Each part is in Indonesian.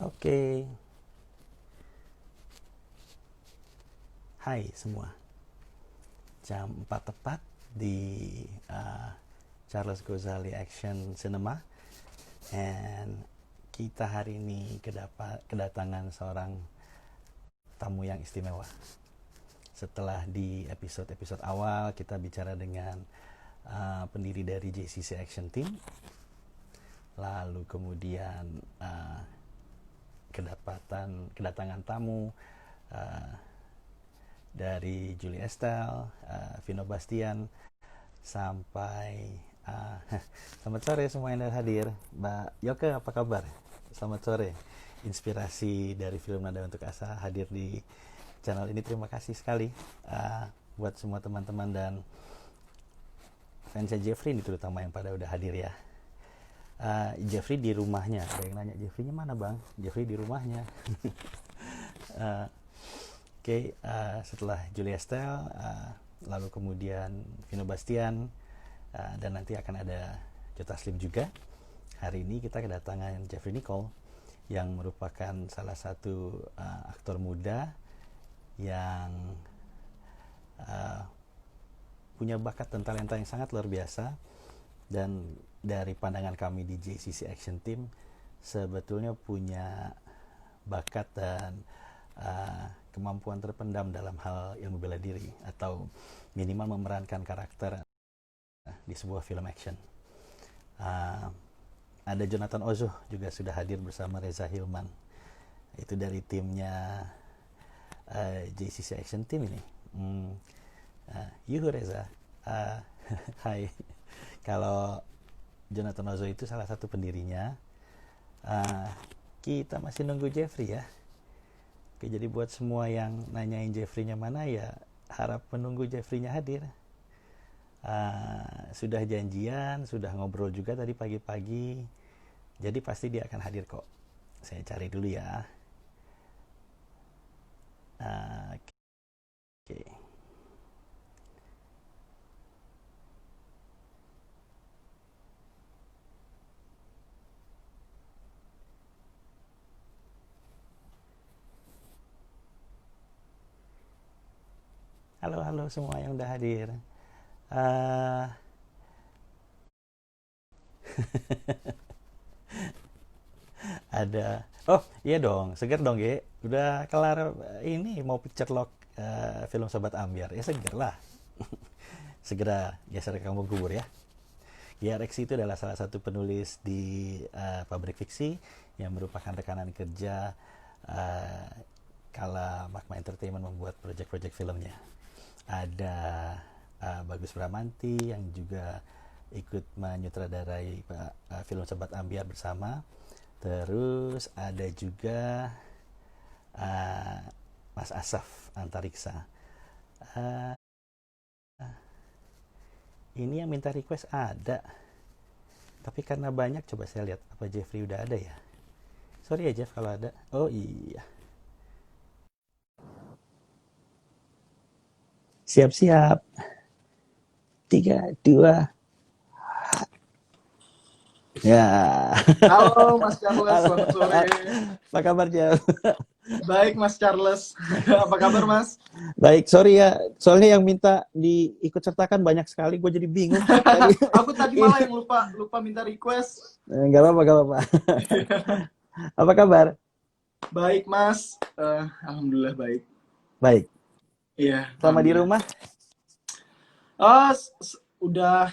Oke, hai semua. Jam 4 tepat di Charles Ghazali Action Cinema. And kita hari ini kedatangan seorang tamu yang istimewa. Setelah di episode-episode awal kita bicara dengan pendiri dari JCC Action Team. Lalu kemudian kedatangan tamu dari Julie Estelle, Vino Bastian, sampai selamat sore semua yang hadir. Mbak Yoke, apa kabar? Selamat sore. Inspirasi dari film Nada Untuk Asa hadir di channel ini. Terima kasih sekali buat semua teman-teman dan fansnya Jeffrey ini terutama yang pada udah hadir ya. Jeffrey di rumahnya. Ada yang nanya, Jeffrey-nya mana bang? Jeffrey di rumahnya. Oke, setelah Julia Estelle, lalu kemudian Vino Bastian, dan nanti akan ada Jota Slim juga. Hari ini kita kedatangan Jeffrey Nicole yang merupakan salah satu aktor muda yang punya bakat dan talenta yang sangat luar biasa. Dan dari pandangan kami di JCC Action Team sebetulnya punya bakat dan kemampuan terpendam dalam hal ilmu bela diri atau minimal memerankan karakter di sebuah film action. Ada Jonathan Ozo juga sudah hadir bersama Reza Hilman, itu dari timnya JCC Action Team ini. Yuhu Reza. Hai. Kalau Jonathan Ozo itu salah satu pendirinya. Kita masih nunggu Jeffrey ya. Oke, jadi buat semua yang nanyain Jeffrey-nya mana ya, harap menunggu Jeffrey-nya hadir. Sudah janjian, sudah ngobrol juga tadi pagi-pagi. Jadi pasti dia akan hadir kok. Saya cari dulu ya. Oke. Halo semua yang udah hadir. Ada, oh iya dong, seger dong Ge. Udah kelar ini mau picture lock film Sobat Ambyar. Ya seger lah. Segera geser ke kamu kubur ya. GRX itu adalah salah satu penulis di Pabrik Fiksi yang merupakan rekanan kerja kala Magma Entertainment membuat proyek-proyek filmnya. Ada Bagus Bramanti yang juga ikut menyutradarai film Sobat Ambyar bersama. Terus ada juga Mas Asaf Antariksa. Ini yang minta request ada, tapi karena banyak coba saya lihat apa Jeffrey udah ada ya. Sorry ya Jeff kalau ada. Oh iya. Siap-siap. 3, 2. Ya. Halo Mas Charles, Halo. selamat sore. Apa kabar Jeff? Baik Mas Charles, apa kabar Mas? Baik, sorry ya. Soalnya yang minta diikut sertakan banyak sekali, gue jadi bingung. Aku tadi malah yang lupa minta request. Enggak apa-apa, enggak apa-apa. Apa kabar? Baik Mas, alhamdulillah baik. Baik. Iya. Selama di rumah? Udah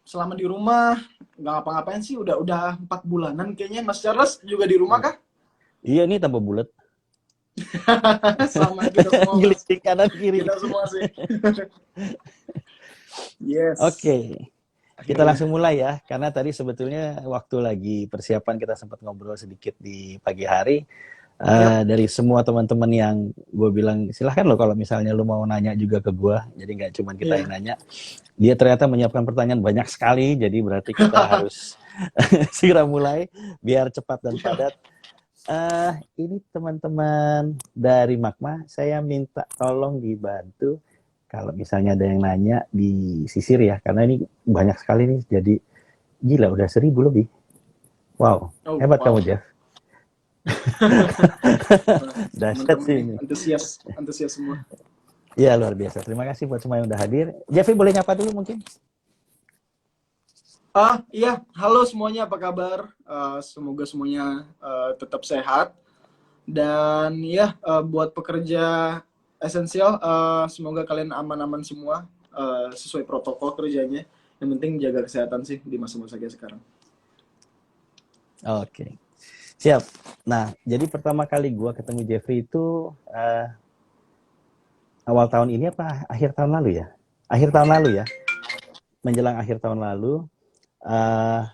selama di rumah nggak ngapa-ngapain sih, udah 4 bulanan kayaknya. Mas Charles juga di rumah kah? Iya, nih tambah bulat. Sama kita semua. Gelitik kanan kiri. Kita semua sih. Yes. Oke. Kita langsung mulai ya, karena tadi sebetulnya waktu lagi persiapan kita sempat ngobrol sedikit di pagi hari. Dari semua teman-teman yang gue bilang, silahkan lo kalau misalnya lo mau nanya juga ke gue, jadi nggak cuma kita yang nanya. Dia ternyata menyiapkan pertanyaan banyak sekali, jadi berarti kita harus segera mulai biar cepat dan padat. Ini teman-teman dari Magma, saya minta tolong dibantu kalau misalnya ada yang nanya disisir ya, karena ini banyak sekali nih, jadi gila udah 1000 lebih. Wow, hebat kamu Jeff. Dahsyat Teman-teman sih nih ini. antusias, antusias semua. Iya, luar biasa. Terima kasih buat semua yang udah hadir. Jeffrey boleh nyapa dulu mungkin? Iya, halo semuanya, apa kabar? Semoga semuanya tetap sehat. Dan ya, buat pekerja esensial, semoga kalian aman-aman semua, sesuai protokol kerjanya. Yang penting jaga kesehatan sih di masa-masa kayak sekarang. Oke. Siap. Nah, jadi pertama kali gua ketemu Jeffrey itu awal tahun ini apa akhir tahun lalu ya? Akhir tahun lalu ya. Menjelang akhir tahun lalu, eh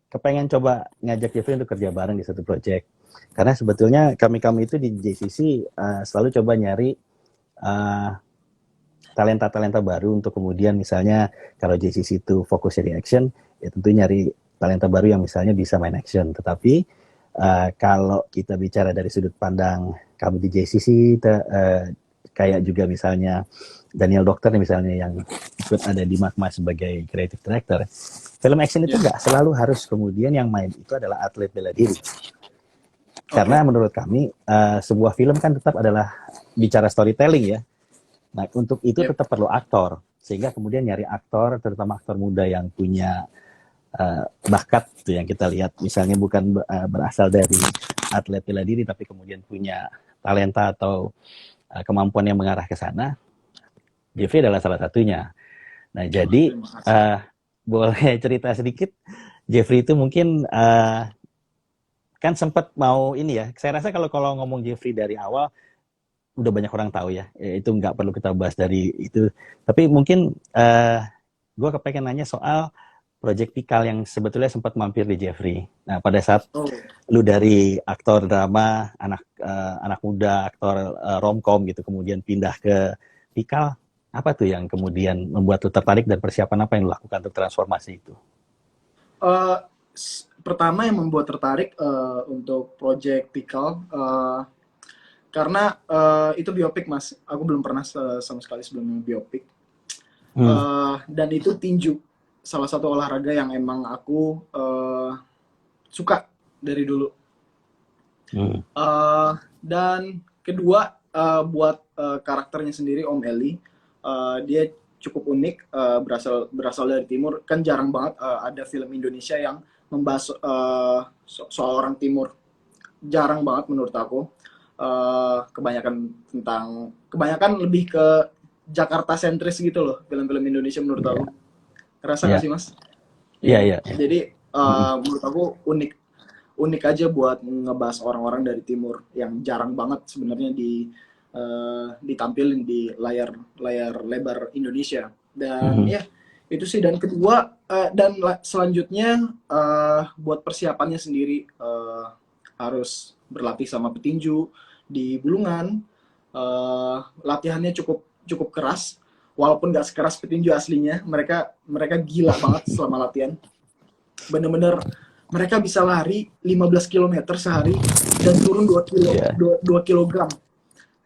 kepengen coba ngajak Jeffrey untuk kerja bareng di satu project. Karena sebetulnya kami itu di JCC selalu coba nyari talenta-talenta baru untuk kemudian misalnya kalau JCC itu fokusnya di action, ya tentu nyari talenta baru yang misalnya bisa main action. Tetapi kalau kita bicara dari sudut pandang kami di JCC, kayak juga misalnya Daniel Dokter misalnya yang ikut ada di Magma sebagai creative director, film action itu nggak selalu harus kemudian yang main itu adalah atlet bela diri. Karena menurut kami sebuah film kan tetap adalah bicara storytelling ya. Nah untuk itu tetap perlu aktor, sehingga kemudian nyari aktor, terutama aktor muda yang punya bakat itu yang kita lihat, misalnya bukan berasal dari atlet bela diri tapi kemudian punya talenta atau kemampuan yang mengarah ke sana. Jeffrey adalah salah satunya. Nah, jadi boleh cerita sedikit, Jeffrey itu mungkin kan sempat mau ini ya. Saya rasa kalau ngomong Jeffrey dari awal udah banyak orang tahu ya. Itu nggak perlu kita bahas dari itu. Tapi mungkin gue kepengen nanya soal Project Pikal yang sebetulnya sempat mampir di Jeffrey. Nah, pada saat lu dari aktor drama, anak muda, aktor romcom gitu, kemudian pindah ke Pikal, apa tuh yang kemudian membuat lu tertarik dan persiapan apa yang lu lakukan untuk transformasi itu? Pertama yang membuat tertarik untuk Project Pikal, karena itu biopik mas. Aku belum pernah sama sekali sebelumnya biopik. Dan itu tinju, salah satu olahraga yang emang aku suka dari dulu. Dan kedua, buat karakternya sendiri Om Eli, dia cukup unik, berasal dari timur. Kan jarang banget ada film Indonesia yang membahas soal orang timur. Jarang banget menurut aku. Kebanyakan lebih ke Jakarta sentris gitu loh film-film Indonesia menurut aku. Ngerasa nggak sih mas? Iya. Jadi menurut aku unik aja buat ngebahas orang-orang dari timur yang jarang banget sebenarnya ditampilin di layar lebar Indonesia. Dan ya itu sih. Dan kedua, dan selanjutnya buat persiapannya sendiri, harus berlatih sama petinju di Bulungan. Latihannya cukup keras, walaupun gak sekeras petinju aslinya. Mereka gila banget selama latihan. Bener-bener mereka bisa lari 15 km sehari dan turun 2 kilogram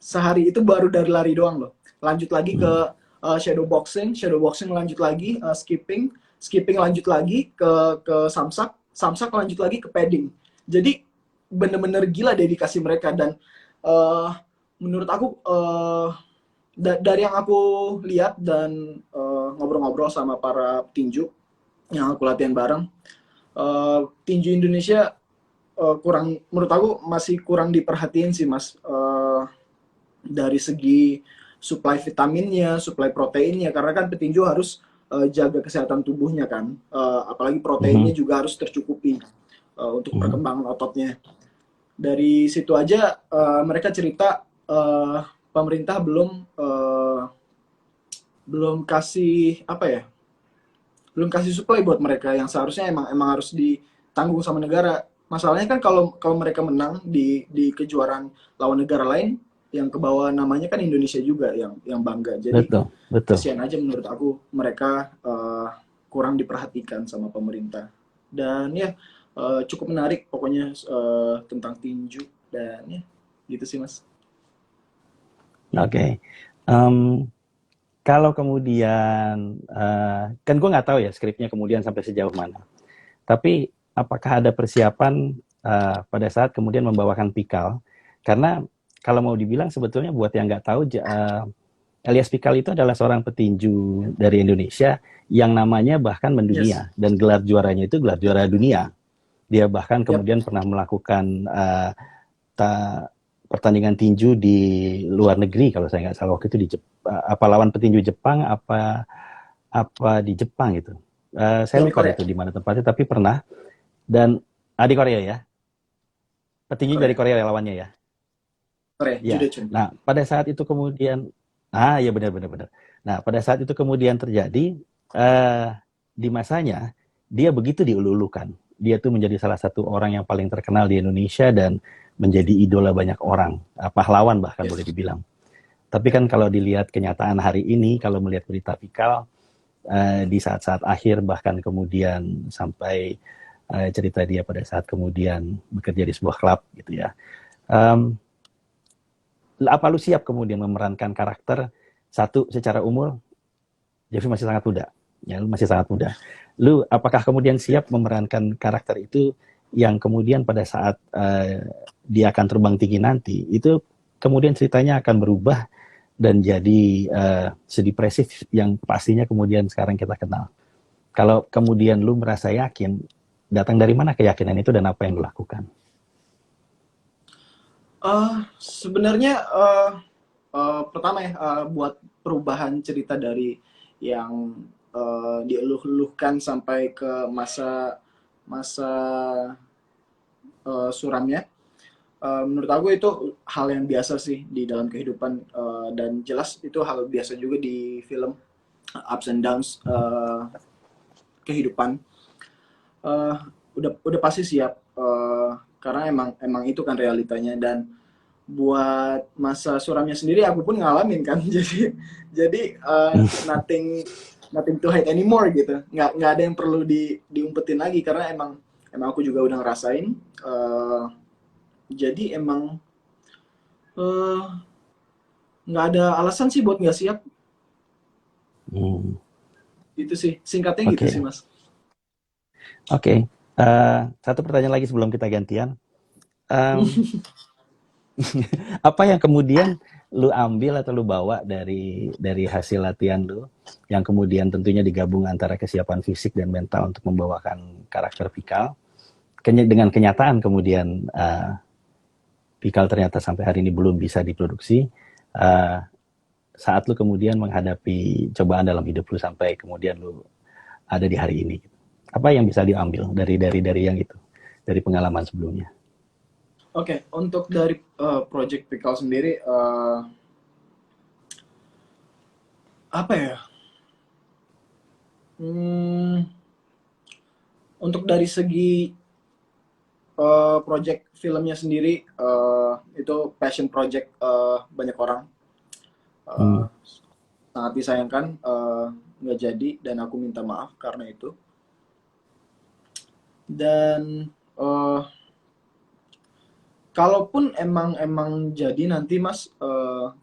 sehari. Itu baru dari lari doang loh. Lanjut lagi ke shadow boxing lanjut lagi, skipping lanjut lagi ke samsak lanjut lagi ke padding. Jadi bener-bener gila dedikasi mereka. Dan menurut aku, dari yang aku lihat dan ngobrol-ngobrol sama para petinju yang aku latihan bareng, tinju Indonesia menurut aku masih kurang diperhatiin sih mas, dari segi suplai vitaminnya, suplai proteinnya, karena kan petinju harus jaga kesehatan tubuhnya kan, apalagi proteinnya juga harus tercukupi untuk perkembangan ototnya. Dari situ aja mereka cerita pemerintah belum kasih belum kasih suplai buat mereka, yang seharusnya emang harus ditanggung sama negara. Masalahnya kan kalau mereka menang di kejuaraan lawan negara lain, yang ke bawah namanya kan Indonesia juga yang bangga. Jadi betul. kasihan aja menurut aku, mereka kurang diperhatikan sama pemerintah. Dan ya cukup menarik pokoknya tentang tinju. Dan ya gitu sih mas. Oke. Kalau kemudian, kan gue nggak tahu ya skripnya kemudian sampai sejauh mana. Tapi apakah ada persiapan pada saat kemudian membawakan Pikal, karena kalau mau dibilang sebetulnya buat yang nggak tahu, Elias Pikal itu adalah seorang petinju dari Indonesia yang namanya bahkan Yes. mendunia, dan gelar juaranya itu gelar juara dunia. Dia bahkan Yep. kemudian pernah melakukan pertandingan tinju di luar negeri kalau saya nggak salah, waktu itu di apa lawan petinju Jepang apa di Jepang gitu. Saya Yang di lupa Korea. itu di mana tempatnya, tapi pernah. Dan di Korea ya, petinju dari Korea. Korea lawannya ya. Korea. Ya. Jude Chun. Nah, pada saat itu kemudian, ya benar benar benar. Nah, pada saat itu kemudian terjadi, di masanya dia begitu diulu-ulukan. Dia tuh menjadi salah satu orang yang paling terkenal di Indonesia dan menjadi idola banyak orang, pahlawan bahkan boleh Yes. dibilang. Tapi Yep. kan kalau dilihat kenyataan hari ini, kalau melihat berita Pikal, di saat-saat akhir bahkan kemudian sampai cerita dia pada saat kemudian bekerja di sebuah klub gitu ya. Um, apa lu siap kemudian memerankan karakter satu secara umur? Jeffrey masih sangat muda, ya lu masih sangat muda. Lu apakah kemudian siap memerankan karakter itu yang kemudian pada saat dia akan terbang tinggi nanti itu kemudian ceritanya akan berubah dan jadi sedepresif yang pastinya kemudian sekarang kita kenal. Kalau kemudian lu merasa yakin, datang dari mana keyakinan itu dan apa yang lu lakukan? Sebenarnya pertama ya, buat perubahan cerita dari yang dieluh-eluhkan sampai ke masa masa suramnya. Menurut aku itu hal yang biasa sih di dalam kehidupan, dan jelas itu hal biasa juga di film, ups and downs kehidupan. Uh, udah pasti siap, karena emang itu kan realitanya. Dan buat masa suramnya sendiri aku pun ngalamin kan. Jadi nothing nothing to hide anymore gitu, nggak ada yang perlu diumpetin lagi karena emang aku juga udah ngerasain. Jadi emang eh, nggak ada alasan sih buat nggak siap. Hmm. Itu sih singkatnya gitu Oke, sih mas. oke. Satu pertanyaan lagi sebelum kita gantian. Um, apa yang kemudian lu ambil atau lu bawa dari hasil latihan lu yang kemudian tentunya digabung antara kesiapan fisik dan mental untuk membawakan karakter Pikal dengan kenyataan kemudian Pikal ternyata sampai hari ini belum bisa diproduksi, uh, saat lu kemudian menghadapi cobaan dalam hidup lu sampai kemudian lu ada di hari ini, apa yang bisa diambil dari yang itu, dari pengalaman sebelumnya? Oke, untuk dari Project Pikal sendiri, apa ya? Hmm, untuk dari segi project filmnya sendiri, itu passion project banyak orang. Hmm. Uh, Sangat disayangkan nggak jadi, dan aku minta maaf karena itu. Dan kalaupun emang jadi nanti mas,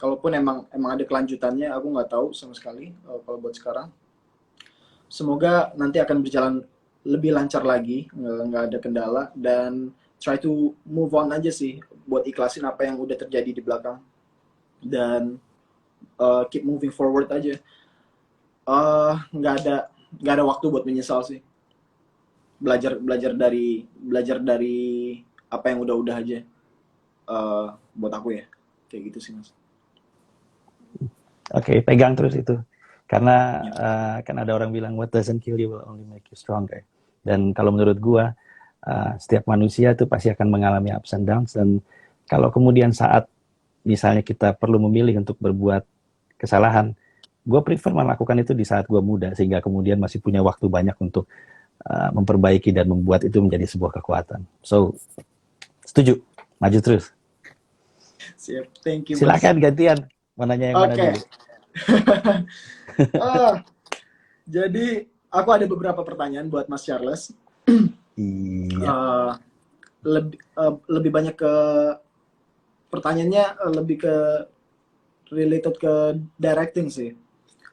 kalaupun emang ada kelanjutannya, aku nggak tahu sama sekali. Kalau buat sekarang, semoga nanti akan berjalan lebih lancar lagi, nggak ada kendala, dan try to move on aja sih, buat ikhlasin apa yang udah terjadi di belakang, dan keep moving forward aja. Nggak ada waktu buat menyesal sih. Belajar dari apa yang udah aja, buat aku ya, kayak gitu sih mas. Oke, pegang terus itu. Karena Ya. kan ada orang bilang what doesn't kill you will only make you stronger. Dan kalau menurut gua, setiap manusia itu pasti akan mengalami ups and downs, dan kalau kemudian saat misalnya kita perlu memilih untuk berbuat kesalahan, gue prefer melakukan itu di saat gue muda sehingga kemudian masih punya waktu banyak untuk memperbaiki dan membuat itu menjadi sebuah kekuatan. So, setuju, maju terus. Siap, thank you mas. Silakan gantian, mau nanya yang mana Oke. dulu? Jadi aku ada beberapa pertanyaan buat Mas Charles. Iya. Lebih banyak ke pertanyaannya, lebih ke related ke directing sih.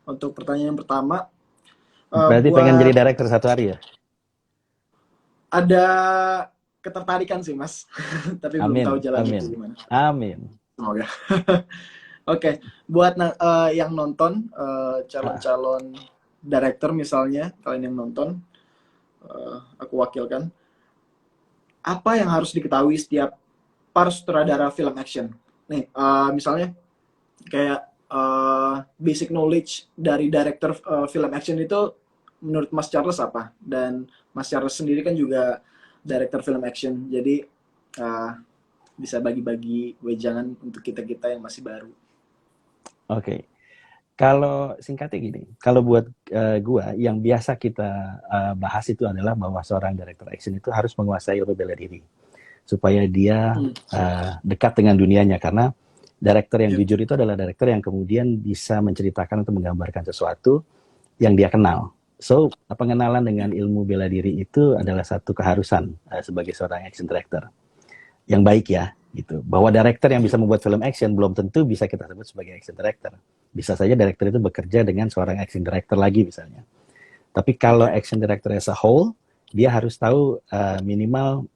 Untuk pertanyaan yang pertama, Berarti pengen jadi buat director satu hari ya? ada ketertarikan sih Mas, tapi belum tahu Amin, jalannya amin, gimana. amin. Semoga. Oke, buat yang nonton Ah, calon-calon director misalnya, kalian yang nonton, aku wakilkan, apa yang harus diketahui setiap para sutradara film action? Nih, misalnya kayak basic knowledge dari director film action itu menurut Mas Charles apa? Dan Mas Charles sendiri kan juga director film action, jadi uh, bisa bagi-bagi wejangan untuk kita-kita yang masih baru. Oke. Kalau singkatnya gini, kalau buat gua yang biasa kita bahas itu adalah bahwa seorang director action itu harus menguasai ilmu bela diri supaya dia Hmm. dekat dengan dunianya, karena director yang Yep. jujur itu adalah director yang kemudian bisa menceritakan atau menggambarkan sesuatu yang dia kenal. So, pengenalan dengan ilmu bela diri itu adalah satu keharusan sebagai seorang action director yang baik ya, gitu. Bahwa director yang bisa membuat film action belum tentu bisa kita sebut sebagai action director. Bisa saja director itu bekerja dengan seorang action director lagi misalnya. Tapi kalau Oke. action director as a whole, dia harus tahu minimal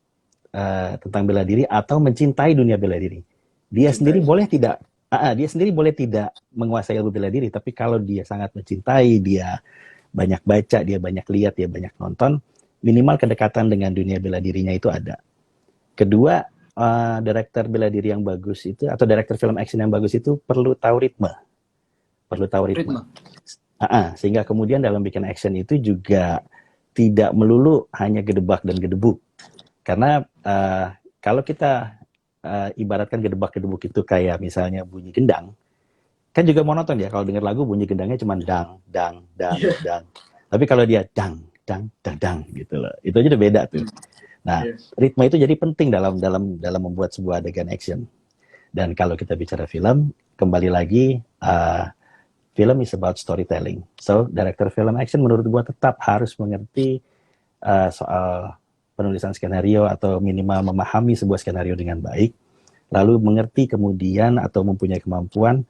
tentang bela diri atau mencintai dunia bela diri. Dia sendiri Cintai. boleh tidak, dia sendiri boleh tidak menguasai ilmu bela diri, tapi kalau dia sangat mencintai, dia banyak baca, dia banyak lihat, dia banyak nonton, minimal kedekatan dengan dunia bela dirinya itu ada. Kedua, director bela diri yang bagus itu atau director film action yang bagus itu perlu tahu ritme, perlu tahu ritme. Ritme. Sehingga kemudian dalam bikin action itu juga tidak melulu hanya gedebak dan gedebuk. Karena kalau kita ibaratkan gedebak-gedebuk itu kayak misalnya bunyi gendang, kan juga monoton ya kalau dengar lagu bunyi gendangnya cuma dang, dang, dang, Iya. dang. Tapi kalau dia dang, dang, dang, dang gitu loh, itu aja udah beda tuh. Hmm. Nah, Iya. ritme itu jadi penting dalam membuat sebuah adegan action. Dan kalau kita bicara film, kembali lagi film is about storytelling. So, director film action menurut gua tetap harus mengerti soal penulisan skenario atau minimal memahami sebuah skenario dengan baik, lalu mengerti kemudian atau mempunyai kemampuan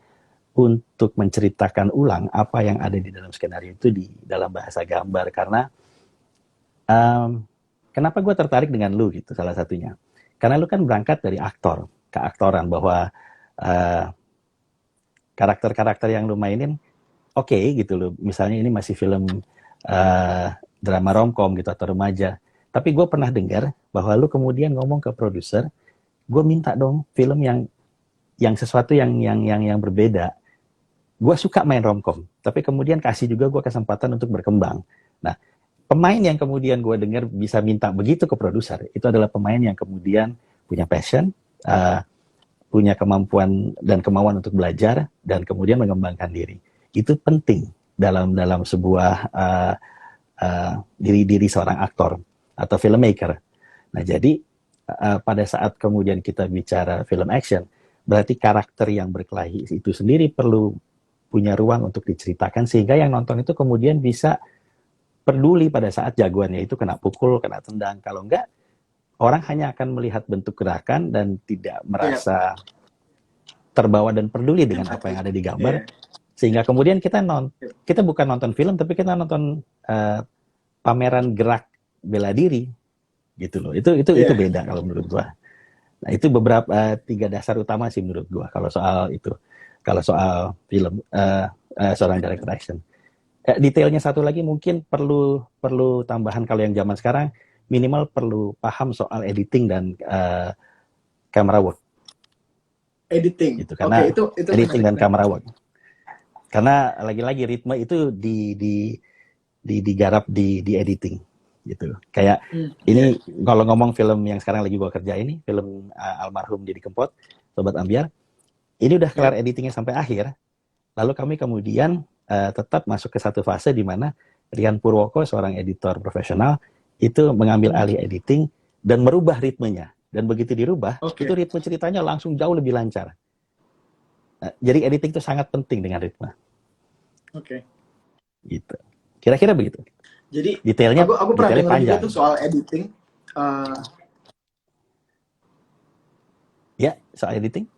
untuk menceritakan ulang apa yang ada di dalam skenario itu di dalam bahasa gambar. Karena kenapa gue tertarik dengan lu gitu salah satunya, karena lu kan berangkat dari aktor keaktoran, bahwa uh, karakter-karakter yang lu mainin oke gitu loh. Misalnya ini masih film drama romcom gitu atau remaja. Tapi gue pernah dengar bahwa lu kemudian ngomong ke produser, gue minta dong film yang sesuatu yang berbeda. Gue suka main romcom, tapi kemudian kasih juga gue kesempatan untuk berkembang. Nah, pemain yang kemudian gue dengar bisa minta begitu ke produser, itu adalah pemain yang kemudian punya passion, punya kemampuan dan kemauan untuk belajar, dan kemudian mengembangkan diri. Itu penting dalam sebuah diri seorang aktor atau filmmaker. Nah, jadi pada saat kemudian kita bicara film action, berarti karakter yang berkelahi itu sendiri perlu punya ruang untuk diceritakan, sehingga yang nonton itu kemudian bisa peduli pada saat jagoannya itu kena pukul, kena tendang. Kalau enggak, orang hanya akan melihat bentuk gerakan dan tidak Iya. merasa terbawa dan peduli dengan apa Empati. yang ada di gambar, Iya. sehingga kemudian Yep. kita bukan nonton film, tapi kita nonton pameran gerak bela diri gitu loh. Itu Iya. beda kalau menurut gua. Nah, itu beberapa tiga dasar utama sih menurut gua kalau soal itu. Kalau soal film seorang director action. Detailnya satu lagi mungkin perlu tambahan, kalau yang zaman sekarang minimal perlu paham soal editing dan camera work Editing. gitu, Oke, karena itu editing menarik dan nih. camera work, karena lagi-lagi ritme itu digarap di editing gitu. Kayak Iya. ini kalau ngomong film yang sekarang lagi gua kerja ini, film almarhum Didi Kempot, Sobat Ambiar, ini udah kelar Yep. editingnya sampai akhir. Lalu kami kemudian tetap masuk ke satu fase di mana Rian Purwoko, seorang editor profesional, itu mengambil alih editing dan merubah ritmenya. Dan begitu dirubah, itu Oke. ritme ceritanya langsung jauh lebih lancar. Jadi editing itu sangat penting dengan ritme. Oke. Gitu. Kira-kira begitu. Jadi Detailnya aku pernah detailnya dengar juga panjang. tuh soal editing. Uh, Ya, soal editing.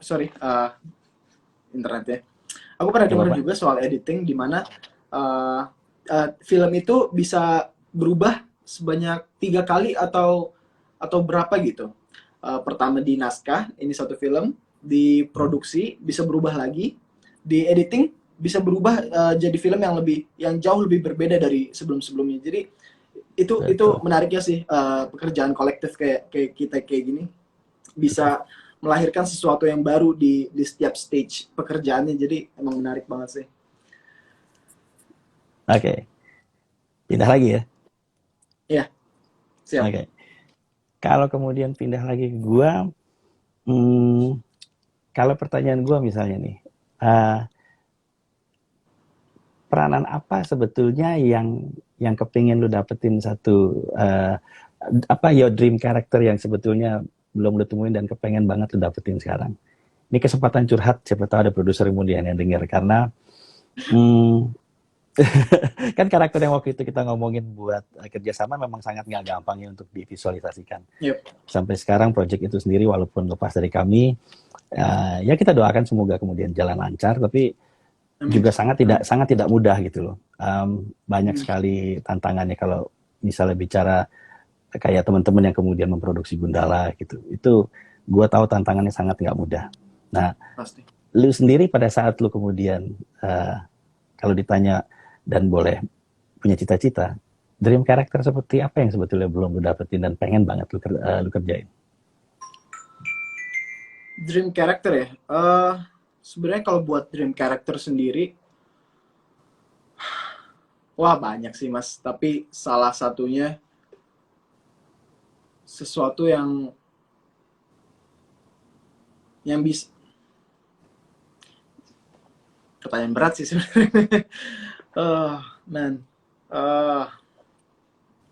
Sorry, internet ya. Aku pernah Gak dengar apa-apa. juga soal editing di mana uh, film itu bisa berubah sebanyak 3 kali atau berapa gitu. Pertama di naskah, ini satu film, di produksi bisa berubah lagi, di editing bisa berubah jadi film yang jauh lebih berbeda dari sebelum-sebelumnya. Jadi itu Betul. menariknya sih, pekerjaan kolektif kayak kita kayak gini bisa melahirkan sesuatu yang baru di setiap stage pekerjaannya. Jadi emang menarik banget sih. Oke, pindah lagi ya. Iya, siap. Oke. Kalau kemudian pindah lagi ke gua, hmm, kalau pertanyaan gua misalnya nih, uh, peranan apa sebetulnya yang kepingin lu dapetin satu apa your dream character yang sebetulnya belum lu temuin dan kepengen banget lu dapetin sekarang. Ini kesempatan curhat, siapa tahu ada produser kemudian yang denger karena hmm, kan karakter yang waktu itu kita ngomongin buat kerjasama memang sangat nggak gampang ya untuk divisualisasikan. Yep. Sampai sekarang project itu sendiri walaupun lepas dari kami, ya kita doakan semoga kemudian jalan lancar, tapi Amin. juga sangat tidak mudah gitu loh. Banyak sekali tantangannya kalau misalnya bicara kayak teman-teman yang kemudian memproduksi Gundala gitu. Itu gue tahu tantangannya sangat nggak mudah. Nah, Pasti. lu sendiri pada saat lu kemudian kalau ditanya dan boleh punya cita-cita, dream character seperti apa yang sebetulnya belum lu dapetin dan pengen banget lu kerjain? Dream character ya. Sebenarnya kalau buat dream character sendiri, wah banyak sih mas. Tapi salah satunya sesuatu yang bisa, pertanyaan berat sih sebenarnya. Man,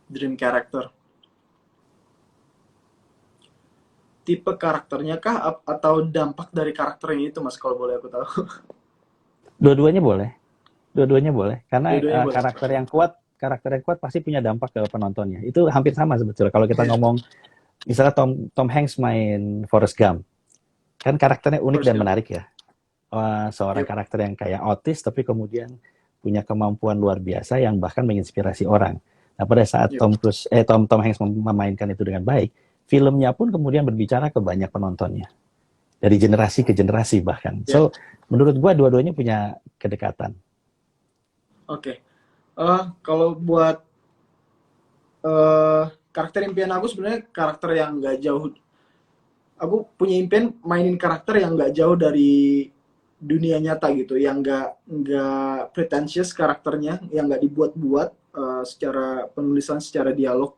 dream character. Tipe karakternya kah atau dampak dari karakternya itu mas, kalau boleh aku tahu? Dua-duanya boleh. Dua-duanya boleh. Karena Dua-duanya boleh. karakter yang kuat pasti punya dampak ke penontonnya. Itu hampir sama sebetulnya. Kalau kita ngomong, misalnya Tom Hanks main Forrest Gump, kan karakternya unik dan menarik ya. Seorang karakter yang kayak autis, tapi kemudian punya kemampuan luar biasa yang bahkan menginspirasi orang. Nah, pada saat Tom Hanks memainkan itu dengan baik, filmnya pun kemudian berbicara ke banyak penontonnya. Dari generasi ke generasi bahkan. So, menurut gua dua-duanya punya kedekatan. Oke. Kalau buat karakter impian aku sebenarnya karakter yang nggak jauh. Aku punya impian mainin karakter yang nggak jauh dari dunia nyata gitu, yang nggak pretentious karakternya, yang nggak dibuat-buat secara penulisan, secara dialog,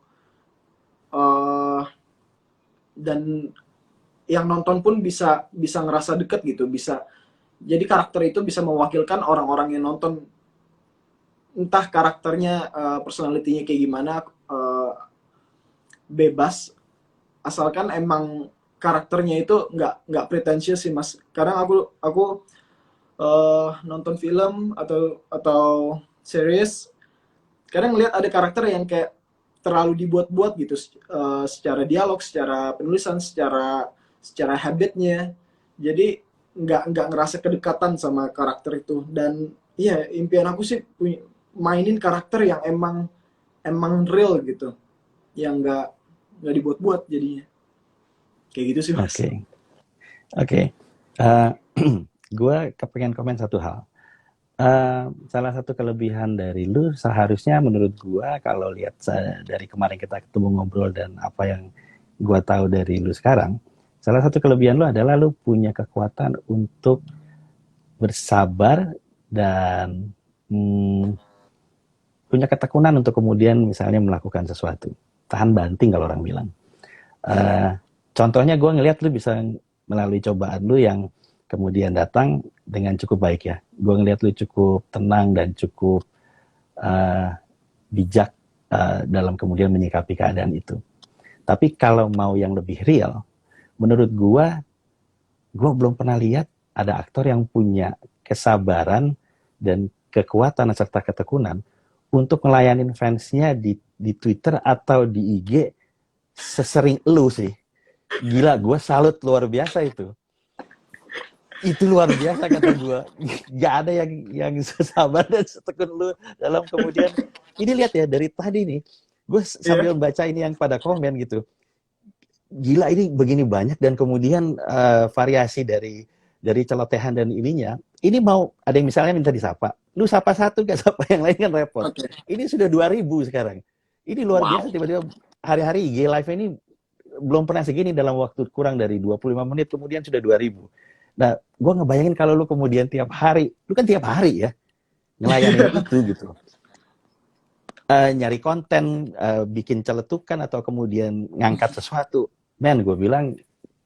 dan yang nonton pun bisa ngerasa deket gitu, bisa jadi karakter itu bisa mewakilkan orang-orang yang nonton, entah karakternya personality-nya kayak gimana, bebas asalkan emang karakternya itu nggak pretentious sih mas. Kadang aku nonton film atau series, kadang ngeliat ada karakter yang kayak terlalu dibuat-buat gitu, secara dialog, secara penulisan, secara habitnya. Jadi nggak ngerasa kedekatan sama karakter itu. Dan iya, impian aku sih mainin karakter yang emang real gitu, yang nggak dibuat-buat jadinya. Kayak gitu sih mas. Oke. Gue kepengen komen satu hal. Salah satu kelebihan dari lu seharusnya menurut gue, kalau lihat dari kemarin kita ketemu ngobrol dan apa yang gue tahu dari lu sekarang, salah satu kelebihan lu adalah lu punya kekuatan untuk bersabar dan punya ketekunan untuk kemudian misalnya melakukan sesuatu. Tahan banting kalau orang bilang. Contohnya gue ngelihat lu bisa melalui cobaan lu yang kemudian datang dengan cukup baik ya. Gue ngelihat lu cukup tenang dan cukup bijak dalam kemudian menyikapi keadaan itu. Tapi kalau mau yang lebih real, menurut gue belum pernah lihat ada aktor yang punya kesabaran dan kekuatan serta ketekunan untuk ngelayanin fansnya di Twitter atau di IG sesering lu sih. Gila, gue salut, luar biasa itu. Itu luar biasa kata gue. Gak ada yang sesabar dan setekun lu dalam kemudian. Ini lihat ya, dari tadi nih, gue Iya. sambil baca ini yang pada komen gitu, gila ini begini banyak dan kemudian variasi dari celotehan dan ininya. Ini mau ada yang misalnya minta disapa, lu sapa satu gak sapa yang lain kan repot. Oke. Ini sudah 2.000 sekarang. Ini luar biasa, Wow. tiba-tiba hari-hari IG live ini belum pernah segini dalam waktu kurang dari 25 menit kemudian sudah 2.000. Nah, gue ngebayangin kalau lu kemudian tiap hari, lu kan tiap hari ya ngelayanin itu gitu. Nyari konten, bikin celetukan atau kemudian ngangkat sesuatu. Men, gue bilang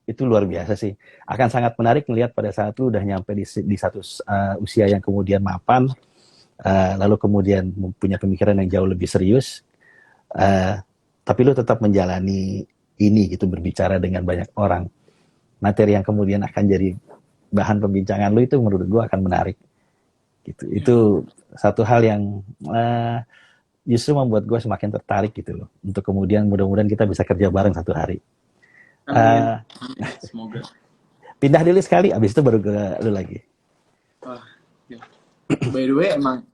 itu luar biasa sih. Akan sangat menarik melihat pada saat lu udah nyampe di satu usia yang kemudian mapan, lalu kemudian punya pemikiran yang jauh lebih serius, tapi lu tetap menjalani ini gitu, berbicara dengan banyak orang. Materi yang kemudian akan jadi bahan pembincangan lu itu menurut gue akan menarik. Gitu. Itu satu hal yang justru membuat gue semakin tertarik gitu loh. Untuk kemudian mudah-mudahan kita bisa kerja bareng satu hari. Amin. Amin. Semoga. Pindah dulu sekali, abis itu baru ke lu lagi. Wah, ya. By the way, emang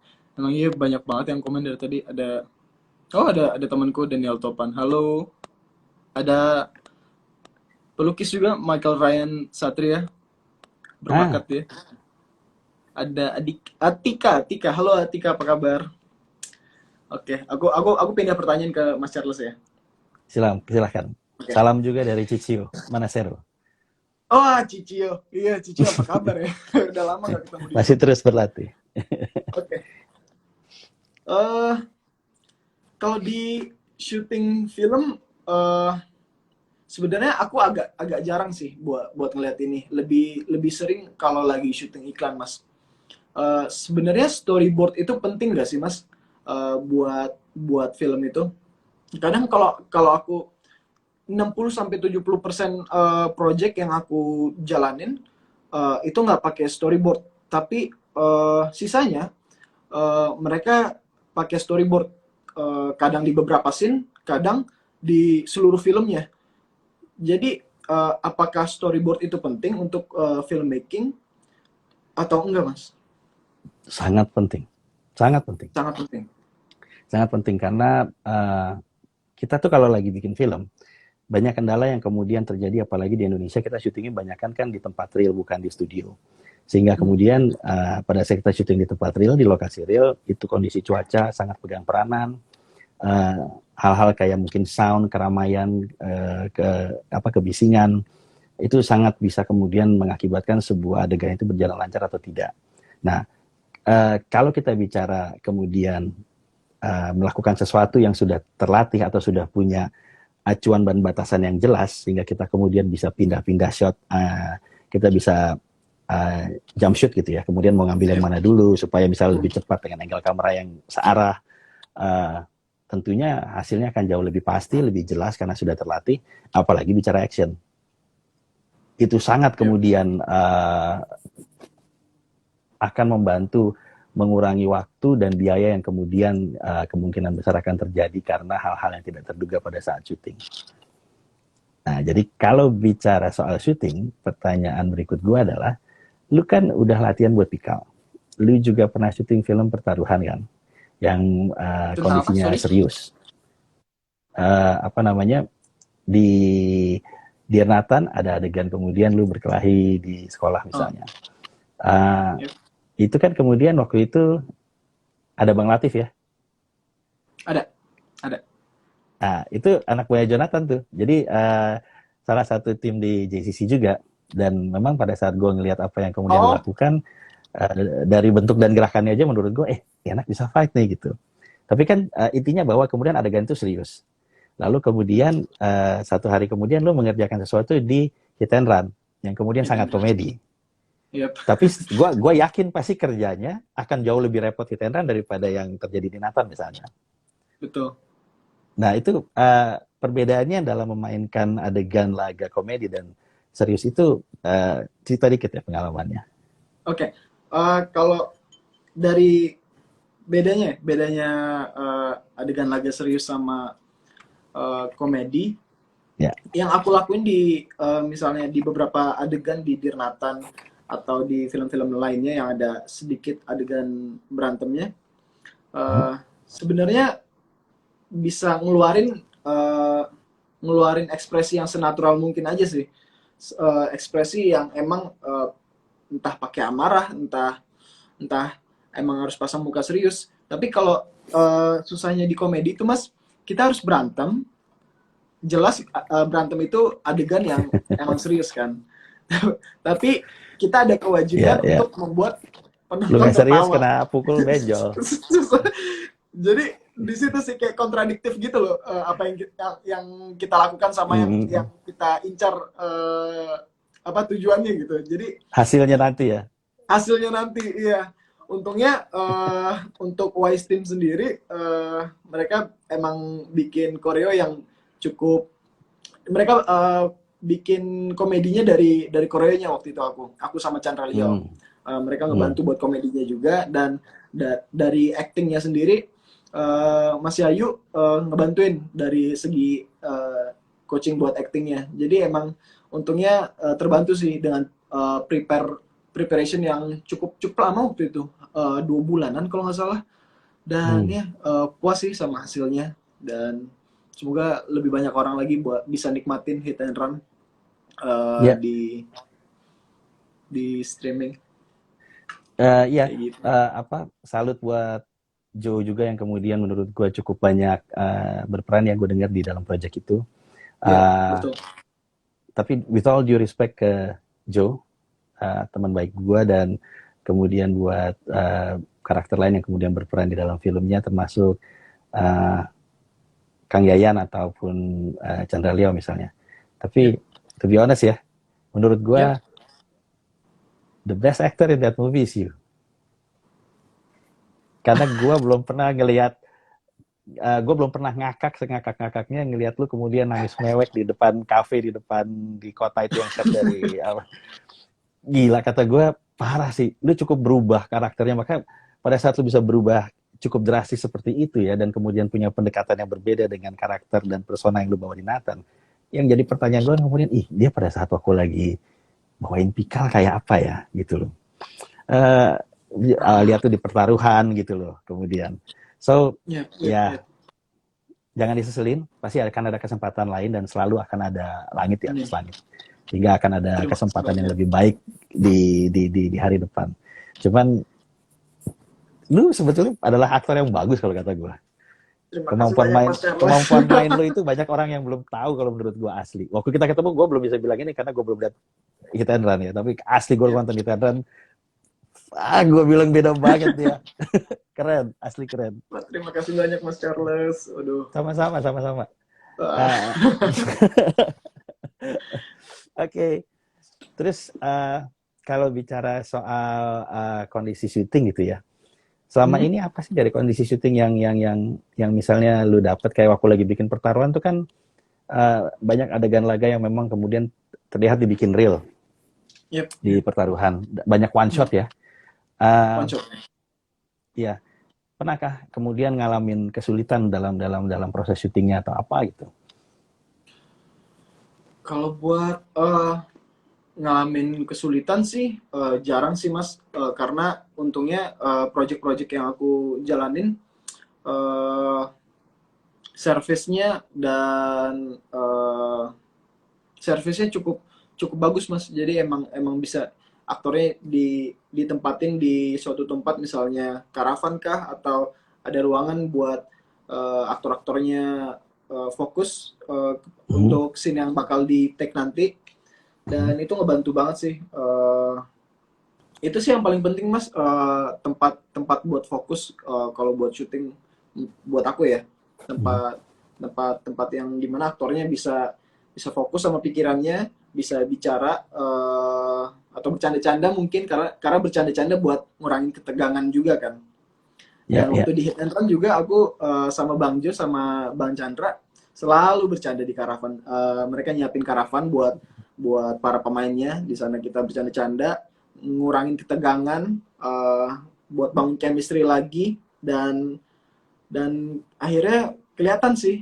iya banyak banget yang komen dari tadi. Ada temanku Daniel Topan. Halo. Ada pelukis juga Michael Ryan Satria. Berbakat dia. Ada Atika. Halo Atika, apa kabar? Oke, aku pindah pertanyaan ke Mas Charles ya. Silahkan. Okay. Salam juga dari Cicio, Manasero. Oh, Cicio. Iya, Cicio apa kabar ya? Udah lama gak ketemu dia. Masih terus berlatih. Oke. Kalau di syuting film, sebenarnya aku agak jarang sih buat ngeliat ini. Lebih sering kalau lagi syuting iklan, Mas. Sebenarnya storyboard itu penting gak sih, Mas? Buat film itu. Kadang kalau aku 60-70% project yang aku jalanin itu nggak pakai storyboard, tapi sisanya mereka pakai storyboard, kadang di beberapa scene, kadang di seluruh filmnya. Jadi apakah storyboard itu penting untuk filmmaking atau enggak, Mas? Sangat penting. Sangat penting. Sangat penting. Sangat penting karena kita tuh kalau lagi bikin film, banyak kendala yang kemudian terjadi, apalagi di Indonesia kita syutingnya banyakan kan di tempat real, bukan di studio. Sehingga kemudian pada saat kita syuting di tempat real, di lokasi real, itu kondisi cuaca sangat pegang peranan. Hal-hal kayak mungkin sound, keramaian, kebisingan, itu sangat bisa kemudian mengakibatkan sebuah adegan itu berjalan lancar atau tidak. Nah, kalau kita bicara kemudian melakukan sesuatu yang sudah terlatih atau sudah punya acuan dan batasan yang jelas, sehingga kita kemudian bisa pindah-pindah shot, kita bisa jump shoot gitu ya, kemudian mau ngambil yang mana dulu supaya bisa lebih cepat dengan angle kamera yang searah, tentunya hasilnya akan jauh lebih pasti, lebih jelas karena sudah terlatih, apalagi bicara action. Itu sangat kemudian akan membantu mengurangi waktu dan biaya yang kemudian kemungkinan besar akan terjadi karena hal-hal yang tidak terduga pada saat syuting. Nah, jadi kalau bicara soal syuting, pertanyaan berikut gue adalah, lu kan udah latihan buat Pikal. Lu juga pernah syuting film Pertaruhan kan? Yang kondisinya serius. Di Dirnatan ada adegan kemudian lu berkelahi di sekolah misalnya. Itu kan kemudian waktu itu ada Bang Latif ya? Ada. Nah, itu anak buah Jonathan tuh. Jadi salah satu tim di JCC juga. Dan memang pada saat gue ngelihat apa yang kemudian dilakukan, dari bentuk dan gerakannya aja menurut gue, enak bisa fight nih gitu. Tapi kan intinya bahwa kemudian adegan itu serius. Lalu kemudian satu hari kemudian lo mengerjakan sesuatu di Hit and Run yang kemudian sangat komedi. Yep. Tapi gue yakin pasti kerjanya akan jauh lebih repot Hit and Run daripada yang terjadi di Nathan misalnya. Betul. Nah itu perbedaannya dalam memainkan adegan laga komedi dan serius itu, cerita dikit ya pengalamannya. Oke. Kalau dari bedanya adegan laga serius sama komedi, yang aku lakuin di misalnya di beberapa adegan di Dirnatan atau di film-film lainnya yang ada sedikit adegan berantemnya, sebenarnya bisa ngeluarin ekspresi yang senatural mungkin aja sih. Ekspresi yang emang entah pakai amarah, entah emang harus pasang muka serius. Tapi kalau susahnya di komedi itu Mas, kita harus berantem. Jelas berantem itu adegan yang emang serius kan. Tapi kita ada Iya, kewajiban iya. untuk membuat Lu penonton nggak serius tertawa. kena pukul benjol. Jadi di situ sih kayak kontradiktif gitu loh, apa yang kita lakukan sama yang Hmm, kita incar, apa tujuannya gitu. Jadi hasilnya nanti ya. hasilnya nanti iya. Untungnya untuk Wise Team sendiri mereka emang bikin koreo yang cukup, mereka bikin komedinya dari koreonya waktu itu aku sama Chandra Leo. Hmm, Mereka hmm, ngebantu buat komedinya juga, dan dari actingnya sendiri Mas Yayu ngebantuin dari segi coaching buat actingnya. Jadi emang untungnya terbantu sih dengan preparation yang cukup lama waktu itu, 2 bulanan kalau nggak salah. Dan hmm. ya puas sih sama hasilnya, dan semoga lebih banyak orang lagi buat bisa nikmatin Hit and Run Ya, di streaming ya, kayak gitu. apa, salut buat Joe juga yang kemudian menurut gue cukup banyak berperan yang gue dengar di dalam project itu. Ya Uh, betul. tapi with all due respect ke Joe, teman baik gue, dan kemudian buat karakter lain yang kemudian berperan di dalam filmnya, termasuk uh, Kang Yayan ataupun Chandra Leo misalnya. Ya, Tapi to be honest ya, menurut gue ya. the best actor in that movie is you. Karena gue belum pernah ngakak sengakak-ngakaknya ngelihat lu kemudian nangis mewek di depan kafe di kota itu yang set dari gila, kata gue parah sih, lu cukup berubah karakternya. Maka pada saat lu bisa berubah cukup drastis seperti itu ya, dan kemudian punya pendekatan yang berbeda dengan karakter dan persona yang lu bawa di Nathan, yang jadi pertanyaan gue kemudian, dia pada saat aku lagi bawain Pikal kayak apa ya gitu loh. uh, Lihat tuh di pertaruhan gitu loh kemudian. So Ya, ya, ya. ya, jangan diseselin, pasti akan ada kesempatan lain, dan selalu akan ada langit di atas Ini. langit, hingga akan ada Terima kasih kesempatan yang banyak. lebih baik di hari depan. Cuman lu sebetulnya adalah aktor yang bagus kalau kata gue. Terima kasih Kemampuan banyak main Mas Charles. kemampuan main lu itu banyak orang yang belum tahu kalau menurut gue asli. Waktu kita ketemu gue belum bisa bilang ini karena gue belum lihat Hit and Run ya, tapi asli gue Ya. nonton Hit and Run, gue bilang beda banget dia. Keren, asli keren. Terima kasih banyak Mas Charles. Aduh. Sama-sama, sama-sama. Ah, Uh, Oke, okay. Terus kalau bicara soal kondisi syuting gitu ya, selama hmm? ini apa sih dari kondisi syuting yang misalnya lu dapat, kayak waktu lagi bikin pertaruhan tuh kan banyak adegan laga yang memang kemudian terlihat dibikin real Yep. di pertaruhan, banyak one shot ya. One Uh, shot. ya, pernahkah kemudian ngalamin kesulitan dalam proses syutingnya atau apa gitu? Kalau buat ngalamin kesulitan sih jarang sih Mas, karena untungnya project-project yang aku jalanin service-nya dan servisnya cukup cukup bagus Mas. Jadi emang bisa aktornya ditempatin di suatu tempat, misalnya karavan kah, atau ada ruangan buat aktor-aktornya fokus Hmm. untuk scene yang bakal di take nanti. Hmm. Dan itu ngebantu banget sih. Itu sih yang paling penting Mas, tempat buat fokus kalau buat syuting buat aku ya. Hmm. Tempat yang dimana aktornya bisa bisa fokus sama pikirannya, bisa bicara atau bercanda-canda mungkin, karena bercanda-canda buat ngurangin ketegangan juga kan. Ya, Dan ya. waktu di Hit and Run juga aku sama Bang Jo sama Bang Chandra selalu bercanda di karavan. Mereka nyiapin karavan buat para pemainnya. Di sana kita bercanda-canda, ngurangin ketegangan, buat bangun chemistry lagi, dan akhirnya kelihatan sih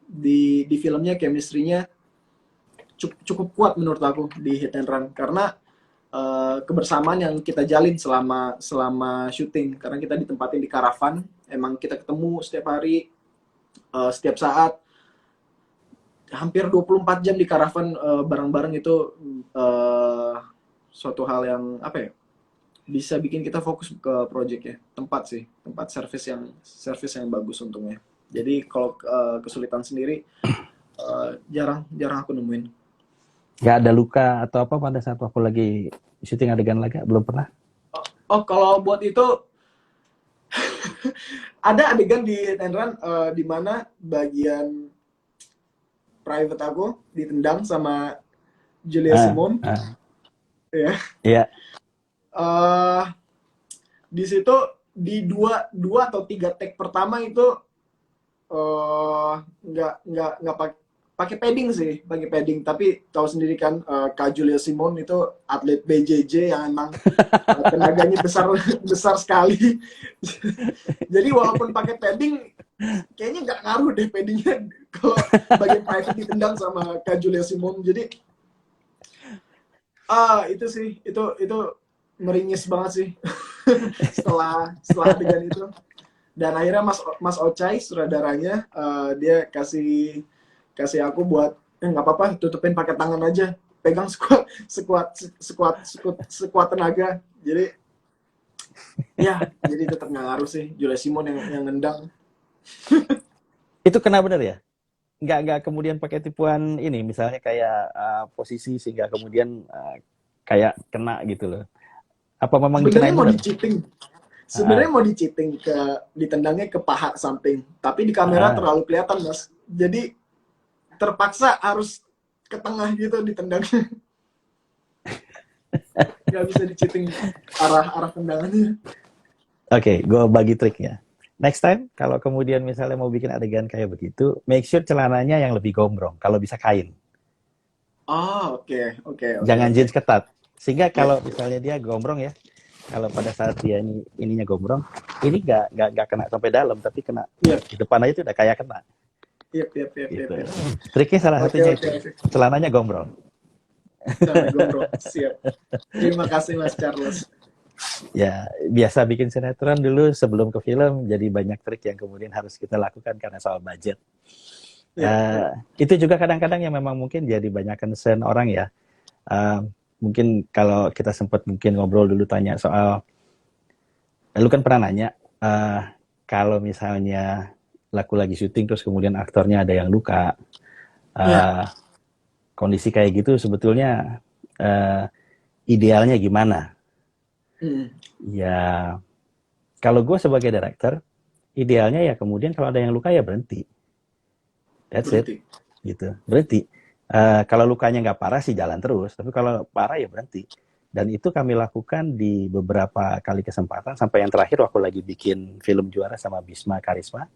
di filmnya chemistry-nya cukup kuat menurut aku di Hit and Run, karena kebersamaan yang kita jalin selama syuting, karena kita ditempatin di karavan, emang kita ketemu setiap hari, setiap saat hampir 24 jam di karavan bareng-bareng itu suatu hal yang apa ya, bisa bikin kita fokus ke project ya. Tempat service yang bagus untungnya. Jadi kalau kesulitan sendiri jarang aku nemuin. Nggak ada luka atau apa pada saat waktu lagi syuting adegan laga? Belum pernah? Oh, kalau buat itu ada adegan di Hit and Run di mana bagian private aku ditendang sama Julia Simone. Ya. Iya. Di situ di dua atau 3 take pertama itu nggak pakai padding, tapi tahu sendiri kan Kak Julia Simone itu atlet BJJ yang emang tenaganya besar sekali. Jadi walaupun pakai padding kayaknya nggak ngaruh deh paddingnya kalau bagian private ditendang sama Kak Julia Simone. Jadi itu sih itu meringis banget sih setelah adegan itu. Dan akhirnya Mas Ochai sutradaranya dia kasih aku buat nggak apa-apa, tutupin pakai tangan aja, pegang sekuat tenaga. Jadi ya, jadi tetap nggak ngaruh sih Julia Simone yang nendang. Itu kena bener ya? Nggak kemudian pakai tipuan ini, misalnya kayak posisi sehingga kemudian kayak kena gitu loh. Apa memang sebenarnya mau bener? Sebenarnya mau di-cheating ditendangnya ke paha samping, tapi di kamera terlalu kelihatan, Mas. Jadi terpaksa harus ke tengah gitu ditendangnya. Nggak bisa di-cheating arah tendangannya. Oke, gue bagi triknya. Next time, kalau kemudian misalnya mau bikin adegan kayak begitu, make sure celananya yang lebih gombrong, kalau bisa kain. Oke. Jangan jeans ketat. Sehingga kalau misalnya dia gombrong ya, kalau pada saat dia ininya gombrong, ini nggak kena sampai dalam, tapi kena di depan aja tuh udah kayak kena. Gitu. Triknya salah satunya itu, celananya gombrong. Siap. Terima kasih Mas Charles. Ya, biasa bikin sinetron dulu sebelum ke film, jadi banyak trik yang kemudian harus kita lakukan karena soal budget. Itu juga kadang-kadang yang memang mungkin jadi banyak concern orang ya. Mungkin kalau kita sempat mungkin ngobrol dulu tanya soal, lu kan pernah nanya, kalau misalnya laku lagi syuting terus kemudian aktornya ada yang luka, kondisi kayak gitu sebetulnya idealnya gimana? Ya, kalau gue sebagai director, idealnya ya kemudian kalau ada yang luka ya berhenti. That's it. Gitu, berhenti. Kalau lukanya nggak parah sih jalan terus, tapi kalau parah ya berhenti. Dan itu kami lakukan di beberapa kali kesempatan, sampai yang terakhir waktu lagi bikin film Juara sama Bisma Karisma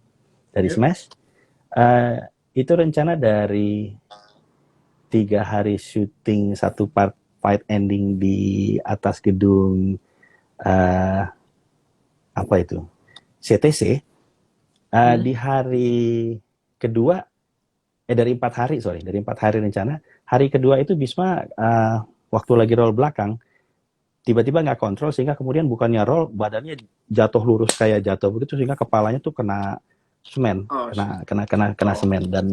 dari Smash. Itu rencana dari 3 hari syuting, 1 part fight ending di atas gedung apa itu? CTC. Di hari kedua, dari 4 hari rencana, hari kedua itu Bisma waktu lagi roll belakang, tiba-tiba nggak kontrol sehingga kemudian bukannya roll, badannya jatuh lurus kayak jatuh begitu sehingga kepalanya tuh kena semen, kena semen. Dan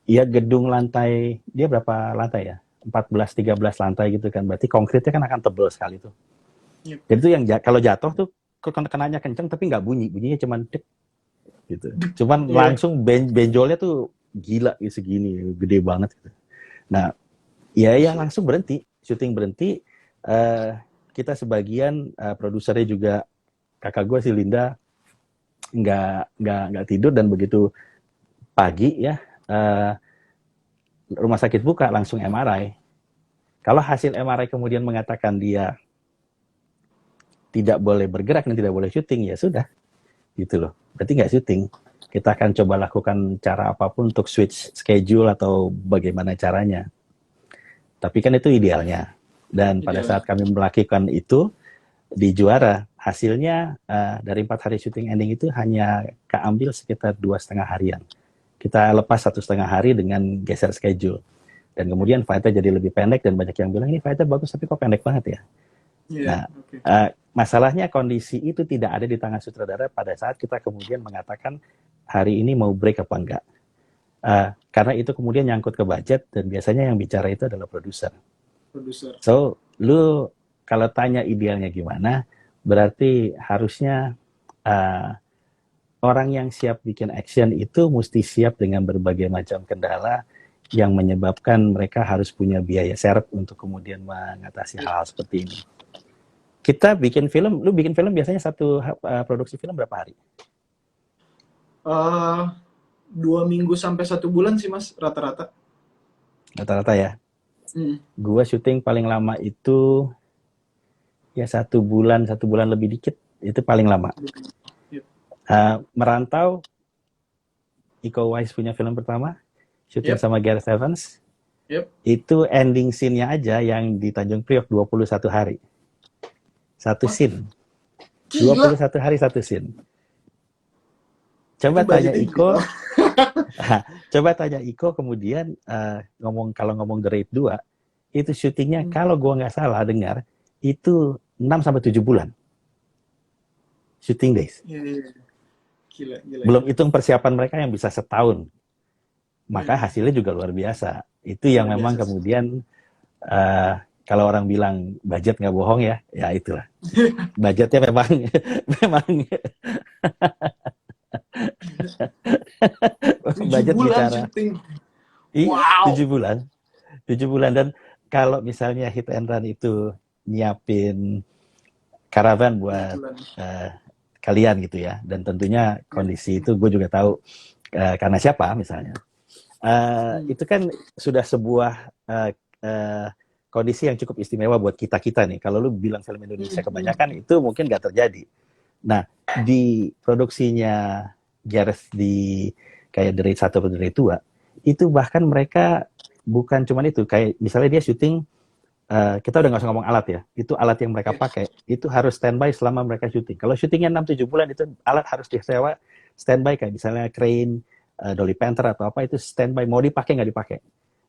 ya gedung lantai, dia berapa lantai ya? 14-13 lantai gitu kan, berarti konkritnya kan akan tebal sekali tuh. Jadi itu yang kalau jatuh tuh kenanya kenceng tapi nggak bunyinya cuman dek gitu. Cuman langsung benjolnya tuh gila segini, gede banget gitu. Nah, ya langsung berhenti, syuting berhenti. Kita sebagian produsernya juga, kakak gue si Linda nggak tidur, dan begitu pagi ya rumah sakit buka langsung MRI. Kalau hasil MRI kemudian mengatakan dia tidak boleh bergerak dan tidak boleh syuting, ya sudah gitu loh, berarti nggak syuting. Kita akan coba lakukan cara apapun untuk switch schedule atau bagaimana caranya. Tapi kan itu idealnya. Dan pada saat kami melakukan itu di Juara, hasilnya dari 4 hari syuting ending itu hanya keambil sekitar 2,5 harian. Kita lepas 1,5 hari dengan geser schedule. Dan kemudian fightnya jadi lebih pendek, dan banyak yang bilang ini fightnya bagus tapi kok pendek banget ya. Masalahnya kondisi itu tidak ada di tangan sutradara pada saat kita kemudian mengatakan hari ini mau break apa enggak. Karena itu kemudian nyangkut ke budget dan biasanya yang bicara itu adalah produser. So, lu kalau tanya idealnya gimana, berarti harusnya orang yang siap bikin action itu mesti siap dengan berbagai macam kendala yang menyebabkan mereka harus punya biaya serep untuk kemudian mengatasi hal seperti ini. Kita bikin film, lu bikin film biasanya satu produksi film berapa hari? 2 minggu sampai 1 bulan sih Mas, rata-rata. Rata-rata ya. Gua syuting paling lama itu ya 1 bulan lebih dikit, itu paling lama. Merantau, Iko Uwais punya film pertama, syuting sama Gareth Evans. Itu ending scene-nya aja yang di Tanjung Priok 21 hari. Satu scene. 21 hari satu scene. Coba tanya Iko. Coba tanya Iko kemudian kalau ngomong The Raid 2, itu syutingnya kalau gua nggak salah dengar itu 6 sampai 7 bulan. Shooting days. Gila. Belum hitung persiapan mereka yang bisa setahun. Maka hasilnya juga luar biasa. Itu yang memang kemudian kalau orang bilang budget nggak bohong ya itulah. Budgetnya memang budget bicara. Iya, 7 bulan. Dan kalau misalnya Hit and Run itu nyiapin karavan buat kalian gitu ya, dan tentunya kondisi itu gue juga tahu karena siapa misalnya. Itu kan sudah sebuah kondisi yang cukup istimewa buat kita nih. Kalau lu bilang film Indonesia kebanyakan itu mungkin nggak terjadi. Nah, di produksinya Gareth di kayak The Raid 1 atau The Raid 2, itu bahkan mereka bukan cuma itu, kayak misalnya dia syuting, kita udah nggak usah ngomong alat ya, itu alat yang mereka pakai, itu harus standby selama mereka syuting. Kalau syutingnya 6-7 bulan, itu alat harus disewa standby, kayak misalnya crane, dolly panther atau apa, itu standby, mau dipakai nggak dipakai.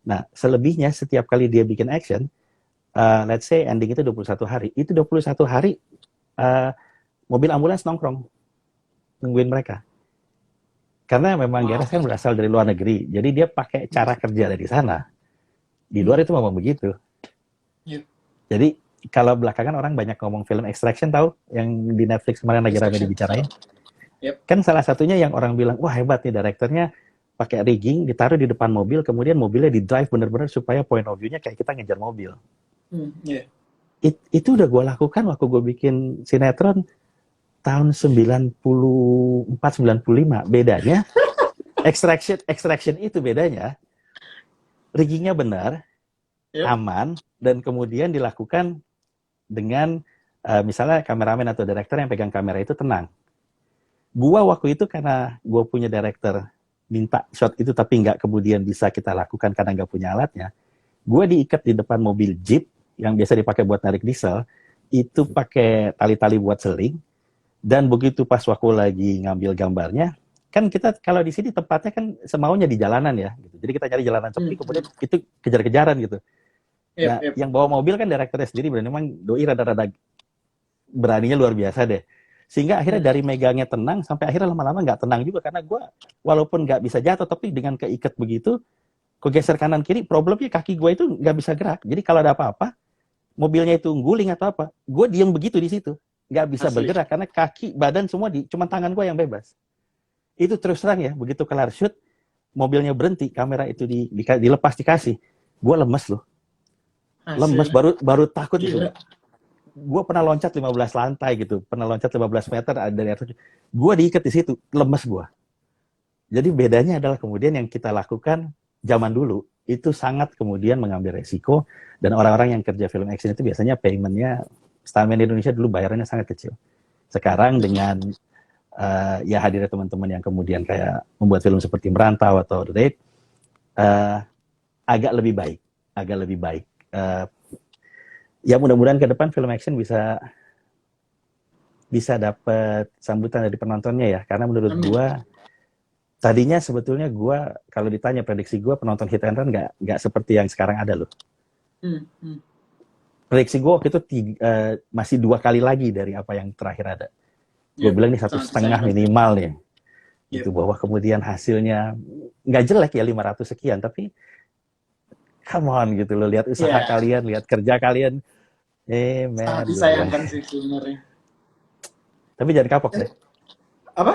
Nah, selebihnya setiap kali dia bikin action, let's say ending itu 21 hari, itu 21 hari mobil ambulans nongkrong, nungguin mereka. Karena memang Gareth kan berasal dari luar negeri, jadi dia pakai cara kerja dari sana. Di luar itu memang begitu. Jadi kalau belakangan orang banyak ngomong film Extraction, tahu yang di Netflix kemarin lagi rame dibicarain. Kan salah satunya yang orang bilang, wah hebat nih direkturnya, pakai rigging, ditaruh di depan mobil, kemudian mobilnya di drive bener-bener supaya point of view-nya kayak kita ngejar mobil. Itu udah gue lakukan waktu gue bikin sinetron tahun 94-95. Bedanya extraction itu bedanya riggingnya benar, aman, dan kemudian dilakukan dengan misalnya kameramen atau direktur yang pegang kamera itu tenang. Gua waktu itu karena gua punya direktur minta shot itu tapi nggak kemudian bisa kita lakukan karena nggak punya alatnya, gua diikat di depan mobil Jeep yang biasa dipakai buat narik diesel, itu pakai tali-tali buat seling. Dan begitu pas waktu lagi ngambil gambarnya, kan kita kalau di sini tempatnya kan semaunya di jalanan ya, gitu. Jadi kita cari jalanan sepi, kemudian itu kejar-kejaran gitu. Nah, yang bawa mobil kan direkturnya sendiri, memang doi rada-rada beraninya luar biasa deh. Sehingga akhirnya dari megangnya tenang, sampai akhirnya lama-lama nggak tenang juga, karena gue walaupun nggak bisa jatuh, tapi dengan keikat begitu, kegeser kanan kiri, problemnya kaki gue itu nggak bisa gerak. Jadi kalau ada apa-apa, mobilnya itu guling atau apa, gue diem begitu di situ. Nggak bisa bergerak, karena kaki, badan semua cuma tangan gue yang bebas. Itu terus terang ya, begitu kelar shoot, mobilnya berhenti, kamera itu dilepas dikasih, gue lemes loh. Lemes, baru takut gitu. Gue pernah loncat 15 lantai gitu, pernah loncat 15 meter dari atas. Gue diikat di situ, lemes gue. Jadi bedanya adalah kemudian yang kita lakukan zaman dulu, itu sangat kemudian mengambil resiko, dan orang-orang yang kerja film action itu biasanya payment-nya, stuntman di Indonesia dulu bayarannya sangat kecil. Sekarang dengan ya hadirnya teman-teman yang kemudian kayak membuat film seperti Merantau atau The Raid, agak lebih baik. Ya mudah-mudahan ke depan film action bisa dapat sambutan dari penontonnya ya, karena menurut gua tadinya sebetulnya gua kalau ditanya prediksi gua penonton Hit and Run nggak seperti yang sekarang ada loh. Prediksi gua waktu itu masih 2 kali lagi dari apa yang terakhir ada. Gue bilang ini 1,5 minimal nih. Yep. Gitu, bahwa kemudian hasilnya nggak jelek ya 500 sekian, tapi come on gitu loh, lihat usaha Yeah. kalian, lihat kerja kalian, Sangat man, gue bilang. disayangkan sih sebenarnya. Tapi jangan kapok deh, Apa?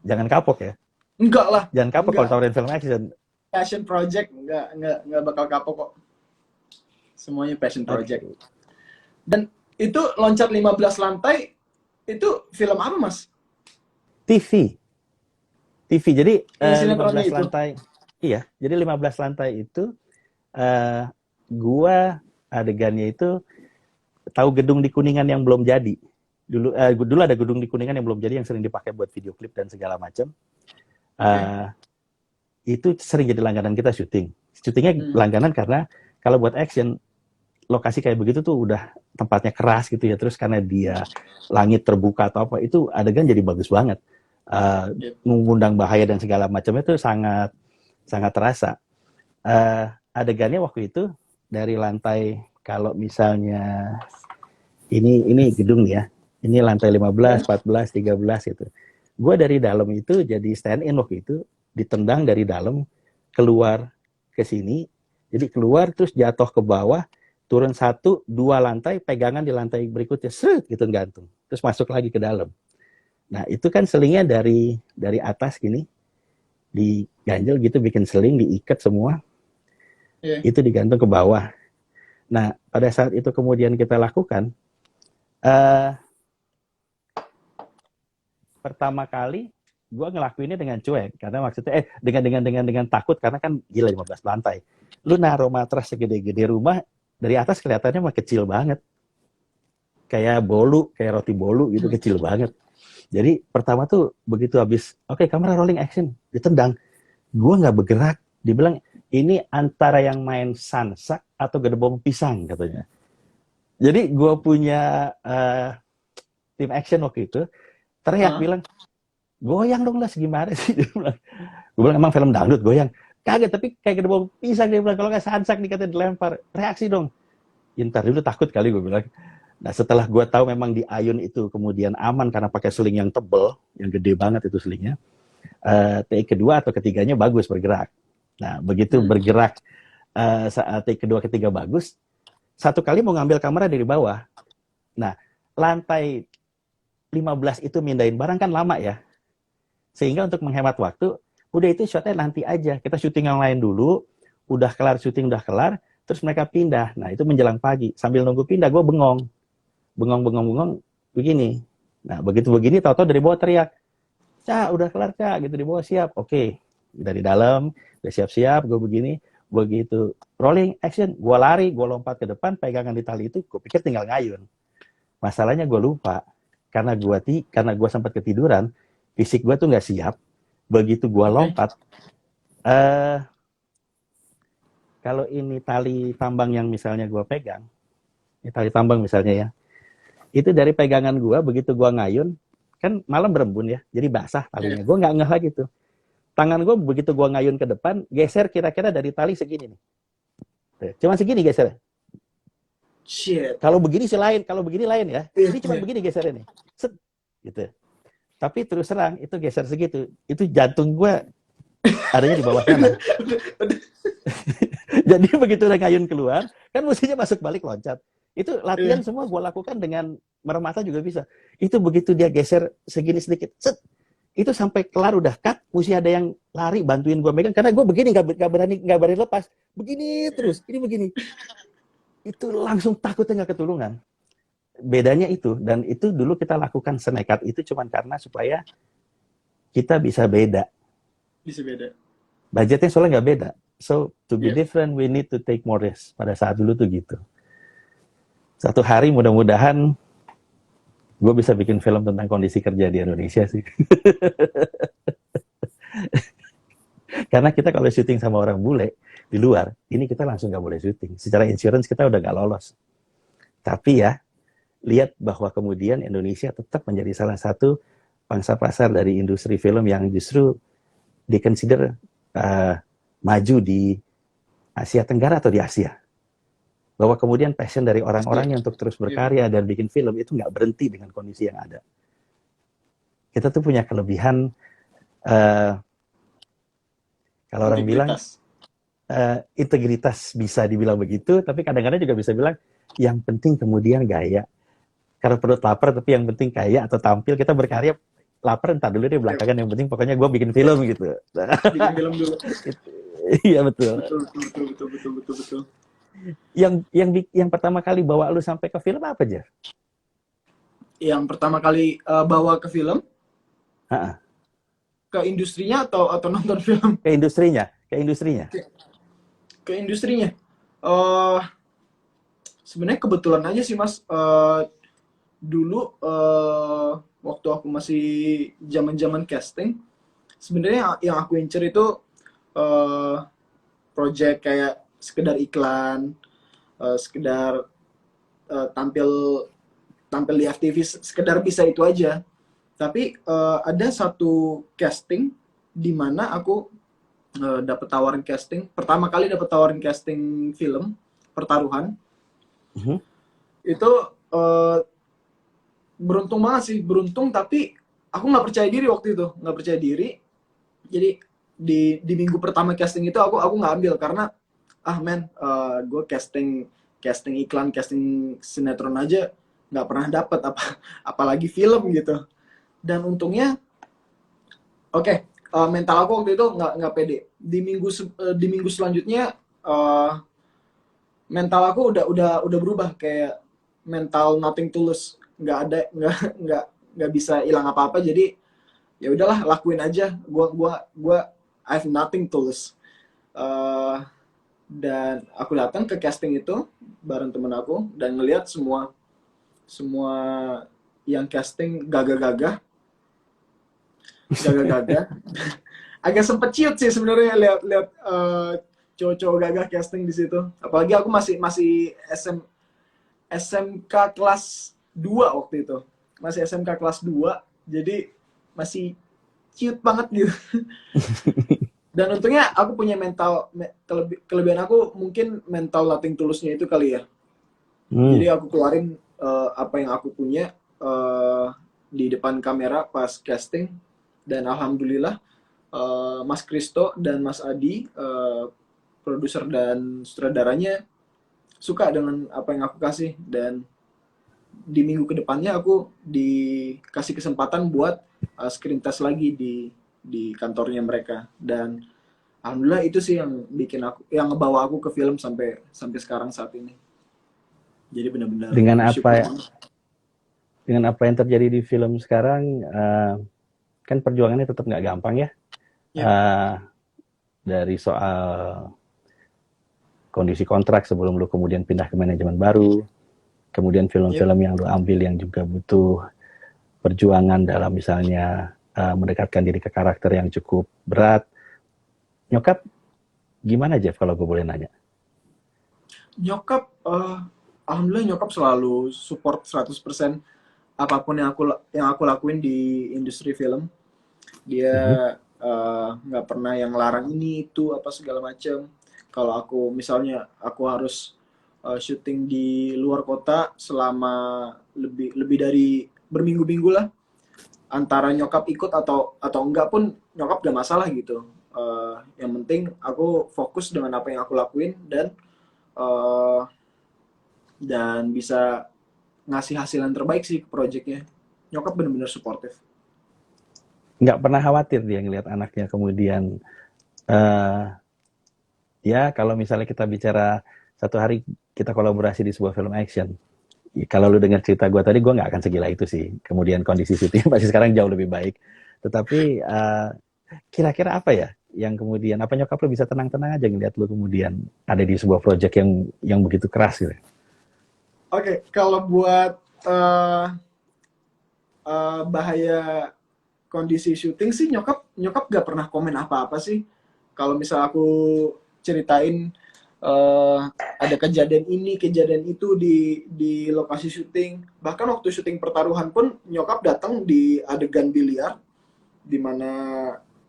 jangan kapok ya, Enggak lah, jangan kapok kalau enggak. tawarin film action. Passion project enggak bakal kapok kok. Semuanya passion project. Okay. Dan itu loncat 15 lantai itu film apa, Mas? TV. Jadi Yang 15 sinetronnya itu. lantai. Iya, jadi 15 lantai itu gua adegannya itu tahu gedung di Kuningan yang belum jadi. Dulu ada gedung di Kuningan yang belum jadi yang sering dipakai buat video klip dan segala macam. Itu sering jadi langganan kita syuting. Syutingnya langganan karena kalau buat action lokasi kayak begitu tuh udah tempatnya keras gitu ya, terus karena dia langit terbuka atau apa, itu adegan jadi bagus banget. Mengundang bahaya dan segala macamnya itu sangat sangat terasa. Adegannya waktu itu dari lantai, kalau misalnya ini gedung ya, ini lantai 15, 14, 13 gitu. Gue dari dalam itu jadi stand in waktu itu, ditendang dari dalam keluar ke sini, jadi keluar terus jatuh ke bawah, turun 1, 2 lantai, pegangan di lantai berikutnya, set gitu gantung, terus masuk lagi ke dalam. Nah itu kan selingnya dari atas gini, diganjel gitu, bikin seling, diikat semua, itu digantung ke bawah. Nah pada saat itu kemudian kita lakukan, pertama kali gue ngelakuinnya dengan cuek, karena maksudnya dengan takut, karena kan gila 15 lantai. Lu naruh matras segede-gede rumah, dari atas kelihatannya mah kecil banget. Kayak bolu, kayak roti bolu gitu, kecil banget. Jadi pertama tuh begitu habis, oke, kamera rolling action, ditendang. Gue nggak bergerak. Dibilang, ini antara yang main sansak atau gedebong pisang katanya. Jadi gue punya tim action waktu itu, teriak bilang, goyang dong lah, gimana sih? Dia bilang. Gue bilang, emang film dangdut goyang? Kaget, tapi kayak gedebong pisang. Dia bilang, kalau nggak sansak dikata dilempar, reaksi dong. Ntar dulu takut kali, gue bilang. Nah setelah gue tahu memang di Ayun itu kemudian aman karena pakai seling yang tebel, yang gede banget itu selingnya, take kedua atau ketiganya bagus bergerak. Nah begitu bergerak, saat take kedua ketiga bagus, satu kali mau ngambil kamera dari bawah. Nah lantai 15 itu mindahin barang kan lama ya, sehingga untuk menghemat waktu, udah itu shotnya nanti aja, kita syuting yang lain dulu, udah kelar syuting, udah kelar, terus mereka pindah. Nah itu menjelang pagi, sambil nunggu pindah gue bengong begini. Nah begitu begini, tahu-tahu dari bawah teriak, Cak udah kelar Cak, gitu, di bawah siap. Oke, dari dalam udah siap-siap, gue begini, begitu rolling action, gue lari, gue lompat ke depan, pegangan di tali itu, gue pikir tinggal ngayun. Masalahnya gue lupa, karena gue sempat ketiduran, fisik gue tuh nggak siap. Begitu gue lompat, kalau ini tali tambang yang misalnya gue pegang, ini tali tambang misalnya ya, itu dari pegangan gue, begitu gue ngayun, kan malam berembun ya, jadi basah talinya. Gue nggak ngeh lagi tuh. Tangan gue begitu gue ngayun ke depan, geser kira-kira dari tali segini nih. Cuma segini geser. Shit. Kalau begini sih lain, kalau begini lain ya. Ini cuma begini gesernya nih. Set, gitu. Tapi terus terang, itu geser segitu. Itu jantung gue adanya di bawah sana. Jadi begitu udah ngayun keluar, kan mestinya masuk balik loncat. Itu latihan semua gue lakukan dengan merem mata juga bisa. Itu begitu dia geser segini sedikit, set, itu sampai kelar udah cut, mesti ada yang lari bantuin gue megang, karena gue begini nggak berani lepas, begini terus, ini begini. Itu langsung takutnya nggak ketulungan. Bedanya itu, dan itu dulu kita lakukan senekat itu cuman karena supaya kita bisa beda. Bisa beda. Budgetnya soalnya nggak beda. So to be different, we need to take more risk. Pada saat dulu tuh gitu. Satu hari mudah-mudahan gue bisa bikin film tentang kondisi kerja di Indonesia sih. Karena kita kalau syuting sama orang bule di luar, ini kita langsung nggak boleh syuting. Secara insurance kita udah nggak lolos. Tapi ya, lihat bahwa kemudian Indonesia tetap menjadi salah satu pangsa pasar dari industri film yang justru di-consider maju di Asia Tenggara atau di Asia. Bahwa kemudian passion dari orang-orangnya untuk terus berkarya dan bikin film itu nggak berhenti dengan kondisi yang ada. Kita tuh punya kelebihan eh, kalau orang bilang Integritas. integritas bisa dibilang begitu, tapi kadang-kadang juga bisa bilang yang penting kemudian gaya. Karena perut lapar, tapi yang penting kaya atau tampil, kita berkarya lapar entar dulu deh Yep. belakangan, yang penting pokoknya gue bikin film gitu. Bikin film dulu. Iya betul. Betul, betul, betul, betul, betul, betul, betul. Yang pertama kali bawa lu sampai ke film apa aja? Yang pertama kali bawa ke film, Ha-ha. ke industrinya atau nonton film? Ke industrinya, ke industrinya. Ke industrinya. Eh Sebenarnya kebetulan aja sih Mas. Dulu waktu aku masih zaman-zaman casting, sebenarnya yang aku incer itu eh project kayak sekedar iklan, sekedar tampil tampil di FTV, sekedar bisa itu aja. Tapi ada satu casting di mana aku dapat tawaran casting. Pertama kali dapat tawaran casting film Pertaruhan. Mhm. Itu beruntung banget sih, beruntung, tapi aku nggak percaya diri waktu itu, nggak percaya diri. Jadi di minggu pertama casting itu aku nggak ambil karena gue casting casting iklan, casting sinetron aja nggak pernah dapet, apalagi film gitu. Dan untungnya mental aku waktu itu nggak pede. Di minggu selanjutnya mental aku udah berubah, kayak mental nothing tulus, nggak bisa hilang apa-apa. Jadi ya udahlah, lakuin aja. Gua I have nothing tulus. Dan aku datang ke casting itu bareng temen aku dan ngelihat semua semua yang casting gagah-gagah. Agak sempet ciut sih sebenarnya lihat cowok-cowok gagah casting di situ. Apalagi aku masih SMK kelas 2 waktu itu. Masih SMK kelas 2, jadi masih cute banget gitu. Dan untungnya aku punya mental, kelebihan aku mungkin mental nothing tulusnya itu kali ya. Jadi aku keluarin apa yang aku punya di depan kamera pas casting, dan alhamdulillah Mas Kristo dan Mas Adi, produser dan sutradaranya, suka dengan apa yang aku kasih. Dan di minggu kedepannya aku dikasih kesempatan buat screen test lagi di kantornya mereka. Dan alhamdulillah itu sih yang bikin aku, yang ngebawa aku ke film sampai sekarang saat ini. Jadi benar-benar dengan apa yang terjadi di film sekarang, kan perjuangannya tetap nggak gampang ya. Dari soal kondisi kontrak sebelum lu kemudian pindah ke manajemen baru, kemudian film-film yang lu ambil yang juga butuh perjuangan dalam misalnya mendekatkan diri ke karakter yang cukup berat. Nyokap gimana, Jeff, kalau gue boleh nanya? Nyokap, alhamdulillah nyokap selalu support 100% apapun yang aku lakuin di industri film. Dia nggak pernah yang larang ini itu apa segala macam. Kalau aku misalnya aku harus syuting di luar kota selama lebih dari berminggu-minggu lah, antara nyokap ikut atau enggak pun nyokap gak masalah gitu. Yang penting aku fokus dengan apa yang aku lakuin dan bisa ngasih hasil yang terbaik sih ke projectnya. Nyokap bener-bener suportif. Nggak pernah khawatir dia ngelihat anaknya kemudian ya kalau misalnya kita bicara satu hari kita kolaborasi di sebuah film action, kalau lu dengar cerita gue tadi, gue nggak akan segila itu sih. Kemudian kondisi syuting pasti sekarang jauh lebih baik. Tetapi kira-kira apa ya yang kemudian, apa nyokap lu bisa tenang-tenang aja ngeliat lu kemudian ada di sebuah project yang begitu keras gitu? Oke, kalau buat bahaya kondisi syuting sih, nyokap gak pernah komen apa-apa sih. Kalau misal aku ceritain ada kejadian ini, kejadian itu di lokasi syuting. Bahkan waktu syuting Pertaruhan pun nyokap datang di adegan biliar, di mana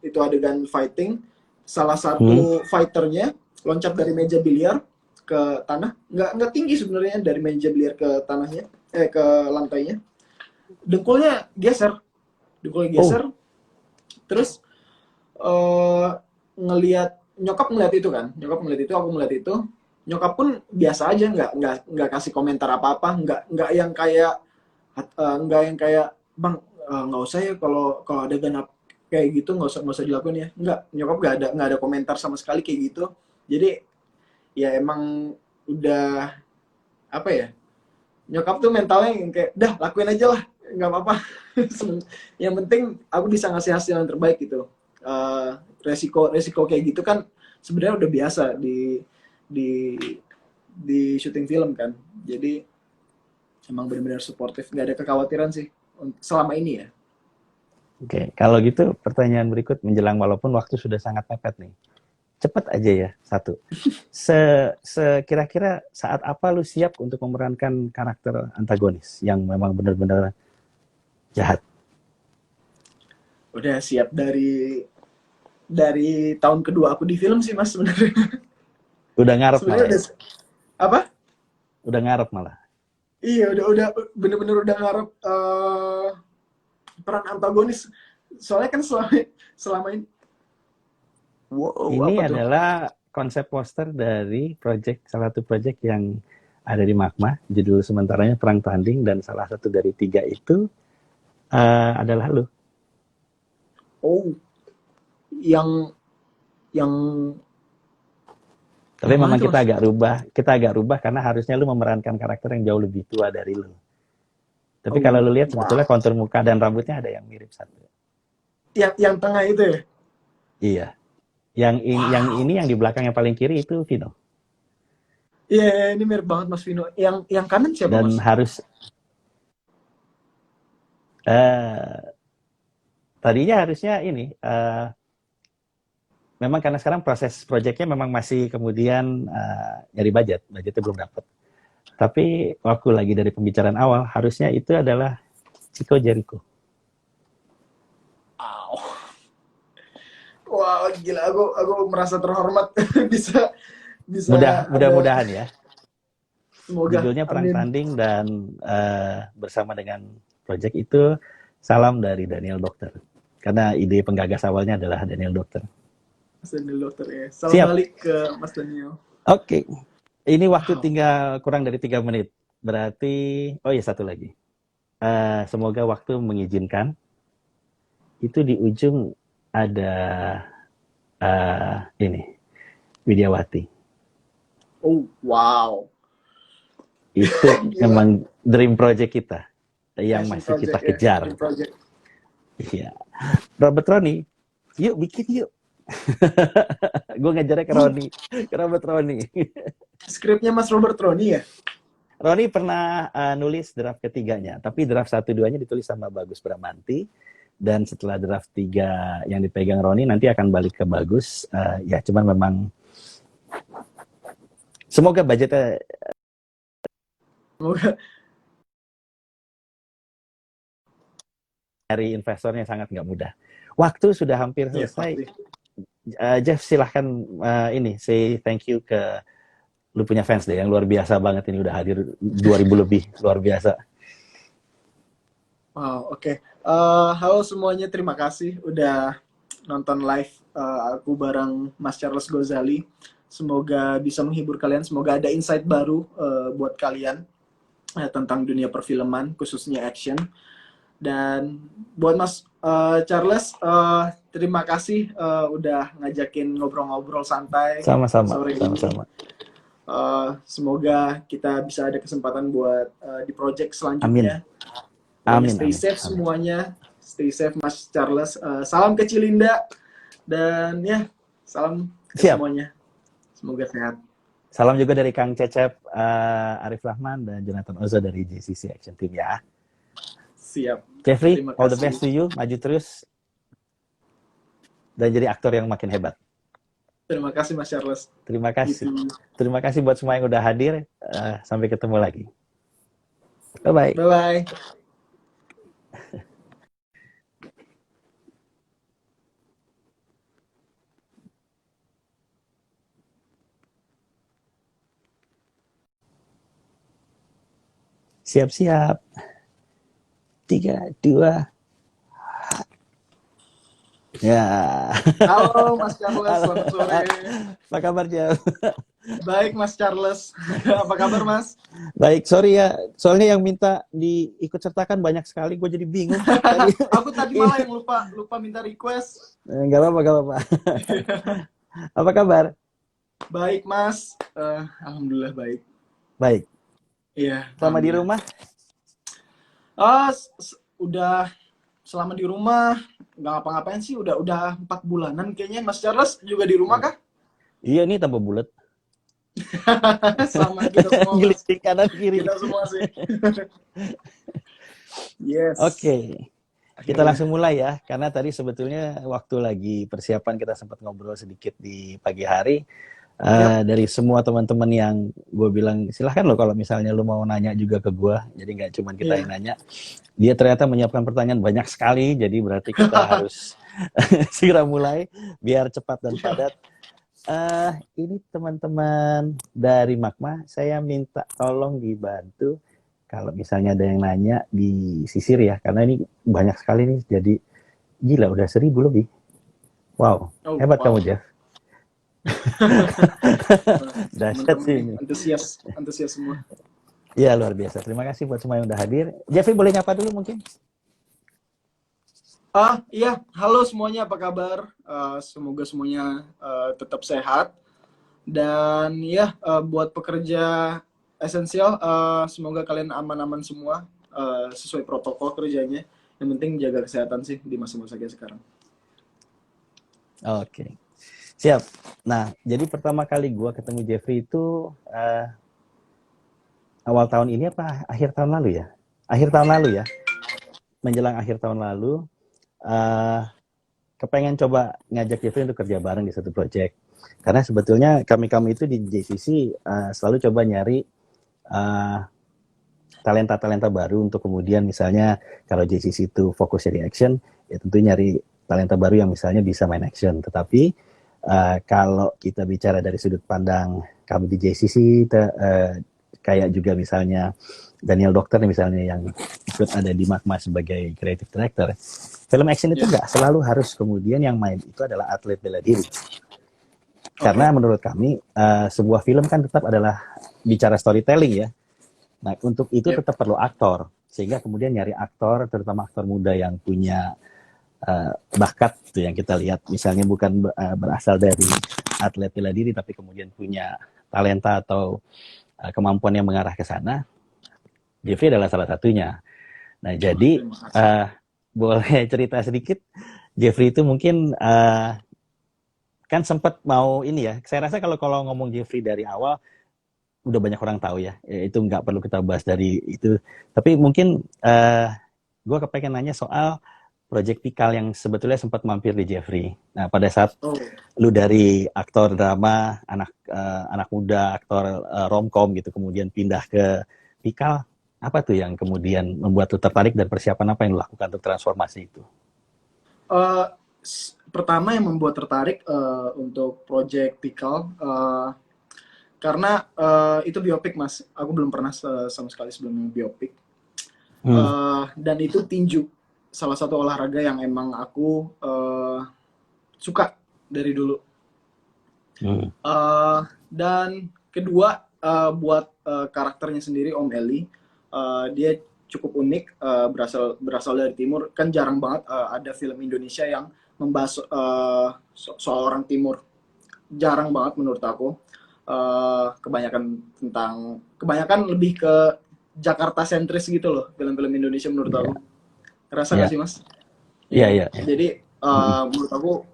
itu adegan fighting. Salah satu fighternya loncat dari meja biliar ke tanah, nggak tinggi sebenarnya, dari meja biliar ke tanahnya, ke lantainya. Dengkulnya geser. Terus eh ngelihat nyokap ngeliat itu kan, nyokap ngeliat itu, aku ngeliat itu, nyokap pun biasa aja, nggak kasih komentar apa apa, nggak yang kayak nggak yang kayak bang, nggak usah ya kalau kalau ada ganap kayak gitu, nggak usah dilakuin ya, nyokap nggak ada komentar sama sekali kayak gitu. Jadi ya emang udah apa ya, nyokap tuh mentalnya yang kayak dah lakuin aja lah, nggak apa-apa. Yang penting aku bisa ngasih hasil yang terbaik gitu. Resiko resiko kayak gitu kan sebenarnya udah biasa di di syuting film kan, jadi emang benar-benar suportif, nggak ada kekhawatiran sih selama ini ya. Oke, kalau gitu pertanyaan berikut menjelang walaupun waktu sudah sangat mepet nih. Cepat aja ya, satu. Kira-kira saat apa lu siap untuk memerankan karakter antagonis yang memang benar-benar jahat? Udah siap dari tahun kedua aku di film sih mas sebenarnya. Udah ngarep Sebenarnya malah ya? udah apa, Udah ngarep malah. iya udah bener-bener udah ngarep peran antagonis, soalnya kan selama ini wow Ini apa tuh. adalah konsep poster dari salah satu project yang ada di Magma. Judul sementaranya Perang Tanding, dan salah satu dari tiga itu adalah lu. Oh, yang Tapi yang mana memang tuh mas? kita agak rubah karena harusnya lu memerankan karakter yang jauh lebih tua dari lu. Tapi kalau Oh lu lihat sebetulnya wow, kontur muka dan rambutnya ada yang mirip satu. yang tengah itu ya. Iya. Yang Wow, ini yang di belakang yang paling kiri itu Vino. iya yeah, ini mirip banget mas Vino. Yang kanan siapa Dan mas? harus eh tadinya harusnya ini memang karena sekarang proses proyeknya memang masih kemudian nyari budgetnya belum dapat. Tapi waktu lagi dari pembicaraan awal harusnya itu adalah Chico Jericho. Wow, wow gila, aku merasa terhormat bisa bisa ada, Mudah-mudahan ya. semoga Judulnya Perang amin. Tanding, dan bersama dengan proyek itu salam dari Daniel Dokter. Karena ide penggagas awalnya adalah Daniel Dokter. Mas Daniel dokter ya, salam Siap. balik ke Mas Daniel. Oke. Ini waktu Wow, tinggal kurang dari 3 menit. Berarti, oh iya satu lagi. Semoga waktu mengizinkan. Itu di ujung ada ini, Widyawati. oh wow, Itu gila, memang dream project kita yang passion masih kita project ya, kejar. dream project. Iya. Robert Roni, yuk bikin yuk. Gue ngejarnya ke Oh, Roni, ke Robert Roni. skripnya Mas Robert Roni ya. Roni pernah nulis draft ketiganya, tapi draft 1-2-nya ditulis sama Bagus Bramanti, dan setelah draft 3 yang dipegang Roni nanti akan balik ke Bagus. Ya, cuman memang semoga budgetnya Semoga dari investornya sangat nggak mudah. Waktu sudah hampir ya selesai. pasti. Jeff, silahkan ini say thank you ke lu punya fans deh yang luar biasa banget ini, udah hadir 2000 lebih, luar biasa. Wow, oke. Halo semuanya, terima kasih udah nonton live aku bareng Mas Charles Gozali. Semoga bisa menghibur kalian, semoga ada insight baru buat kalian tentang dunia perfilman, khususnya action. Dan buat Mas Charles, terima kasih udah ngajakin ngobrol-ngobrol santai Sama-sama, sore ini. sama-sama. Semoga kita bisa ada kesempatan buat di project Amin. selanjutnya. Pokoknya Amin, stay amin, safe amin. semuanya. Stay safe Mas Charles. Salam ke Cilinda. Dan ya, salam ke Siap. semuanya. Semoga sehat. Salam juga dari Kang Cecep, Arif Rahman, dan Jonathan Ozo dari JCC Action Team ya. Siap. Jeffrey, Terima all the kasih. best to you, maju terus, dan jadi aktor yang makin hebat. Terima kasih Mas Charles. Terima kasih. Gitu. Terima kasih buat semua yang udah hadir. Sampai ketemu lagi. Bye-bye. Bye-bye. Siap-siap. 3, 2, Ya. Halo Mas Charles, Halo. selamat sore. Apa kabar, Jal? Baik Mas Charles, apa kabar Mas? Baik, sorry ya. Soalnya yang minta diikut sertakan banyak sekali. Gue jadi bingung. Tadi Aku tadi ini malah yang lupa lupa minta request. nggak apa-apa, nggak apa-apa. Apa kabar? Baik Mas, alhamdulillah baik. Baik. Iya, Sama di alhamdulillah. rumah? Udah selama di rumah nggak ngapa-ngapain sih, udah 4 bulanan kayaknya. Mas Charles juga di rumah kah? Iya, nih tambah bulat. Sama kita semua Mas, Gelitik kanan kiri. kita semua sih. Yes. Oke. Kita langsung mulai ya, karena tadi sebetulnya waktu lagi persiapan kita sempat ngobrol sedikit di pagi hari. Dari semua teman-teman yang gue bilang, silahkan lo kalau misalnya lo mau nanya juga ke gue, jadi nggak cuma kita yang nanya. Dia ternyata menyiapkan pertanyaan banyak sekali, jadi berarti kita harus segera mulai biar cepat dan padat. Ini teman-teman dari Magma, saya minta tolong dibantu kalau misalnya ada yang nanya disisir ya, karena ini banyak sekali nih, jadi gila udah 1.000 lebih. Wow, hebat kamu, Jeff. Dahsyat sih ini. Antusias semua. Iya, luar biasa. Terima kasih buat semua yang udah hadir. Jeffrey boleh nyapa dulu mungkin? Iya, halo semuanya, apa kabar? Semoga semuanya tetap sehat. Dan ya, buat pekerja esensial, semoga kalian aman-aman semua, sesuai protokol kerjanya. Yang penting jaga kesehatan sih di masa-masa kayak sekarang. Oke. Siap. Nah, jadi pertama kali gue ketemu Jeffrey itu awal tahun ini apa akhir tahun lalu ya? Akhir tahun lalu ya. Menjelang akhir tahun lalu, kepengen coba ngajak Jeffrey untuk kerja bareng di satu project. Karena sebetulnya kami itu di JCC selalu coba nyari talenta-talenta baru untuk kemudian misalnya kalau JCC itu fokusnya di action, ya tentu nyari talenta baru yang misalnya bisa main action. Tetapi kalau kita bicara dari sudut pandang kami di JCC, kayak juga misalnya Daniel Dokter misalnya yang ikut ada di Magma sebagai creative director, film action itu nggak selalu harus kemudian yang main itu adalah atlet bela diri. Karena menurut kami sebuah film kan tetap adalah bicara storytelling ya. Nah untuk itu tetap perlu aktor, sehingga kemudian nyari aktor, terutama aktor muda yang punya bakat tuh yang kita lihat, misalnya bukan berasal dari atlet bela diri tapi kemudian punya talenta atau kemampuan yang mengarah ke sana. Jeffrey adalah salah satunya. Nah jadi boleh cerita sedikit, Jeffrey itu mungkin kan sempat mau ini ya, saya rasa kalau ngomong Jeffrey dari awal udah banyak orang tahu ya, itu nggak perlu kita bahas dari itu, tapi mungkin gue kepengen nanya soal Project Pikal yang sebetulnya sempat mampir di Jeffrey. Nah, pada saat lu dari aktor drama, anak muda, aktor romcom gitu, kemudian pindah ke Pikal, apa tuh yang kemudian membuat lu tertarik dan persiapan apa yang lu lakukan untuk transformasi itu? Pertama yang membuat tertarik untuk Project Pikal, karena itu biopik, Mas. Aku belum pernah sama sekali sebelumnya biopik. Dan itu tinju. Salah satu olahraga yang emang aku suka dari dulu. Dan kedua, buat karakternya sendiri, Om Eli, dia cukup unik, berasal dari timur. Kan jarang banget ada film Indonesia yang membahas soal orang timur. Jarang banget menurut aku. Kebanyakan lebih ke Jakarta sentris gitu loh, film-film Indonesia menurut aku. Rasa nggak sih, Mas? Iya. Jadi menurut aku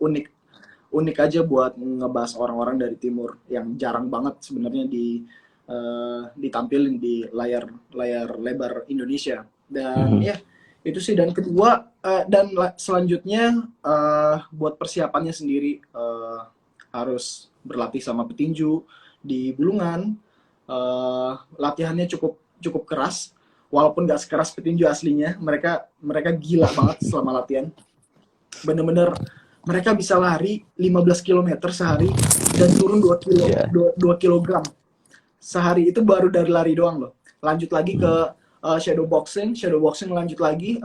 unik aja buat ngebahas orang-orang dari timur yang jarang banget sebenarnya ditampilin di layar lebar Indonesia. Dan ya itu sih. Dan kedua, dan selanjutnya buat persiapannya sendiri, harus berlatih sama petinju di Bulungan. Latihannya cukup keras. Walaupun gak sekeras petinju aslinya, mereka gila banget selama latihan. Bener-bener mereka bisa lari 15 km sehari dan turun 2 kilogram sehari. Itu baru dari lari doang loh. Lanjut lagi ke shadowboxing lanjut lagi,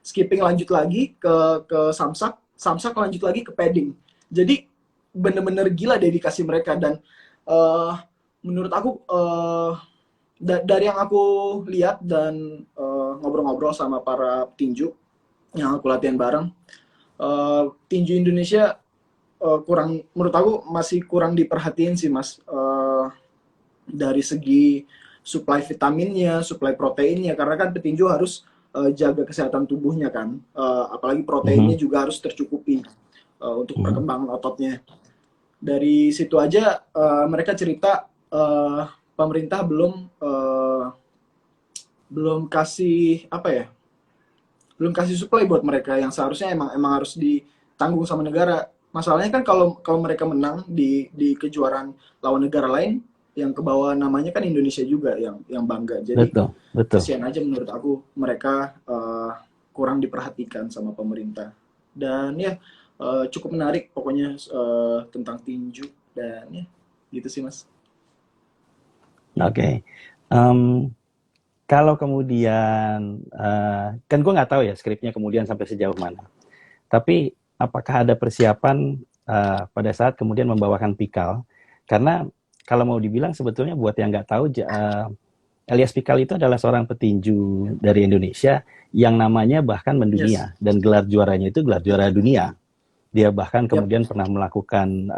skipping lanjut lagi ke samsak, samsak lanjut lagi ke padding. Jadi bener-bener gila dedikasi mereka. Dan menurut aku dari yang aku lihat dan ngobrol-ngobrol sama para petinju yang aku latihan bareng, tinju Indonesia kurang, menurut aku masih kurang diperhatiin sih Mas, dari segi suplai vitaminnya, suplai proteinnya, karena kan petinju harus jaga kesehatan tubuhnya kan, apalagi proteinnya juga harus tercukupi untuk perkembangan ototnya. Dari situ aja mereka cerita pemerintah belum kasih apa ya, belum kasih supply buat mereka yang seharusnya emang harus ditanggung sama negara. Masalahnya kan kalau mereka menang di kejuaraan lawan negara lain, yang ke bawah namanya kan Indonesia juga yang bangga. Jadi Betul, betul. kasihan aja menurut aku mereka kurang diperhatikan sama pemerintah. Dan ya cukup menarik pokoknya tentang tinju, dan ya gitu sih Mas. Oke. Kalau kemudian, kan gue nggak tahu ya skripnya kemudian sampai sejauh mana. Tapi apakah ada persiapan pada saat kemudian membawakan Pikal? Karena kalau mau dibilang sebetulnya buat yang nggak tahu, Elias Pikal itu adalah seorang petinju dari Indonesia yang namanya bahkan mendunia. Dan gelar juaranya itu gelar juara dunia. Dia bahkan kemudian pernah melakukan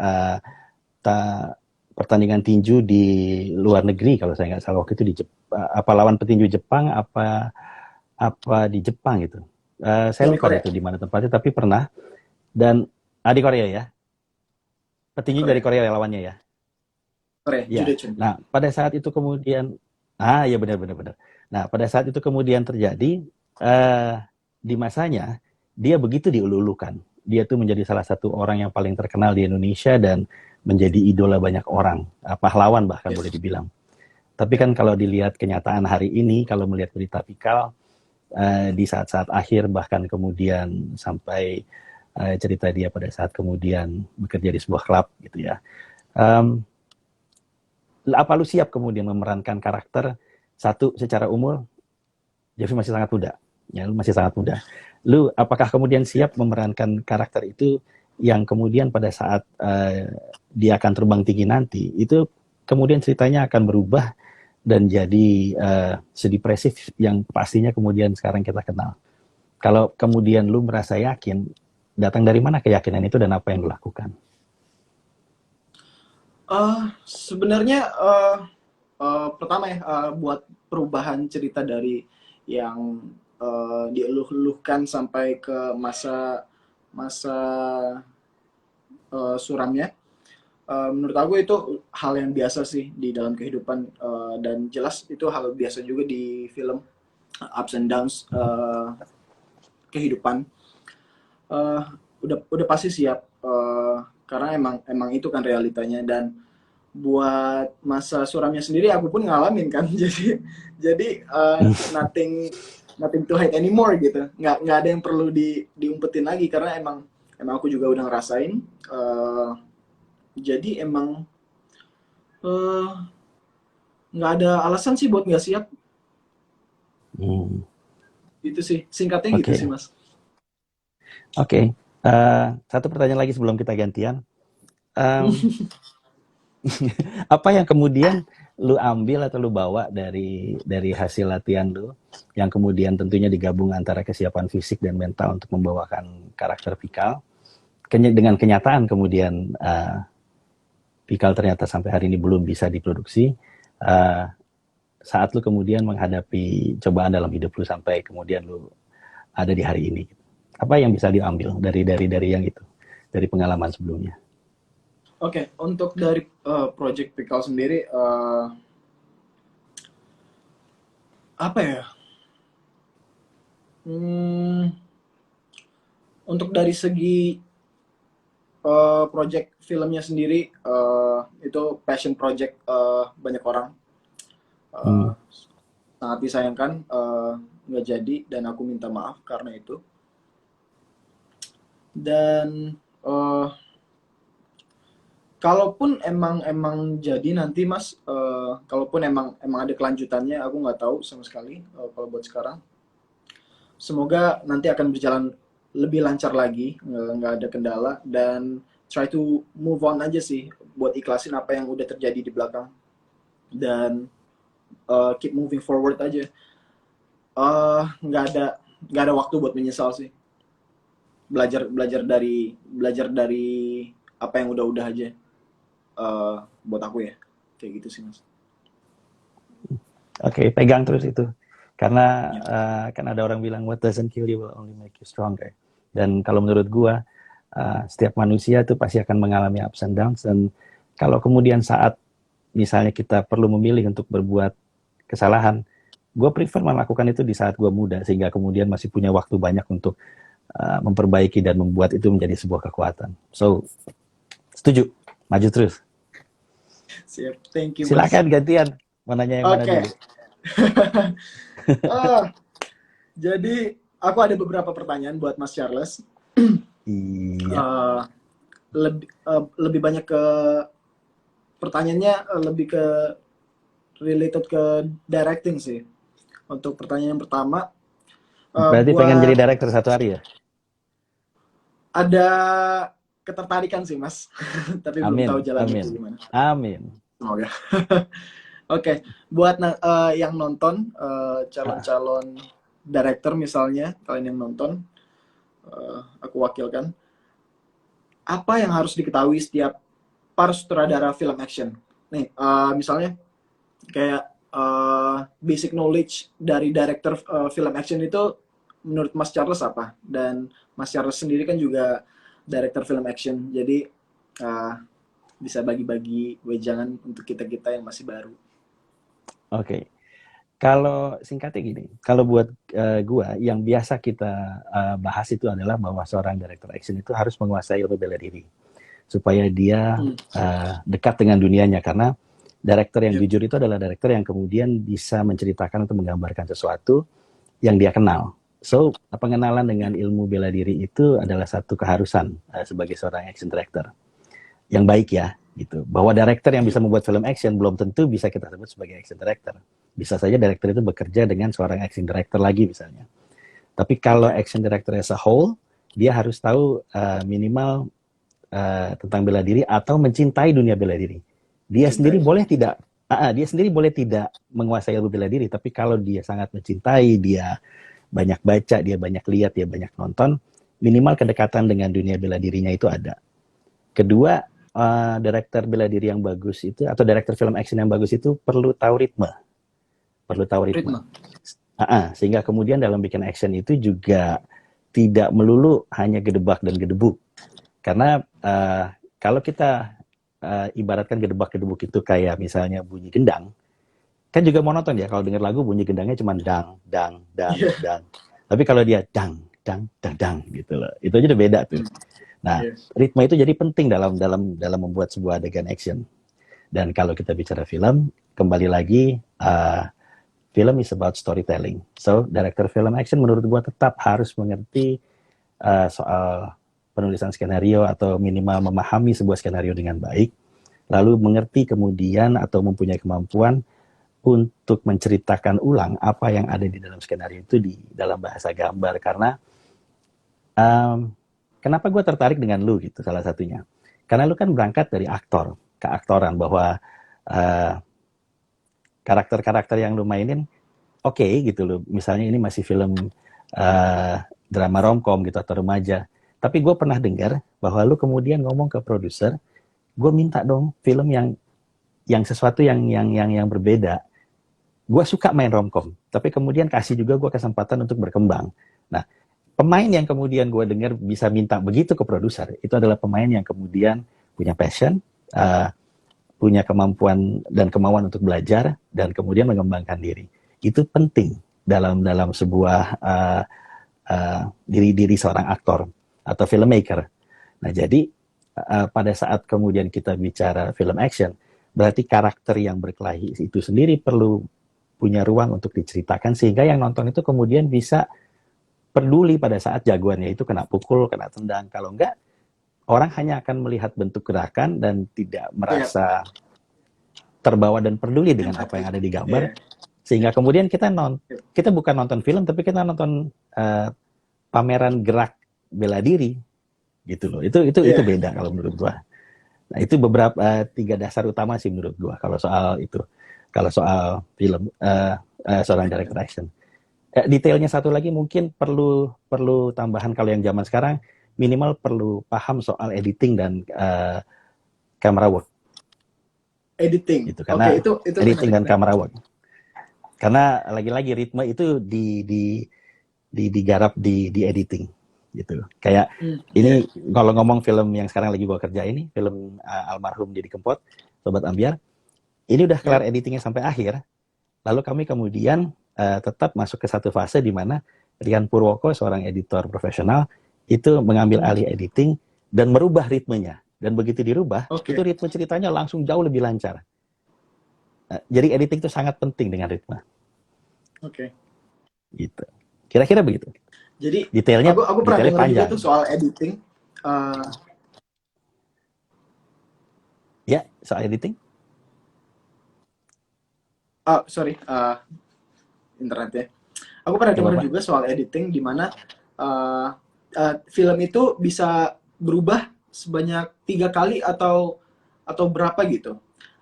pertandingan tinju di luar negeri kalau saya nggak salah, waktu itu di apa lawan petinju Jepang apa di Jepang gitu. Saya lupa itu di mana tempatnya, tapi pernah. Dan di Korea ya. Petinju dari Korea lawannya ya. Korea, ya. Nah, pada saat itu kemudian ya benar. Nah, pada saat itu kemudian terjadi di masanya dia begitu diulu-ulukan. Dia tuh menjadi salah satu orang yang paling terkenal di Indonesia dan menjadi idola banyak orang, pahlawan bahkan boleh dibilang. Tapi kan kalau dilihat kenyataan hari ini, kalau melihat berita Pikal di saat-saat akhir, bahkan kemudian sampai cerita dia pada saat kemudian bekerja di sebuah klub gitu ya. Apa lu siap kemudian memerankan karakter satu secara umur? Jeffrey masih sangat muda, ya lu masih sangat muda. Lu apakah kemudian siap memerankan karakter itu yang kemudian pada saat dia akan terbang tinggi nanti, itu kemudian ceritanya akan berubah dan jadi sedepresif yang pastinya kemudian sekarang kita kenal. Kalau kemudian lu merasa yakin, datang dari mana keyakinan itu dan apa yang lu lakukan? Sebenarnya pertama ya, buat perubahan cerita dari yang dieluh-eluhkan sampai ke masa suramnya, menurut aku itu hal yang biasa sih di dalam kehidupan, dan jelas itu hal biasa juga di film, ups and downs kehidupan. Udah pasti siap, karena emang itu kan realitanya. Dan buat masa suramnya sendiri aku pun ngalamin kan. jadi nothing to hide anymore gitu, nggak ada yang perlu diumpetin lagi, karena emang aku juga udah ngerasain. Jadi emang nggak ada alasan sih buat nggak siap. Itu sih singkatnya. Gitu sih Mas. Oke. Satu pertanyaan lagi sebelum kita gantian. Apa yang kemudian lu ambil atau lu bawa dari hasil latihan lu yang kemudian tentunya digabung antara kesiapan fisik dan mental untuk membawakan karakter Pikal dengan kenyataan kemudian Pikal ternyata sampai hari ini belum bisa diproduksi, saat lu kemudian menghadapi cobaan dalam hidup lu sampai kemudian lu ada di hari ini, apa yang bisa diambil dari yang itu, dari pengalaman sebelumnya? Oke, untuk dari Project Pikal sendiri, apa ya? Untuk dari segi project filmnya sendiri, itu passion project banyak orang. Sangat disayangkan nggak jadi, dan aku minta maaf karena itu. Dan kalaupun emang jadi nanti Mas, kalaupun emang ada kelanjutannya, aku nggak tahu sama sekali kalau buat sekarang. Semoga nanti akan berjalan lebih lancar lagi, nggak ada kendala, dan try to move on aja sih, buat ikhlasin apa yang udah terjadi di belakang, dan keep moving forward aja. Nggak ada waktu buat menyesal sih. Belajar dari apa yang udah-udah aja. Buat aku ya, kayak gitu sih mas. Oke, pegang terus itu. Karena Ya. kan ada orang bilang what doesn't kill you will only make you stronger. Dan kalau menurut gua setiap manusia itu pasti akan mengalami ups and downs, dan kalau kemudian saat misalnya kita perlu memilih untuk berbuat kesalahan, gue prefer melakukan itu di saat gue muda sehingga kemudian masih punya waktu banyak untuk memperbaiki dan membuat itu menjadi sebuah kekuatan. So, setuju, maju terus. Siap, thank you mas. Silakan gantian, mau nanya yang mana Oke. dulu? Jadi aku ada beberapa pertanyaan buat Mas Charles. Iya. Lebih banyak ke pertanyaannya, lebih ke related ke directing sih. Untuk pertanyaan yang pertama, Berarti pengen jadi director satu hari ya? ada ketertarikan sih mas, tapi belum tahu jalannya gimana. Amin. Semoga. Oke, buat yang nonton, calon-calon director misalnya, kalian yang nonton, aku wakilkan. Apa yang harus diketahui setiap para sutradara film action? Nih, misalnya kayak basic knowledge dari director film action itu menurut Mas Charles apa? Dan Mas Charles sendiri kan juga director film action, jadi bisa bagi-bagi wejangan untuk kita-kita yang masih baru. Oke. Kalau singkatnya gini, kalau buat gua yang biasa kita bahas itu adalah bahwa seorang director action itu harus menguasai ilmu bela diri supaya dia dekat dengan dunianya, karena director yang jujur itu adalah director yang kemudian bisa menceritakan atau menggambarkan sesuatu yang dia kenal. So, pengenalan dengan ilmu bela diri itu adalah satu keharusan sebagai seorang action director yang baik ya, gitu. Bahwa director yang bisa membuat film action belum tentu bisa kita sebut sebagai action director. Bisa saja director itu bekerja dengan seorang action director lagi misalnya. Tapi kalau action director as a whole, dia harus tahu minimal tentang bela diri atau mencintai dunia bela diri. Dia sendiri boleh tidak menguasai ilmu bela diri, tapi kalau dia sangat mencintai, dia banyak baca, dia banyak lihat, dia banyak nonton, minimal kedekatan dengan dunia bela dirinya itu ada. Kedua, director bela diri yang bagus itu atau director film action yang bagus itu perlu tahu ritme. Sehingga kemudian dalam bikin action itu juga tidak melulu hanya gedebak dan gedebuk. Karena kalau kita ibaratkan gedebak-gedebuk itu kayak misalnya bunyi gendang, kan juga monoton ya, kalau dengar lagu bunyi gendangnya cuma dang, dang, dang, dang. Tapi kalau dia dang, dang, dang, dang gitu loh, itu aja udah beda tuh. Nah, ritme itu jadi penting dalam membuat sebuah adegan action. Dan kalau kita bicara film, kembali lagi, film is about storytelling. So, director film action menurut gua tetap harus mengerti soal penulisan skenario atau minimal memahami sebuah skenario dengan baik, lalu mengerti kemudian atau mempunyai kemampuan untuk menceritakan ulang apa yang ada di dalam skenario itu di dalam bahasa gambar. Karena kenapa gue tertarik dengan lu gitu salah satunya, karena lu kan berangkat dari keaktoran, bahwa karakter-karakter yang lu mainin oke gitu loh, misalnya ini masih film drama romcom gitu atau remaja. Tapi gue pernah dengar bahwa lu kemudian ngomong ke produser, gue minta dong film yang sesuatu yang berbeda. Gue suka main romcom, tapi kemudian kasih juga gue kesempatan untuk berkembang. Nah, pemain yang kemudian gue dengar bisa minta begitu ke produser, itu adalah pemain yang kemudian punya passion, punya kemampuan dan kemauan untuk belajar, dan kemudian mengembangkan diri. Itu penting dalam sebuah diri seorang aktor atau filmmaker. Nah, jadi pada saat kemudian kita bicara film action, berarti karakter yang berkelahi itu sendiri perlu punya ruang untuk diceritakan, sehingga yang nonton itu kemudian bisa peduli pada saat jagoannya itu kena pukul, kena tendang. Kalau enggak, orang hanya akan melihat bentuk gerakan dan tidak merasa terbawa dan peduli dengan apa yang ada di gambar. Sehingga kemudian kita bukan nonton film, tapi kita nonton pameran gerak bela diri gitu loh. Itu Iya. beda kalau menurut gua. Nah, itu beberapa tiga dasar utama sih menurut gua kalau soal itu. Kalau soal film seorang director action. Detailnya satu lagi mungkin perlu perlu tambahan kalau yang zaman sekarang minimal perlu paham soal editing dan camera work Editing. gitu Oke, karena itu editing menarik, dan menarik. camera work karena lagi-lagi ritme itu digarap di editing gitu kayak Iya. ini kalau ngomong film yang sekarang lagi gua kerja ini film almarhum Didi Kempot Sobat Ambiar ini udah kelar Yep. editingnya sampai akhir lalu kami kemudian tetap masuk ke satu fase di mana Rian Purwoko seorang editor profesional itu mengambil alih editing dan merubah ritmenya dan begitu dirubah itu Oke. ritme ceritanya langsung jauh lebih lancar. Jadi editing itu sangat penting dengan ritme Oke. gitu kira-kira begitu. Jadi Detailnya aku pernah detailnya dengar juga panjang. tuh soal editing. Eh, Ya, soal editing. Sorry, internet ya. Aku pernah Gak dengar apa-apa. juga soal editing di mana uh, film itu bisa berubah sebanyak 3 kali atau berapa gitu.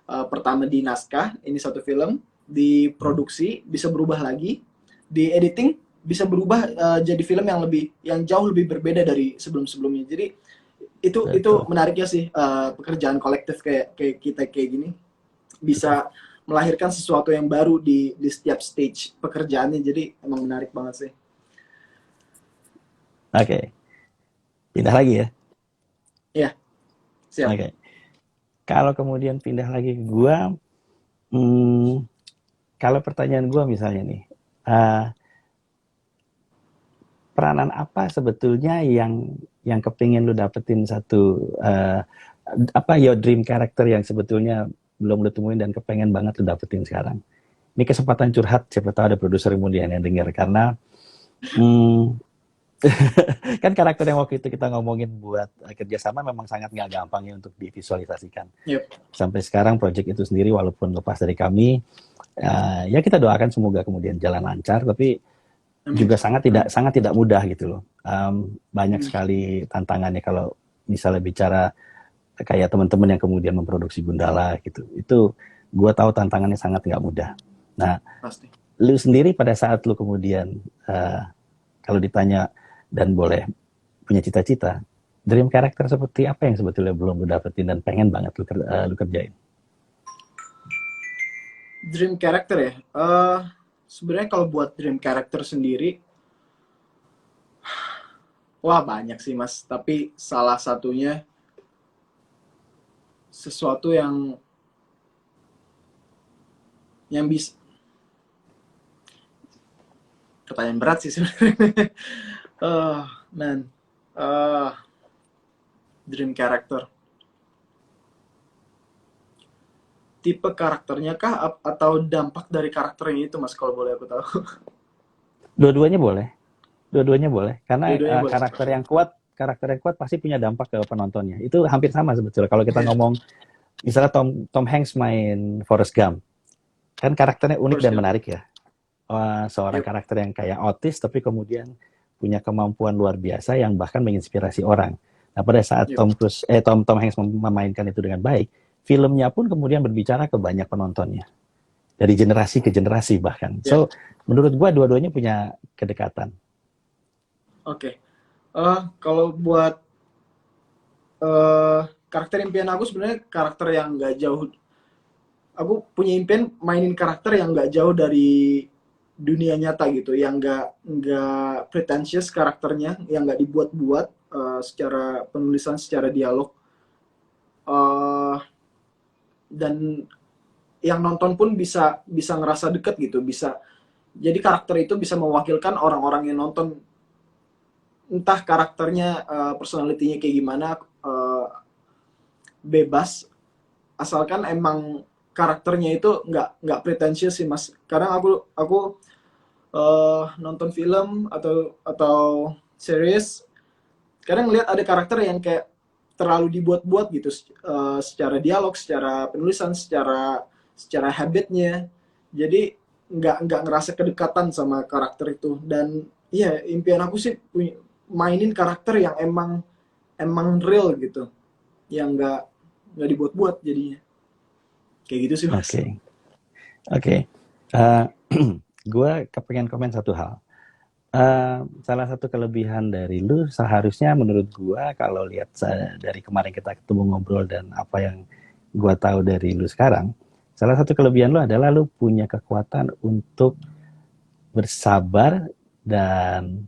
Pertama di naskah, ini satu film, di produksi bisa berubah lagi, di editing bisa berubah jadi film yang jauh lebih berbeda dari sebelum-sebelumnya. Jadi itu Betul. menariknya sih pekerjaan kolektif kayak kayak kita kayak gini bisa melahirkan sesuatu yang baru di setiap stage pekerjaannya. Jadi emang menarik banget sih. Oke, pindah lagi ya. Iya, siap. Oke. Kalau kemudian pindah lagi ke gua, hmm, kalau pertanyaan gua misalnya nih, uh, peranan apa sebetulnya yang kepingin lu dapetin satu apa your dream character yang sebetulnya belum lu temuin dan kepengen banget lu dapetin sekarang. Ini kesempatan curhat, siapa tahu ada produser kemudian yang dengar karena hmm, kan karakter yang waktu itu kita ngomongin buat kerjasama memang sangat nggak gampang ya untuk divisualisasikan. Yep. Sampai sekarang project itu sendiri walaupun lepas dari kami, ya kita doakan semoga kemudian jalan lancar, tapi Amin. juga Amin. sangat tidak mudah gitu loh. Banyak sekali tantangannya kalau misalnya bicara kayak teman-teman yang kemudian memproduksi Gundala gitu. Itu gue tahu tantangannya sangat nggak mudah. Nah, Pasti. lu sendiri pada saat lu kemudian kalau ditanya dan boleh punya cita-cita, dream character seperti apa yang sebetulnya belum lu dapetin dan pengen banget lu kerjain? Dream character ya. Sebenarnya kalau buat dream character sendiri, wah banyak sih mas. Tapi salah satunya sesuatu yang bisa, pertanyaan berat sih sebenarnya. Man, uh, dream character. Tipe karakternya kah atau dampak dari karakternya itu mas kalau boleh aku tahu? Dua-duanya boleh, dua-duanya boleh. Karena Dua-duanya boleh. karakter yang kuat pasti punya dampak ke penontonnya. Itu hampir sama sebetulnya. Kalau kita Yeah. ngomong, misalnya Tom Hanks main Forrest Gump, kan karakternya unik Forrest dan Gump. menarik ya. Seorang Yep. karakter yang kayak autis, tapi kemudian punya kemampuan luar biasa yang bahkan menginspirasi orang. Nah, pada saat Yep. Tom Hanks memainkan itu dengan baik, filmnya pun kemudian berbicara ke banyak penontonnya. Dari generasi ke generasi bahkan. Yep. So, menurut gua dua-duanya punya kedekatan. Oke. Kalau buat karakter impian aku sebenarnya karakter yang nggak jauh. Aku punya impian mainin karakter yang nggak jauh dari dunia nyata gitu, yang nggak pretentious karakternya, yang nggak dibuat-buat secara penulisan, secara dialog, uh, dan yang nonton pun bisa bisa ngerasa deket gitu, bisa jadi karakter itu bisa mewakilkan orang-orang yang nonton, entah karakternya personalitinya kayak gimana, bebas asalkan emang karakternya itu nggak pretentious sih mas. Kadang aku nonton film atau series, kadang ngeliat ada karakter yang kayak terlalu dibuat-buat gitu, secara dialog, secara penulisan, secara habitnya. Jadi nggak ngerasa kedekatan sama karakter itu. Dan iya, impian aku sih mainin karakter yang emang real gitu, yang nggak dibuat-buat jadinya. Kayak gitu sih, Mas. Oke. Gue kepengen komen satu hal. Salah satu kelebihan dari lu seharusnya menurut gue, kalau lihat dari kemarin kita ketemu ngobrol dan apa yang gue tahu dari lu sekarang, salah satu kelebihan lu adalah lu punya kekuatan untuk bersabar dan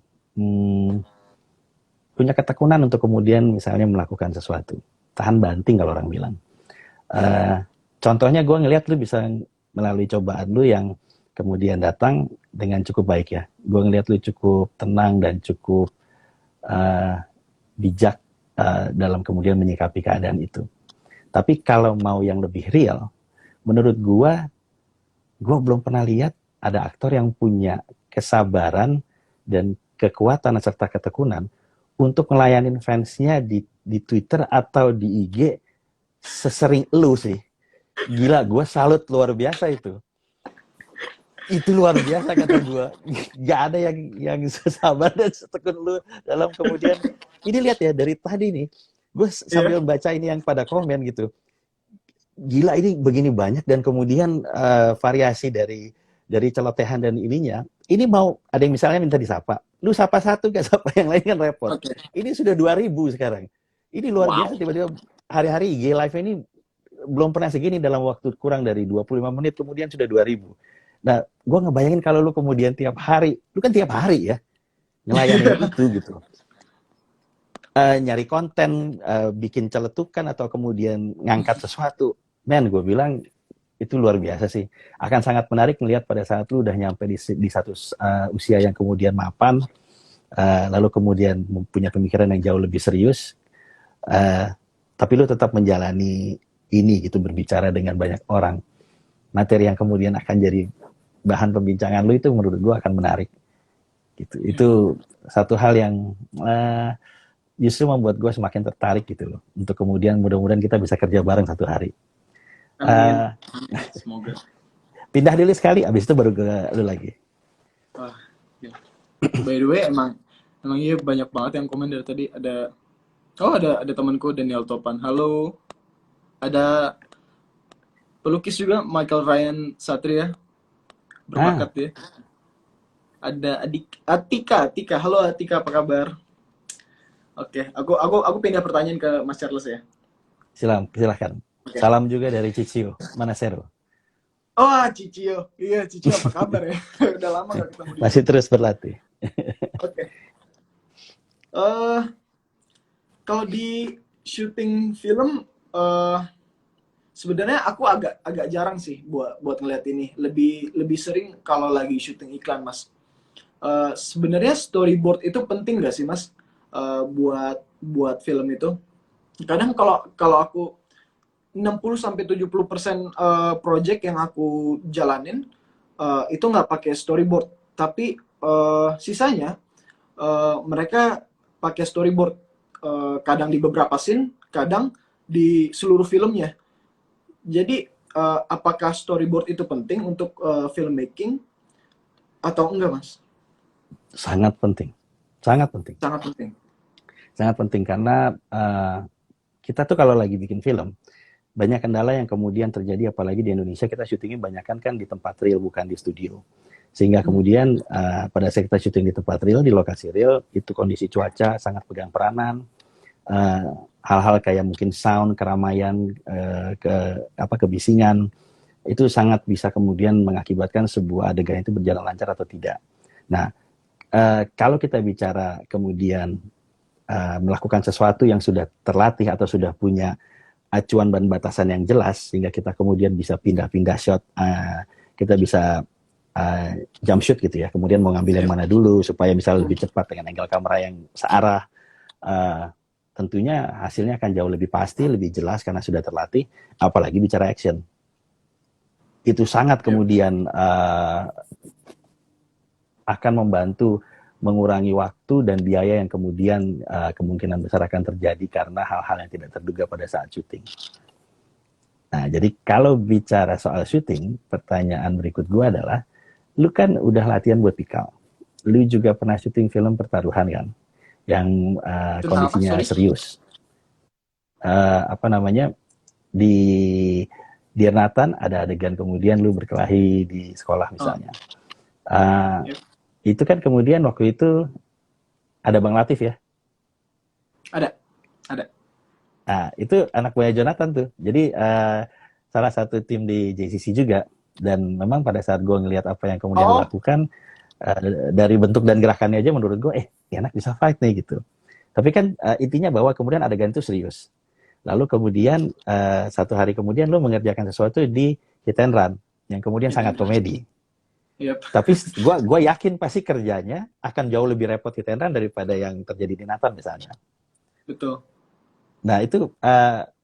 punya ketekunan untuk kemudian misalnya melakukan sesuatu. Tahan banting kalau orang bilang. Contohnya gue ngelihat lu bisa melalui cobaan lu yang kemudian datang dengan cukup baik ya. Gue ngelihat lu cukup tenang dan cukup bijak dalam kemudian menyikapi keadaan itu. Tapi kalau mau yang lebih real, menurut gue belum pernah lihat ada aktor yang punya kesabaran dan kekuatan serta ketekunan untuk ngelayanin fansnya di Twitter atau di IG sesering lu sih. Gila, gue salut, luar biasa itu. Itu luar biasa kata gue. Gak ada yang sesabar dan setekun lu dalam kemudian. Ini lihat ya, dari tadi nih, gue sambil baca ini yang pada komen gitu. Gila, ini begini banyak dan kemudian variasi dari celotehan dan ininya. Ini mau ada yang misalnya minta disapa. Lu sapa satu, gak sapa yang lain kan repot. Ini sudah 2.000 sekarang. Ini luar biasa, tiba-tiba hari-hari IG live ini belum pernah segini dalam waktu kurang dari 25 menit, kemudian sudah 2.000. Nah, gue ngebayangin kalau lu kemudian tiap hari, lu kan tiap hari ya, ngelayanin itu gitu. Nyari konten, bikin celetukan atau kemudian ngangkat sesuatu. Men, gue bilang itu luar biasa sih. Akan sangat menarik melihat pada saat lu udah nyampe di satu usia yang kemudian mapan, lalu kemudian punya pemikiran yang jauh lebih serius, tapi lu tetap menjalani ini gitu, berbicara dengan banyak orang. Materi yang kemudian akan jadi bahan pembincangan lu itu menurut gue akan menarik. Gitu. Itu satu hal yang justru membuat gue semakin tertarik gitu loh. Untuk kemudian mudah-mudahan kita bisa kerja bareng satu hari. Amin. Semoga. Pindah dulu sekali, abis itu baru ke lu lagi. Wah, ya. By the way, emang iya banyak banget yang komen dari tadi. Ada temanku Daniel Topan. Halo. Ada pelukis juga Michael Ryan Satria. Berbakat ya. Ada Atika. Halo Atika, apa kabar? Oke, aku pindah pertanyaan ke Mas Charles ya. Silahkan. Okay. Salam juga dari Cicio, Manasero. Oh, Cicio. Iya, Cicio, apa kabar ya? Udah lama gak ketemu. Masih terus berlatih. Oke. Kalau di syuting film, sebenarnya aku agak jarang sih buat ngeliat ini. Lebih sering kalau lagi syuting iklan, Mas. Sebenarnya storyboard itu penting nggak sih, Mas? Buat film itu. Kadang kalau aku 60-70% project yang aku jalanin itu nggak pakai storyboard, tapi sisanya mereka pakai storyboard, kadang di beberapa scene, kadang di seluruh filmnya. Jadi apakah storyboard itu penting untuk filmmaking atau enggak, Mas? Sangat penting. Sangat penting karena kita tuh kalau lagi bikin film, banyak kendala yang kemudian terjadi, apalagi di Indonesia kita syutingnya banyakan kan di tempat real, bukan di studio. Sehingga kemudian pada saat kita syuting di tempat real, di lokasi real, itu kondisi cuaca sangat pegang peranan. Hal-hal kayak mungkin sound, keramaian, kebisingan, itu sangat bisa kemudian mengakibatkan sebuah adegan itu berjalan lancar atau tidak. Nah, kalau kita bicara kemudian melakukan sesuatu yang sudah terlatih atau sudah punya acuan dan batasan yang jelas, sehingga kita kemudian bisa pindah-pindah shot, kita bisa jump shoot gitu ya, kemudian mau ngambil yang mana dulu supaya bisa lebih cepat dengan angle kamera yang searah, tentunya hasilnya akan jauh lebih pasti, lebih jelas karena sudah terlatih, apalagi bicara action. Itu sangat kemudian akan membantu mengurangi waktu dan biaya yang kemudian kemungkinan besar akan terjadi karena hal-hal yang tidak terduga pada saat syuting. Nah, jadi kalau bicara soal syuting, pertanyaan berikut gue adalah, lu kan udah latihan buat Pikal. Lu juga pernah syuting film pertaruhan kan? yang Tentang apa? kondisinya Sorry. serius. Apa namanya, di Dear Nathan ada adegan kemudian lu berkelahi di sekolah Oh, misalnya. Uh, yep. itu kan kemudian waktu itu ada Bang Latif ya. Ada, ada. Nah, itu anak buahnya Jonathan tuh. Jadi salah satu tim di JCC juga. Dan memang pada saat gue ngelihat apa yang kemudian lu Oh, lakukan, dari bentuk dan gerakannya aja menurut gue, ini anak bisa fight nih gitu. Tapi kan intinya bahwa kemudian adegan itu serius. Lalu kemudian satu hari kemudian lu mengerjakan sesuatu di Hit and Run yang kemudian hit sangat and run. komedi. Yep. Tapi gua yakin pasti kerjanya akan jauh lebih repot Hit and Run daripada yang terjadi di Nathan misalnya. Betul. Nah itu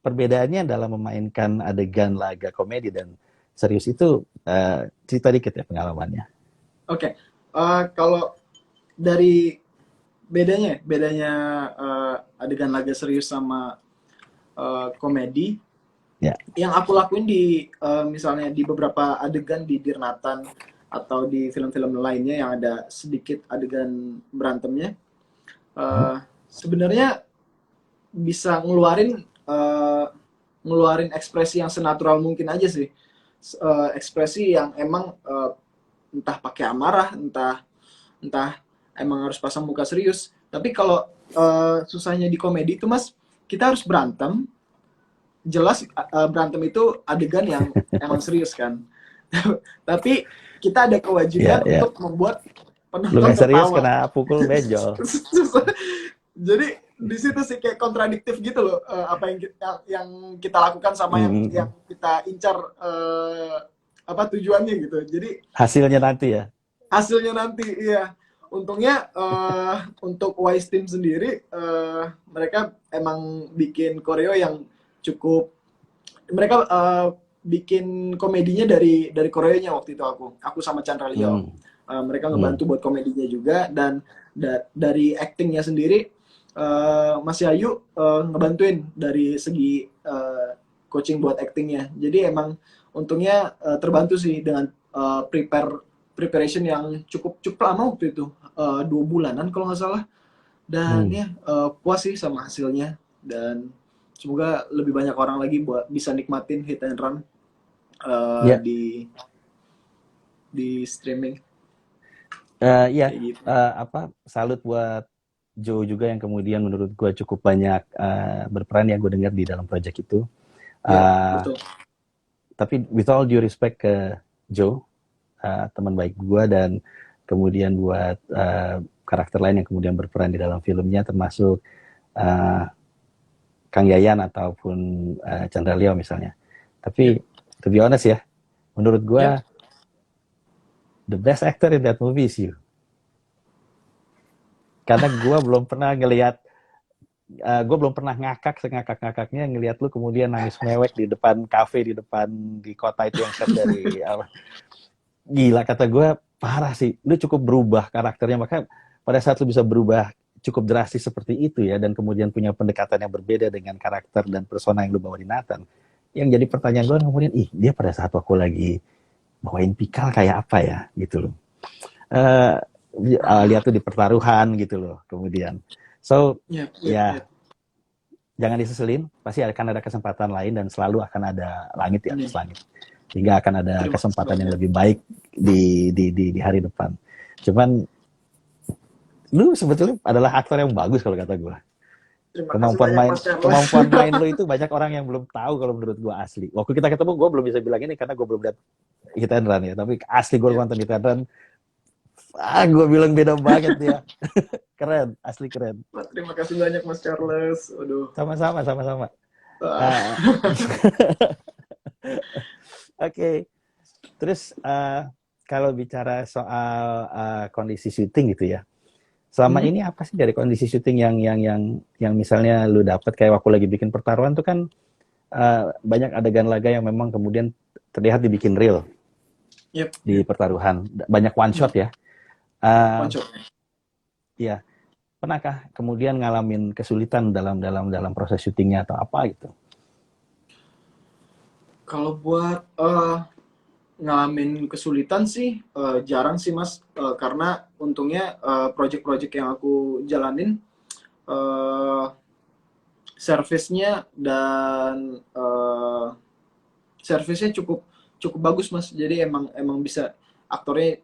perbedaannya dalam memainkan adegan laga komedi dan serius itu, cerita dikit ya pengalamannya. Oke. Kalau dari bedanya adegan laga serius sama komedi, Ya. yang aku lakuin di misalnya di beberapa adegan di Dear Nathan atau di film-film lainnya yang ada sedikit adegan berantemnya, sebenarnya bisa ngeluarin ekspresi yang senatural mungkin aja sih. Ekspresi yang emang entah pakai amarah, entah emang harus pasang muka serius. Tapi kalau susahnya di komedi itu Mas, kita harus berantem. Jelas berantem itu adegan yang emang serius kan. Tapi kita ada kewajiban Ya, ya. untuk membuat Lu penonton nggak serius tertawa. kena pukul benjol. Jadi di situ sih kayak kontradiktif gitu loh, apa yang kita lakukan sama yang kita incar, apa tujuannya gitu. Jadi Hasilnya nanti ya. hasilnya nanti iya. Untungnya untuk Wise Team sendiri mereka emang bikin koreo yang cukup, mereka bikin komedinya dari koreonya waktu itu aku sama Chandra Leo. Mereka ngebantu buat komedinya juga, dan dari actingnya sendiri Mas Yayu ngebantuin dari segi coaching buat actingnya. Jadi emang untungnya terbantu sih dengan preparation yang cukup lama waktu itu, 2 bulanan kalau nggak salah. Dan ya puas sih sama hasilnya, dan semoga lebih banyak orang lagi buat bisa nikmatin Hit and Run Ya. di streaming. Iya, Kayak gitu. salut buat Joe juga yang kemudian menurut gue cukup banyak berperan yang gue dengar di dalam project itu. Ya, betul. Tapi with all due respect ke Joe, teman baik gue, dan kemudian buat karakter lain yang kemudian berperan di dalam filmnya, termasuk Kang Yayan ataupun Chandra Leo misalnya. Tapi to be honest ya, menurut gue the best actor in that movie is you. Karena gue belum pernah ngelihat, gue belum pernah ngakak sengakak-ngakaknya ngelihat lu kemudian nangis mewek di depan kafe di kota itu yang set dari gila, kata gue parah sih, lu cukup berubah karakternya. Maka pada saat lu bisa berubah cukup drastis seperti itu ya, dan kemudian punya pendekatan yang berbeda dengan karakter dan persona yang lu bawa di Nathan, yang jadi pertanyaan gue kemudian, dia pada saat aku lagi bawain Pikal kayak apa ya gitu loh. Lihat tuh di pertaruhan gitu loh kemudian. So jangan diseselin, pasti akan ada kesempatan lain dan selalu akan ada langit di atas langit, hingga akan ada kesempatan yang lebih baik di hari depan. Cuman lu sebetulnya adalah aktor yang bagus kalau kata gue. Kemampuan main lu itu banyak orang yang belum tahu kalau menurut gue asli. Waktu kita ketemu gue belum bisa bilang ini karena gue belum lihat Hit and Run ya, tapi asli gue nonton Hit and Run, gue bilang beda banget dia. Keren, asli keren. Terima kasih banyak Mas Charles. Aduh. Sama-sama. Oke. Terus kalau bicara soal kondisi syuting gitu ya, selama ini apa sih dari kondisi syuting yang misalnya lu dapat, kayak waktu lagi bikin pertaruhan tuh kan banyak adegan laga yang memang kemudian terlihat dibikin real di pertaruhan, banyak one shot ya. One shot. Ya, pernahkah kemudian ngalamin kesulitan dalam proses syutingnya atau apa gitu? Kalau buat ngalamin kesulitan sih jarang sih Mas, karena untungnya project-project yang aku jalanin service-nya dan service-nya cukup cukup bagus Mas. Jadi emang bisa aktornya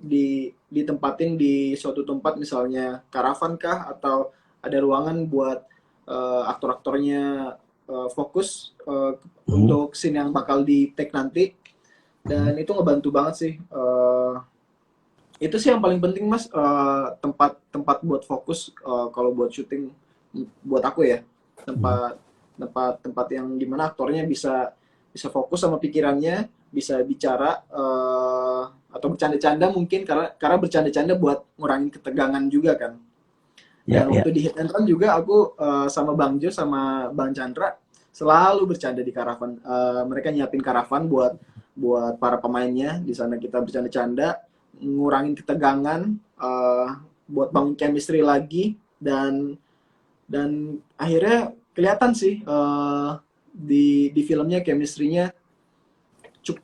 ditempatin di suatu tempat, misalnya karavan kah, atau ada ruangan buat aktor-aktornya fokus untuk scene yang bakal di take nanti. Dan itu ngebantu banget sih. Itu sih yang paling penting Mas, tempat buat fokus kalau buat syuting buat aku ya. Tempat yang dimana aktornya bisa fokus sama pikirannya, bisa bicara atau bercanda-canda mungkin, karena bercanda-canda buat ngurangin ketegangan juga kan. Dan waktu di Hit and Run juga aku sama Bang Jo sama Bang Chandra selalu bercanda di karavan. Mereka nyiapin karavan buat para pemainnya. Di sana kita bercanda-canda, ngurangin ketegangan, buat bangun chemistry lagi, dan akhirnya kelihatan sih di filmnya chemistry-nya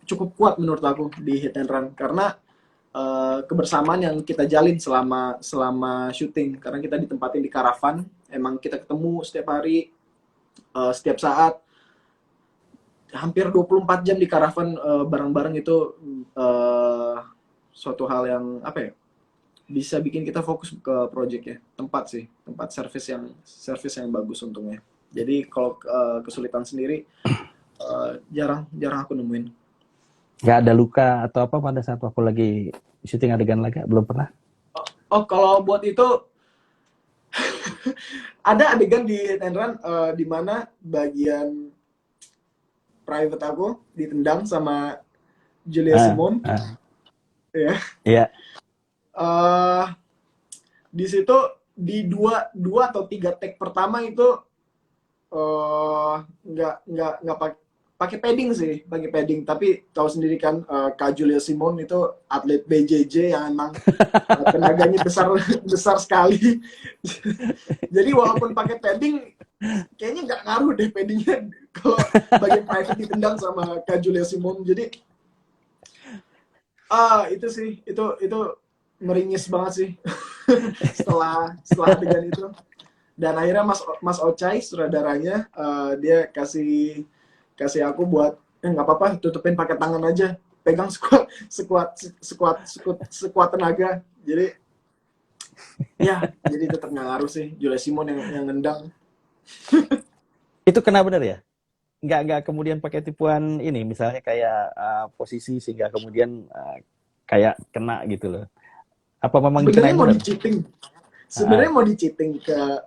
cukup kuat menurut aku di Hit and Run, karena kebersamaan yang kita jalin selama syuting, karena kita ditempatin di karavan, emang kita ketemu setiap hari, setiap saat, hampir 24 jam di karavan bareng-bareng. Itu suatu hal yang apa ya, bisa bikin kita fokus ke project ya. Tempat service yang bagus untungnya. Jadi kalau kesulitan sendiri jarang aku nemuin. Nggak ada luka atau apa pada saat waktu lagi syuting adegan laga? Belum pernah? Oh, kalau buat itu ada adegan di Hit and Run di mana bagian private aku ditendang sama Julia Simone. Ya. Iya. Di situ di dua atau 3 take pertama itu nggak pakai padding sih, tapi tahu sendiri kan, Kak Julia Simone itu atlet BJJ yang emang tenaganya besar sekali. Jadi walaupun pakai padding, kayaknya nggak ngaruh deh paddingnya kalau bagian private ditendang sama Kak Julia Simone. Jadi itu sih, itu meringis banget sih setelah adegan itu. Dan akhirnya Mas Ochai sutradaranya, dia kasih aku buat nggak apa-apa, tutupin pakai tangan aja, pegang sekuat tenaga. Jadi ya, jadi tetap nggak ngaruh sih, Julia Simone yang nendang. Itu kena bener ya? Nggak kemudian pakai tipuan ini, misalnya kayak posisi sehingga kemudian kayak kena gitu loh. Apa memang dikenain mau bener? Sebenarnya mau di-cheating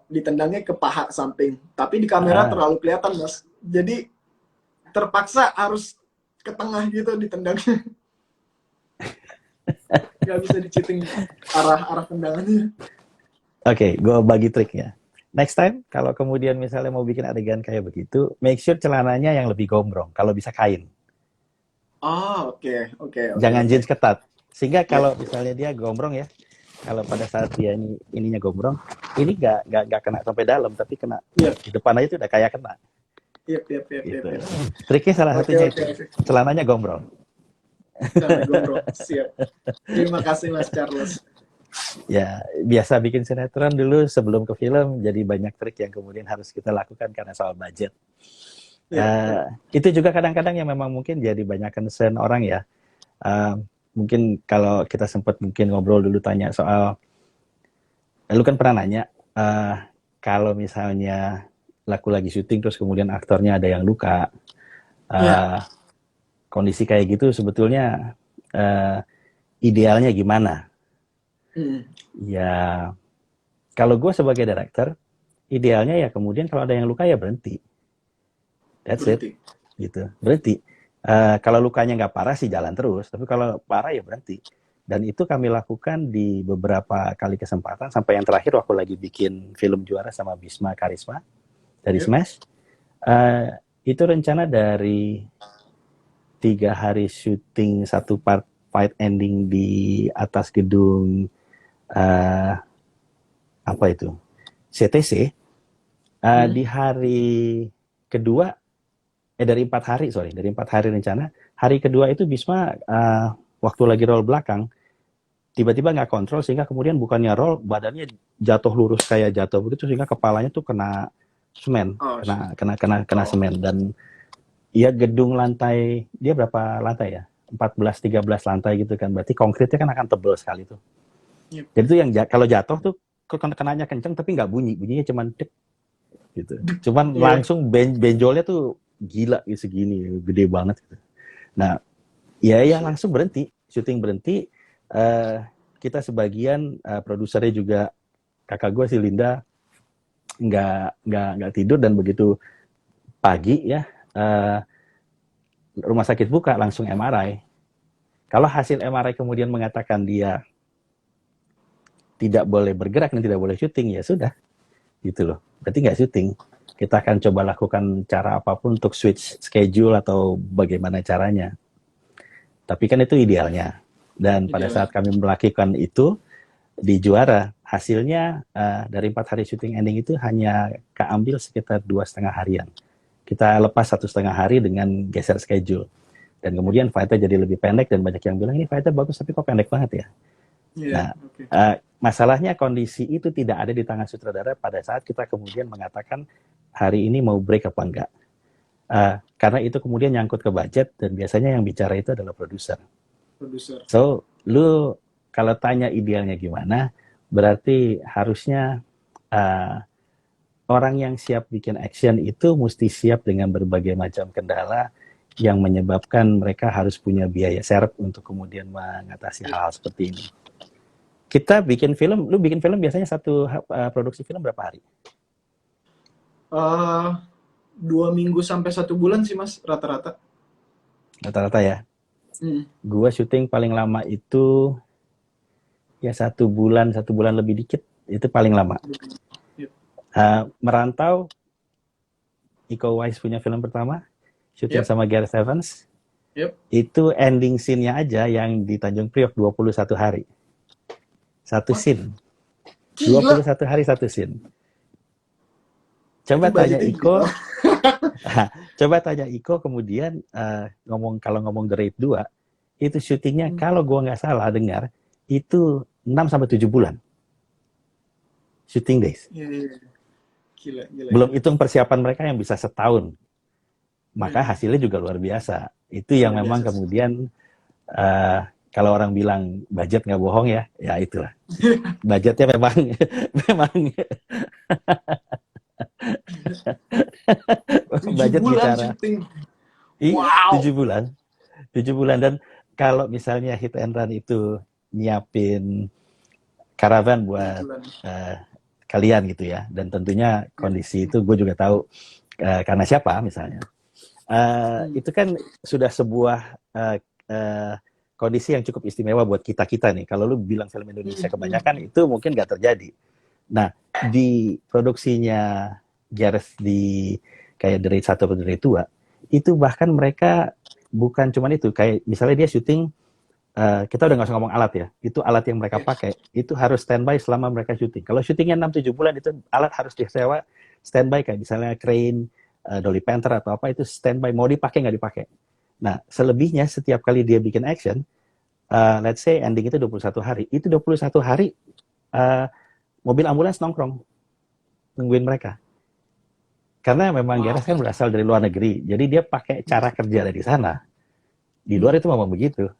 ditendangnya ke paha samping, tapi di kamera terlalu kelihatan Mas. Jadi terpaksa harus ke tengah gitu ditendangnya. Gak bisa di-cheating arah tendangannya. Oke, gue bagi triknya. Next time, kalau kemudian misalnya mau bikin adegan kayak begitu, make sure celananya yang lebih gombrong, kalau bisa kain. Oh, oke. Jangan jeans ketat. Sehingga kalau misalnya dia gombrong ya, kalau pada saat dia ininya gombrong, ini nggak kena sampai dalam, tapi kena di depan aja itu udah kayak kena. Yep. Triknya salah satunya itu, celananya gombrong. Gombrong, siap. Terima kasih Mas Charles. Ya, biasa bikin sinetron dulu sebelum ke film, jadi banyak trik yang kemudian harus kita lakukan karena soal budget. Itu juga kadang-kadang yang memang mungkin jadi banyak concern orang ya. Mungkin kalau kita sempat mungkin ngobrol dulu, tanya soal, lu kan pernah nanya, kalau misalnya laku lagi syuting terus kemudian aktornya ada yang luka, kondisi kayak gitu sebetulnya idealnya gimana? Ya, kalau gue sebagai director, idealnya ya kemudian kalau ada yang luka ya berhenti. That's it. Gitu, berhenti. Kalau lukanya nggak parah sih jalan terus, tapi kalau parah ya berhenti. Dan itu kami lakukan di beberapa kali kesempatan, sampai yang terakhir waktu lagi bikin film Juara sama Bisma Karisma dari Smash. Itu rencana dari 3 hari syuting, 1 part fight ending di atas gedung apa itu, CTC. Di hari kedua, dari 4 hari rencana, hari kedua itu Bisma waktu lagi roll belakang tiba-tiba nggak kontrol sehingga kemudian bukannya roll, badannya jatuh lurus kayak jatuh begitu sehingga kepalanya tuh kena semen, Oh, kena oh. semen. Dan ya gedung lantai dia berapa lantai ya? 14 13 lantai gitu kan. Berarti konkritnya kan akan tebal sekali tuh. Yep. Jadi tuh yang kalau jatuh tuh kenanya kenceng tapi nggak bunyi, bunyinya cuman dek gitu. Cuman langsung benjolnya tuh gila segini, gede banget gitu. Nah, ya langsung berhenti, syuting berhenti. Kita sebagian produsernya juga kakak gue si Linda nggak tidur, dan begitu pagi ya rumah sakit buka langsung MRI. Kalau hasil MRI kemudian mengatakan dia tidak boleh bergerak dan tidak boleh syuting, ya sudah gitu loh. Berarti nggak syuting. Kita akan coba lakukan cara apapun untuk switch schedule atau bagaimana caranya. Tapi kan itu idealnya. Dan pada saat kami melakukan itu di Juara, hasilnya dari 4 hari syuting ending itu hanya keambil sekitar 2,5 harian. Kita lepas 1,5 hari dengan geser schedule. Dan kemudian fightnya jadi lebih pendek, dan banyak yang bilang ini fightnya bagus tapi kok pendek banget ya. Nah, masalahnya kondisi itu tidak ada di tangan sutradara pada saat kita kemudian mengatakan hari ini mau break apa enggak. Karena itu kemudian nyangkut ke budget, dan biasanya yang bicara itu adalah produser. So, lu kalau tanya idealnya gimana, berarti harusnya orang yang siap bikin action itu mesti siap dengan berbagai macam kendala yang menyebabkan mereka harus punya biaya serep untuk kemudian mengatasi hal seperti ini. Kita bikin film, lu bikin film biasanya satu produksi film berapa hari? 2 minggu sampai 1 bulan sih Mas, rata-rata. Rata-rata ya? Gua syuting paling lama itu ya 1 bulan lebih dikit, itu paling lama. Merantau, Iko Uwais punya film pertama, syuting sama Gareth Evans. Itu ending scene-nya aja yang di Tanjung Priok 21 hari. Satu scene. 21 hari satu scene. Coba tanya Iko. Coba tanya Iko kemudian kalau ngomong The Raid 2, itu syutingnya kalau gua nggak salah dengar itu 6-7 bulan. Shooting days. Gila. Belum hitung persiapan mereka yang bisa setahun. Maka hasilnya juga luar biasa. Itu yang memang kemudian kalau orang bilang budget nggak bohong ya itulah. Budgetnya memang budget bicara. Wow. 7 bulan. Dan kalau misalnya Hit and Run itu nyiapin karavan buat kalian gitu ya, dan tentunya kondisi itu gue juga tahu karena siapa misalnya. Itu kan sudah sebuah kondisi yang cukup istimewa buat kita nih. Kalau lu bilang film Indonesia kebanyakan itu mungkin nggak terjadi. Nah, di produksinya Gareth di kayak The Raid 1 atau The Raid 2, itu bahkan mereka bukan cuma itu, kayak misalnya dia syuting, kita udah nggak usah ngomong alat ya, itu alat yang mereka pakai, itu harus standby selama mereka syuting. Kalau syutingnya 6-7 bulan, itu alat harus disewa standby, kayak misalnya crane, dolly panther atau apa, itu standby, mau dipakai nggak dipakai. Nah, selebihnya setiap kali dia bikin action, let's say ending itu 21 hari, itu 21 hari mobil ambulans nongkrong, nungguin mereka. Karena memang Gareth kan berasal dari luar negeri, jadi dia pakai cara kerja dari sana. Di luar itu memang begitu.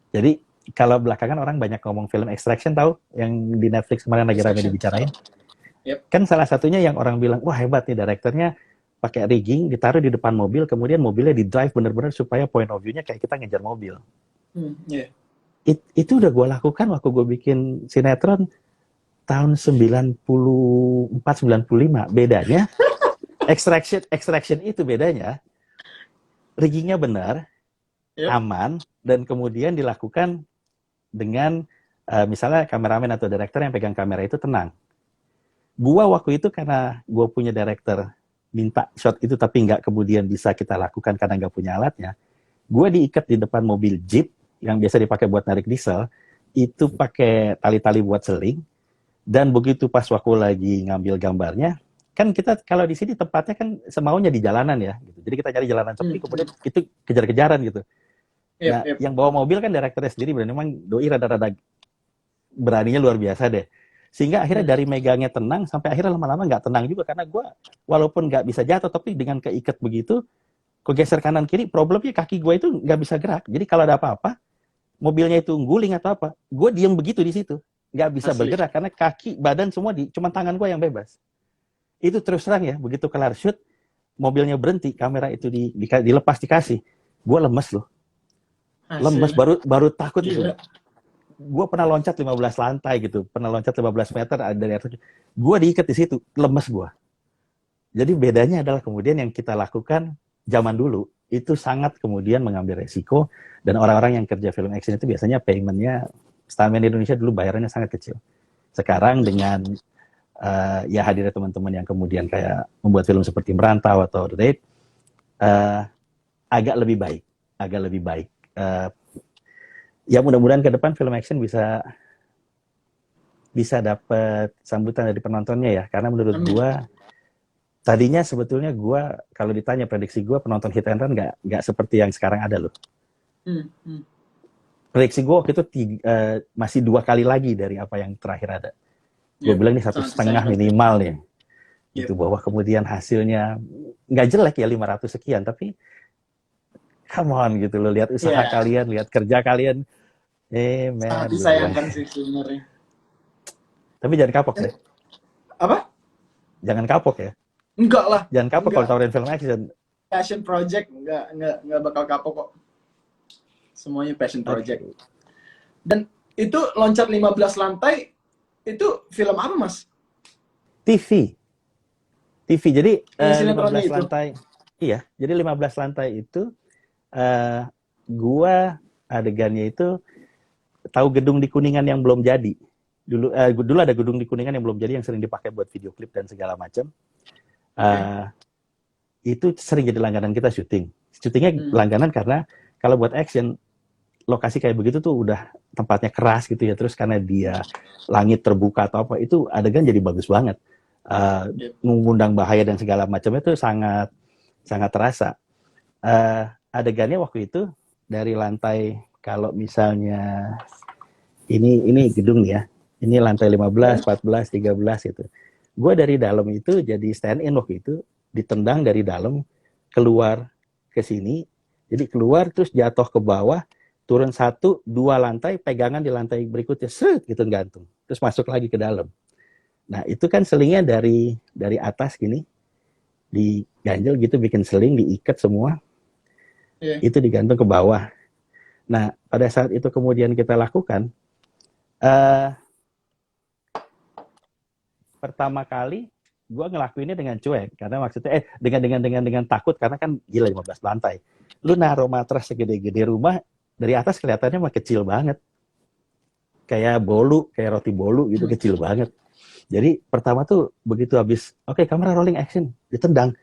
Jadi kalau belakangan orang banyak ngomong film Extraction, tahu yang di Netflix kemarin lagi ramai dibicarain. Kan salah satunya yang orang bilang, wah hebat nih direkturnya, pakai rigging, ditaruh di depan mobil, kemudian mobilnya di drive bener-bener supaya point of view-nya kayak kita ngejar mobil. Itu udah gue lakukan waktu gue bikin sinetron tahun 94-95. Bedanya extraction itu bedanya riggingnya benar, aman, dan kemudian dilakukan dengan misalnya kameramen atau direktur yang pegang kamera itu tenang. Gua waktu itu karena gua punya direktur minta shot itu tapi nggak kemudian bisa kita lakukan karena nggak punya alatnya, gua diikat di depan mobil Jeep yang biasa dipakai buat narik diesel, itu pakai tali-tali buat seling. Dan begitu pas waktu lagi ngambil gambarnya, kan kita kalau di sini tempatnya kan semaunya di jalanan ya, gitu. Jadi kita cari jalanan sepi, kemudian itu kejar-kejaran gitu. Yep, Nah, yep. yang bawa mobil kan direkturnya sendiri, berarti memang doi rada-rada beraninya luar biasa deh. Sehingga akhirnya dari megangnya tenang sampai akhirnya lama-lama nggak tenang juga karena gue walaupun nggak bisa jatuh tapi dengan keikat begitu, kegeser kanan kiri, problemnya kaki gue itu nggak bisa gerak. Jadi kalau ada apa-apa, mobilnya itu guling atau apa, gue diem begitu di situ, nggak bisa Asli. bergerak karena kaki, badan semua cuma tangan gue yang bebas. Itu terus terang ya, begitu kelar shoot, mobilnya berhenti, kamera itu dilepas dikasih, gue lemes loh, lemes Asli. baru takut itu. Gila. Gue pernah loncat 15 lantai gitu, pernah loncat 15 meter dari atas. Gue diikat di situ, lemes gue. Jadi bedanya adalah kemudian yang kita lakukan zaman dulu itu sangat kemudian mengambil resiko dan orang-orang yang kerja film action itu biasanya paymentnya stuntman di Indonesia dulu bayarannya sangat kecil. Sekarang dengan ya hadirnya teman-teman yang kemudian kayak membuat film seperti Merantau atau The Raid, agak lebih baik, agak lebih baik. Ya mudah-mudahan ke depan film action bisa dapat sambutan dari penontonnya ya, karena menurut gue tadinya sebetulnya gue kalau ditanya prediksi gue penonton hit and run nggak seperti yang sekarang ada loh. Prediksi gue waktu itu masih 2 kali lagi dari apa yang terakhir ada. Gue bilang ini 1,5 minimal nih. Itu bahwa kemudian hasilnya nggak jelek ya 500 sekian, tapi come on gitu loh, lihat usaha kalian, lihat kerja kalian. Man, sangat disayangkan sih sebenarnya. Tapi jangan kapok ya. Apa? Jangan kapok ya. Enggak lah. Jangan kapok kalau tawarin film action. Passion project enggak bakal kapok kok. Semuanya passion project. Okay. Dan itu loncat 15 lantai itu film apa, Mas? TV. Jadi 15 itu. lantai. Iya, jadi 15 lantai itu gua adegannya itu tahu gedung di Kuningan yang belum jadi. Dulu ada gedung di Kuningan yang belum jadi yang sering dipakai buat video klip dan segala macam. Itu sering jadi langganan kita syuting. Syutingnya langganan karena kalau buat action lokasi kayak begitu tuh udah tempatnya keras gitu ya, terus karena dia langit terbuka atau apa, itu adegan jadi bagus banget. Mengundang bahaya dan segala macam itu sangat terasa. Adegannya waktu itu dari lantai, kalau misalnya ini gedung nih ya, ini lantai 15, 14, 13 gitu. Gue dari dalam itu jadi stand in waktu itu, ditendang dari dalam keluar ke sini, jadi keluar terus jatuh ke bawah, turun 1, 2 lantai, pegangan di lantai berikutnya, seret gitu gantung, terus masuk lagi ke dalam. Nah itu kan selingnya dari atas gini, diganjel gitu, bikin seling, diikat semua, itu digantung ke bawah. Nah pada saat itu kemudian kita lakukan, pertama kali gue ngelakuinnya dengan cuek karena maksudnya dengan takut karena kan gila 15 lantai. Lu naruh matras segede-gede rumah dari atas kelihatannya mah kecil banget. Kayak bolu, kayak roti bolu gitu, kecil banget. Jadi pertama tuh begitu habis, oke, kamera rolling action, ditendang.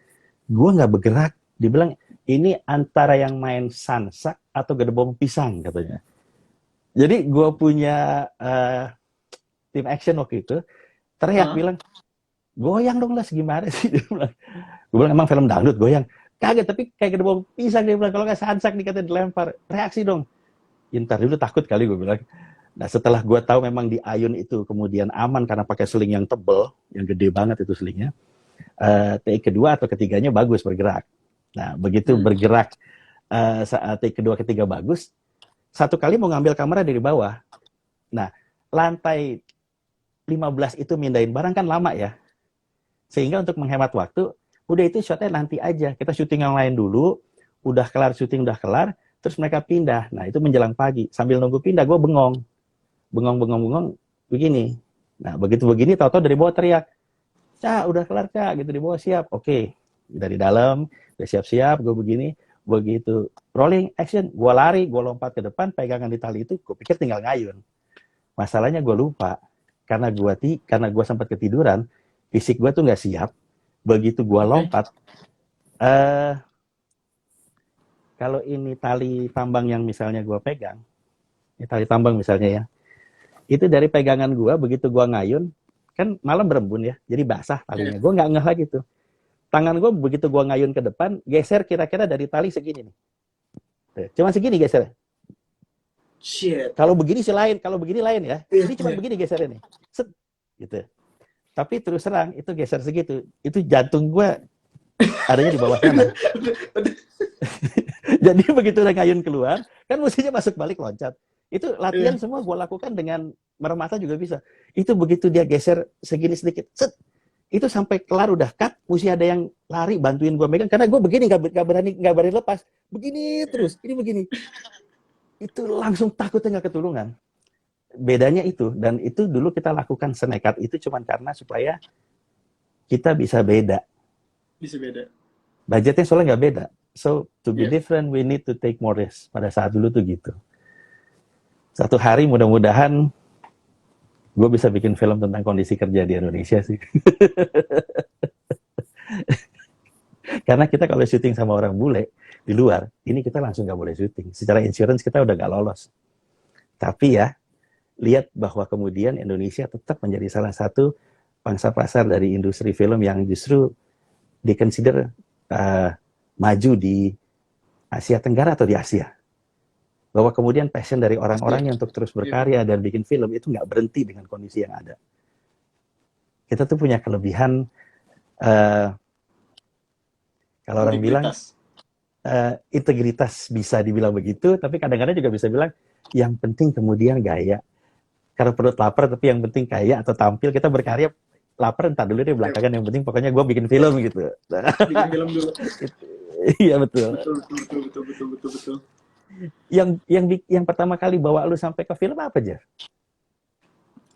Gue nggak bergerak. Dibilang ini antara yang main sansak atau gedebong pisang katanya. Jadi gue punya tim action waktu itu teriak bilang, goyang dong lah, segimana sih? Dia bilang. Gue bilang emang film dangdut goyang. Kaget, tapi kayak gedebong pisang. Dia bilang kalau nggak sansak dikatakan dilempar, reaksi dong. Ntar dulu takut kali, gue bilang. Nah setelah gue tahu memang di Ayun itu kemudian aman karena pakai seling yang tebel, yang gede banget itu selingnya. Take kedua atau ketiganya bagus bergerak. Nah begitu bergerak, saat take kedua ketiga bagus, satu kali mau ngambil kamera dari bawah. Nah lantai 15 itu mindahin barang kan lama ya. Sehingga untuk menghemat waktu, udah itu shotnya nanti aja. Kita syuting yang lain dulu, udah kelar syuting, udah kelar, terus mereka pindah. Nah itu menjelang pagi. Sambil nunggu pindah, gue bengong, begini. Nah begitu begini, tahu-tahu dari bawah teriak, Cak, udah kelar Cak, gitu di bawah siap. Oke, dari dalam, udah siap-siap, gue begini. Begitu rolling action, gue lari, gue lompat ke depan, pegangan di tali itu, gue pikir tinggal ngayun. Masalahnya gue lupa. Karena gue sempat ketiduran, fisik gue tuh nggak siap. Begitu gue lompat, kalau ini tali tambang yang misalnya gue pegang, ini tali tambang misalnya ya, itu dari pegangan gue, begitu gue ngayun, kan malam berembun ya, jadi basah talinya. Gue nggak ngeh lagi tuh. Tangan gue begitu gue ngayun ke depan, geser kira-kira dari tali segini nih. Cuma segini geser. Shit. Kalau begini sih lain, kalau begini lain ya. Iya, Ini cuma iya. begini geser ini. Set, gitu. Tapi terus terang itu geser segitu, itu jantung gue adanya di bawah sana. Jadi begitu udah ngayun keluar, kan mestinya masuk balik loncat. Itu latihan Iya. semua gue lakukan dengan merem mata juga bisa. Itu begitu dia geser segini sedikit, set, itu sampai kelar udah cut, mesti ada yang lari bantuin gue megang karena gue begini nggak berani lepas, begini terus, ini begini, itu langsung takutnya nggak ketulungan. Bedanya itu, dan itu dulu kita lakukan senekat itu cuman karena supaya kita bisa beda. Bisa beda. Budgetnya soalnya nggak beda. So, to be Iya. different, we need to take more risk. Pada saat dulu tuh gitu. Satu hari mudah-mudahan gue bisa bikin film tentang kondisi kerja di Indonesia sih. Karena kita kalau syuting sama orang bule di luar, ini kita langsung nggak boleh syuting. Secara insurance kita udah nggak lolos. Tapi ya, lihat bahwa kemudian Indonesia tetap menjadi salah satu pangsa pasar dari industri film yang justru dikonsider maju di Asia Tenggara atau di Asia. Bahwa kemudian passion dari orang-orangnya untuk terus berkarya dan bikin film itu nggak berhenti dengan kondisi yang ada. Kita tuh punya kelebihan, kalau orang bilang integritas bisa dibilang begitu, tapi kadang-kadang juga bisa bilang yang penting kemudian gaya. Karena perut lapar, tapi yang penting kaya atau tampil, kita berkarya lapar entar dulu deh belakangan, yang penting pokoknya gue bikin film gitu. Bikin film dulu. Iya betul. Betul. Yang pertama kali bawa lu sampai ke film apa aja?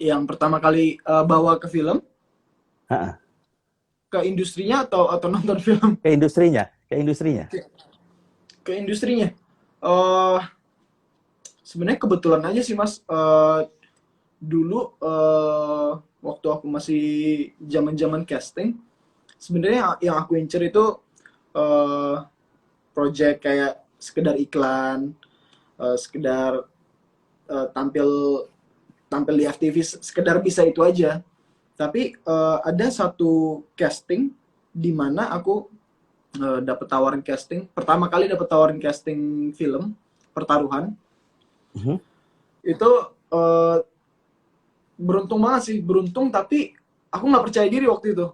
Yang pertama kali bawa ke film, Ha-ha. ke industrinya atau nonton film? Ke industrinya. Ke industrinya. Sebenarnya kebetulan aja sih Mas. Dulu waktu aku masih zaman casting, sebenarnya yang aku incer itu project kayak sekedar iklan, sekedar tampil di FTV, sekedar bisa itu aja. Tapi ada satu casting di mana aku dapat tawaran casting, pertama kali dapat tawaran casting film Pertaruhan. Itu beruntung banget sih, tapi aku nggak percaya diri waktu itu,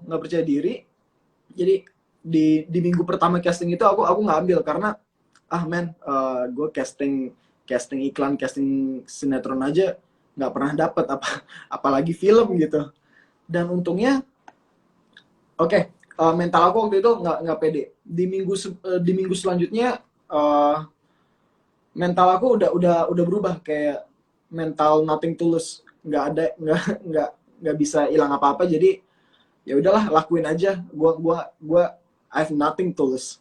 jadi di minggu pertama casting itu aku nggak ambil karena gue casting iklan, casting sinetron aja nggak pernah dapat, apalagi film gitu. Dan untungnya mental aku waktu itu nggak pede. Di minggu selanjutnya mental aku udah berubah, kayak mental nothing tulus, nggak bisa hilang apa-apa. Jadi ya udahlah, lakuin aja. Gua I have nothing tulus.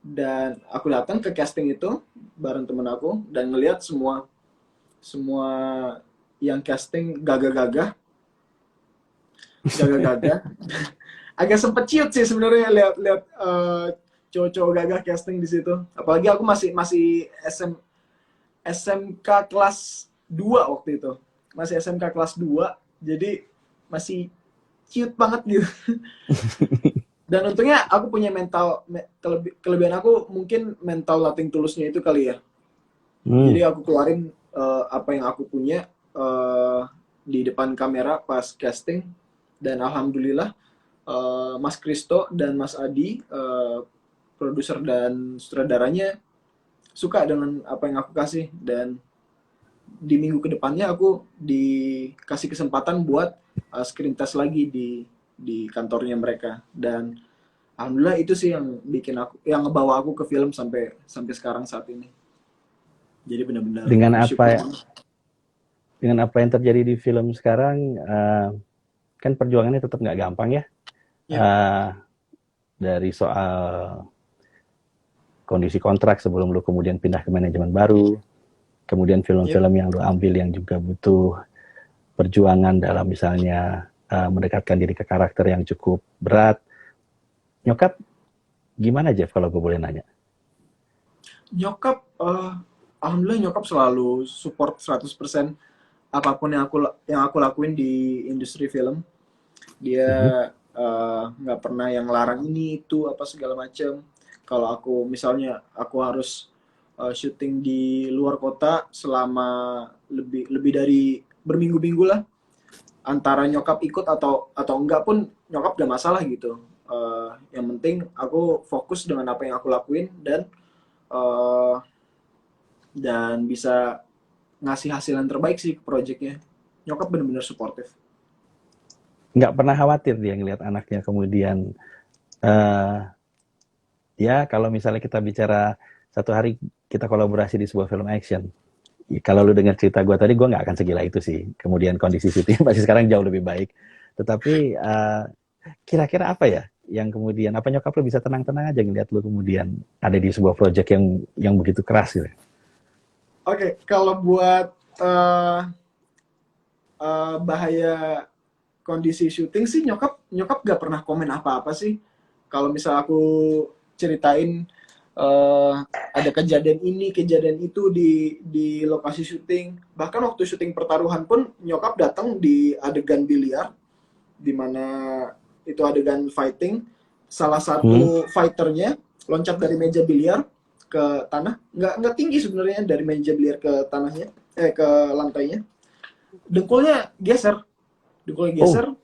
Dan aku datang ke casting itu bareng temen aku dan ngelihat semua yang casting gagah-gagah. Agak sempet ciut sih sebenarnya lihat cowok-cowok gagah casting di situ. Apalagi aku masih SMK kelas 2 waktu itu. Masih SMK kelas 2, jadi masih cute banget gitu. Dan untungnya aku punya kelebihan aku mungkin mental nothing tulusnya itu kali ya. Jadi aku keluarin apa yang aku punya di depan kamera pas casting, dan alhamdulillah Mas Kristo dan Mas Adi, produser dan sutradaranya, suka dengan apa yang aku kasih. Dan di minggu kedepannya aku dikasih kesempatan buat screen test lagi di kantornya mereka, dan alhamdulillah itu sih yang ngebawa aku ke film sampai sekarang saat ini. Jadi benar-benar dengan apa yang terjadi di film sekarang, kan perjuangannya tetap nggak gampang ya. Dari soal kondisi kontrak sebelum lu kemudian pindah ke manajemen baru, kemudian film-film yang lu ambil yang juga butuh perjuangan dalam misalnya mendekatkan diri ke karakter yang cukup berat. Nyokap gimana, Jeff, kalau gue boleh nanya? Nyokap, alhamdulillah nyokap selalu support 100% apapun yang aku lakuin di industri film. Dia nggak pernah yang larang ini itu apa segala macam. Kalau aku misalnya aku harus syuting di luar kota selama lebih lebih dari berminggu-minggu lah. Antara nyokap ikut atau enggak pun nyokap gak masalah gitu. Yang penting aku fokus dengan apa yang aku lakuin uh, dan bisa ngasih hasil yang terbaik sih ke projectnya. Nyokap bener-bener suportif. Nggak pernah khawatir dia ngelihat anaknya kemudian eh ya kalau misalnya kita bicara satu hari kita kolaborasi di sebuah film action. Kalau lu dengar cerita gue tadi, gue nggak akan segila itu sih. Kemudian kondisi syuting masih sekarang jauh lebih baik. Tetapi kira-kira apa ya yang kemudian apa nyokap lu bisa tenang-tenang aja ngeliat lu kemudian ada di sebuah project yang begitu keras gitu. Oke, kalau buat uh, bahaya kondisi syuting sih nyokap nyokap gak pernah komen apa-apa sih. Kalau misal aku ceritain ada kejadian ini kejadian itu di lokasi syuting, bahkan waktu syuting pertaruhan pun nyokap datang di adegan biliar di mana itu adegan fighting, salah satu fighternya loncat dari meja biliar ke tanah, nggak tinggi sebenarnya dari meja biliar ke tanahnya, ke lantainya, dengkulnya geser, Oh,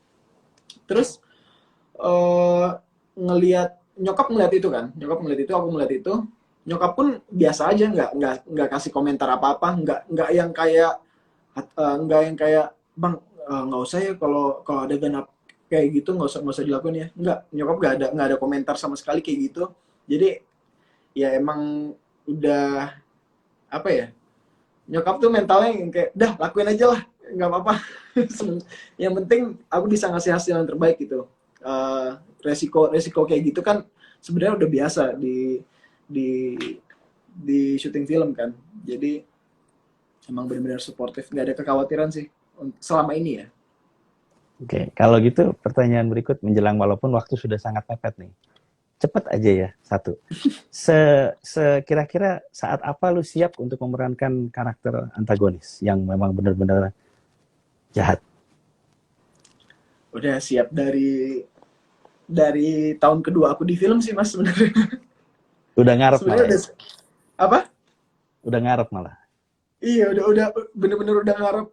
terus eh ngelihat nyokap ngeliat itu kan, nyokap ngeliat itu, aku ngeliat itu, nyokap pun biasa aja, nggak kasih komentar apa apa, nggak yang kayak nggak yang kayak bang nggak usah ya kalau kalau ada ganap kayak gitu nggak usah dilakuin ya, nyokap nggak ada komentar sama sekali kayak gitu. Jadi ya emang udah apa ya, nyokap tuh mentalnya yang kayak dah lakuin aja lah nggak apa-apa. Yang penting aku bisa ngasih hasil yang terbaik gitu. Resiko resiko kayak gitu kan sebenarnya udah biasa di di syuting film kan, jadi emang benar-benar suportif, nggak ada kekhawatiran sih selama ini ya. oke. Kalau gitu pertanyaan berikut menjelang walaupun waktu sudah sangat mepet nih. Cepet aja ya, satu. Sekira-kira saat apa lu siap untuk memerankan karakter antagonis yang memang benar-benar jahat? Udah siap dari tahun kedua aku di film sih mas sebenarnya. Udah ngarep Sebenarnya malah ya? udah apa, Udah ngarep malah. iya udah bener-bener udah ngarep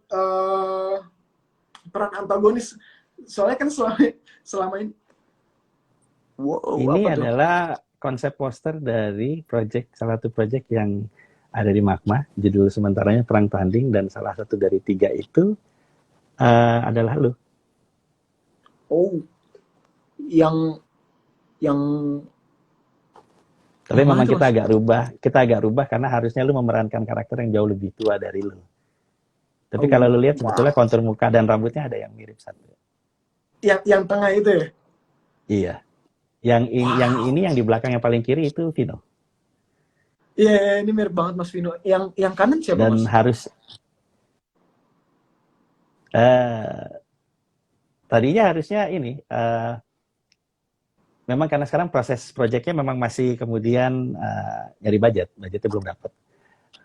peran antagonis, soalnya kan selama selama ini wow apa Ini tuh. adalah konsep poster dari salah satu project yang ada di Magma. Judul sementaranya Perang Tanding dan salah satu dari tiga itu adalah lu. Oh, yang Tapi yang mana memang tuh mas? kita agak rubah karena harusnya lu memerankan karakter yang jauh lebih tua dari lu. Tapi kalau Oh lu lihat sebetulnya wow, kontur muka dan rambutnya ada yang mirip satu. yang tengah itu ya. Iya. Yang Wow, ini yang di belakang yang paling kiri itu Vino. iya yeah, ini mirip banget mas Vino. Yang kanan siapa mas? Dan harus eh tadinya harusnya ini memang karena sekarang proses proyeknya memang masih kemudian nyari budgetnya belum dapat.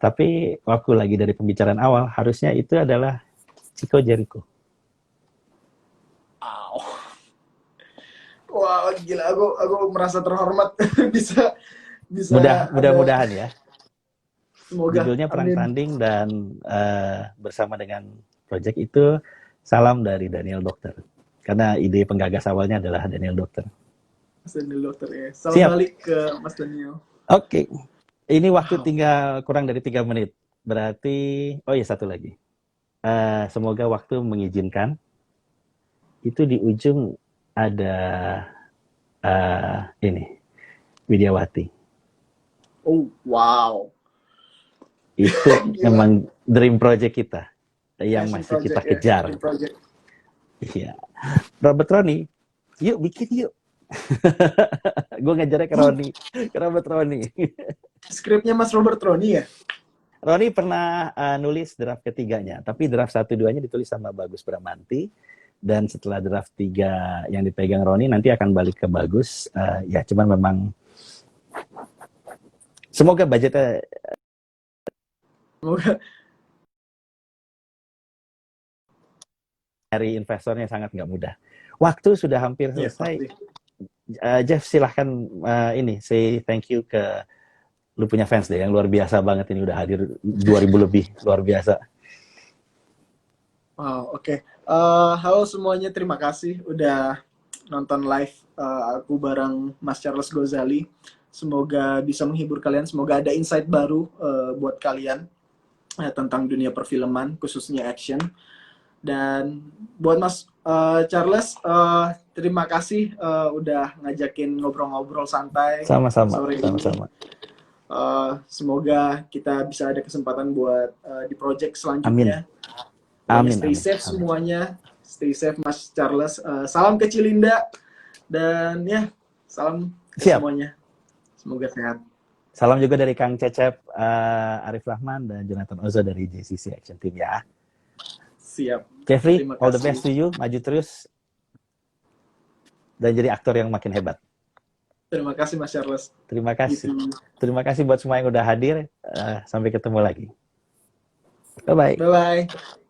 Tapi waktu lagi dari pembicaraan awal harusnya itu adalah Chico Jericho. Wow, wow gila, aku merasa terhormat bisa bisa ada, Mudah-mudahan ya. semoga Judulnya Perang amin. Tanding dan bersama dengan proyek itu salam dari Daniel Dokter. Karena ide penggagas awalnya adalah Daniel Dokter. Mas Daniel dokter ya, salam Siap. balik ke Mas Daniel. Oke. Ini waktu Wow, tinggal kurang dari 3 menit. Berarti, oh iya satu lagi. Semoga waktu mengizinkan. Itu di ujung ada ini Widiawati. oh wow, Itu gila, memang dream project kita yang passion masih kita project ya, kejar. passion project. Iya. Robert Roni, yuk bikin yuk. Gue ngejarnya Oh, ke Robert Roni. skripnya Mas Robert Roni ya. Roni pernah nulis draft ketiganya, tapi draft 1-2-nya ditulis sama Bagus Bramanti. Dan setelah draft 3 yang dipegang Roni nanti akan balik ke Bagus. Ya cuman memang semoga budgetnya Semoga dari investornya sangat nggak mudah. Waktu sudah hampir ya selesai. pasti. Jeff silahkan ini say thank you ke lu punya fans deh yang luar biasa banget ini, udah hadir 2000 lebih, luar biasa. Wow, oke. Halo semuanya, terima kasih udah nonton live aku bareng Mas Charles Gozali. Semoga bisa menghibur kalian, semoga ada insight baru buat kalian tentang dunia perfilman, khususnya action. Dan buat Mas Charles, terima kasih udah ngajakin ngobrol-ngobrol santai Sama-sama, sore ini. sama-sama. Semoga kita bisa ada kesempatan buat di project Amin. selanjutnya. Amin, Stay amin, safe amin. semuanya. Stay safe Mas Charles. Salam ke Cilinda. Dan ya, salam ke Siap. semuanya. Semoga sehat. Salam juga dari Kang Cecep, Arif Rahman, dan Jonathan Ozo dari JCC Action Team ya. Siap. Jeffrey, Terima all the kasih. best to you. Maju terus. Dan jadi aktor yang makin hebat. Terima kasih Mas Charles. Terima kasih. Gitu. Terima kasih buat semua yang udah hadir. Sampai ketemu lagi. Bye-bye. Bye-bye.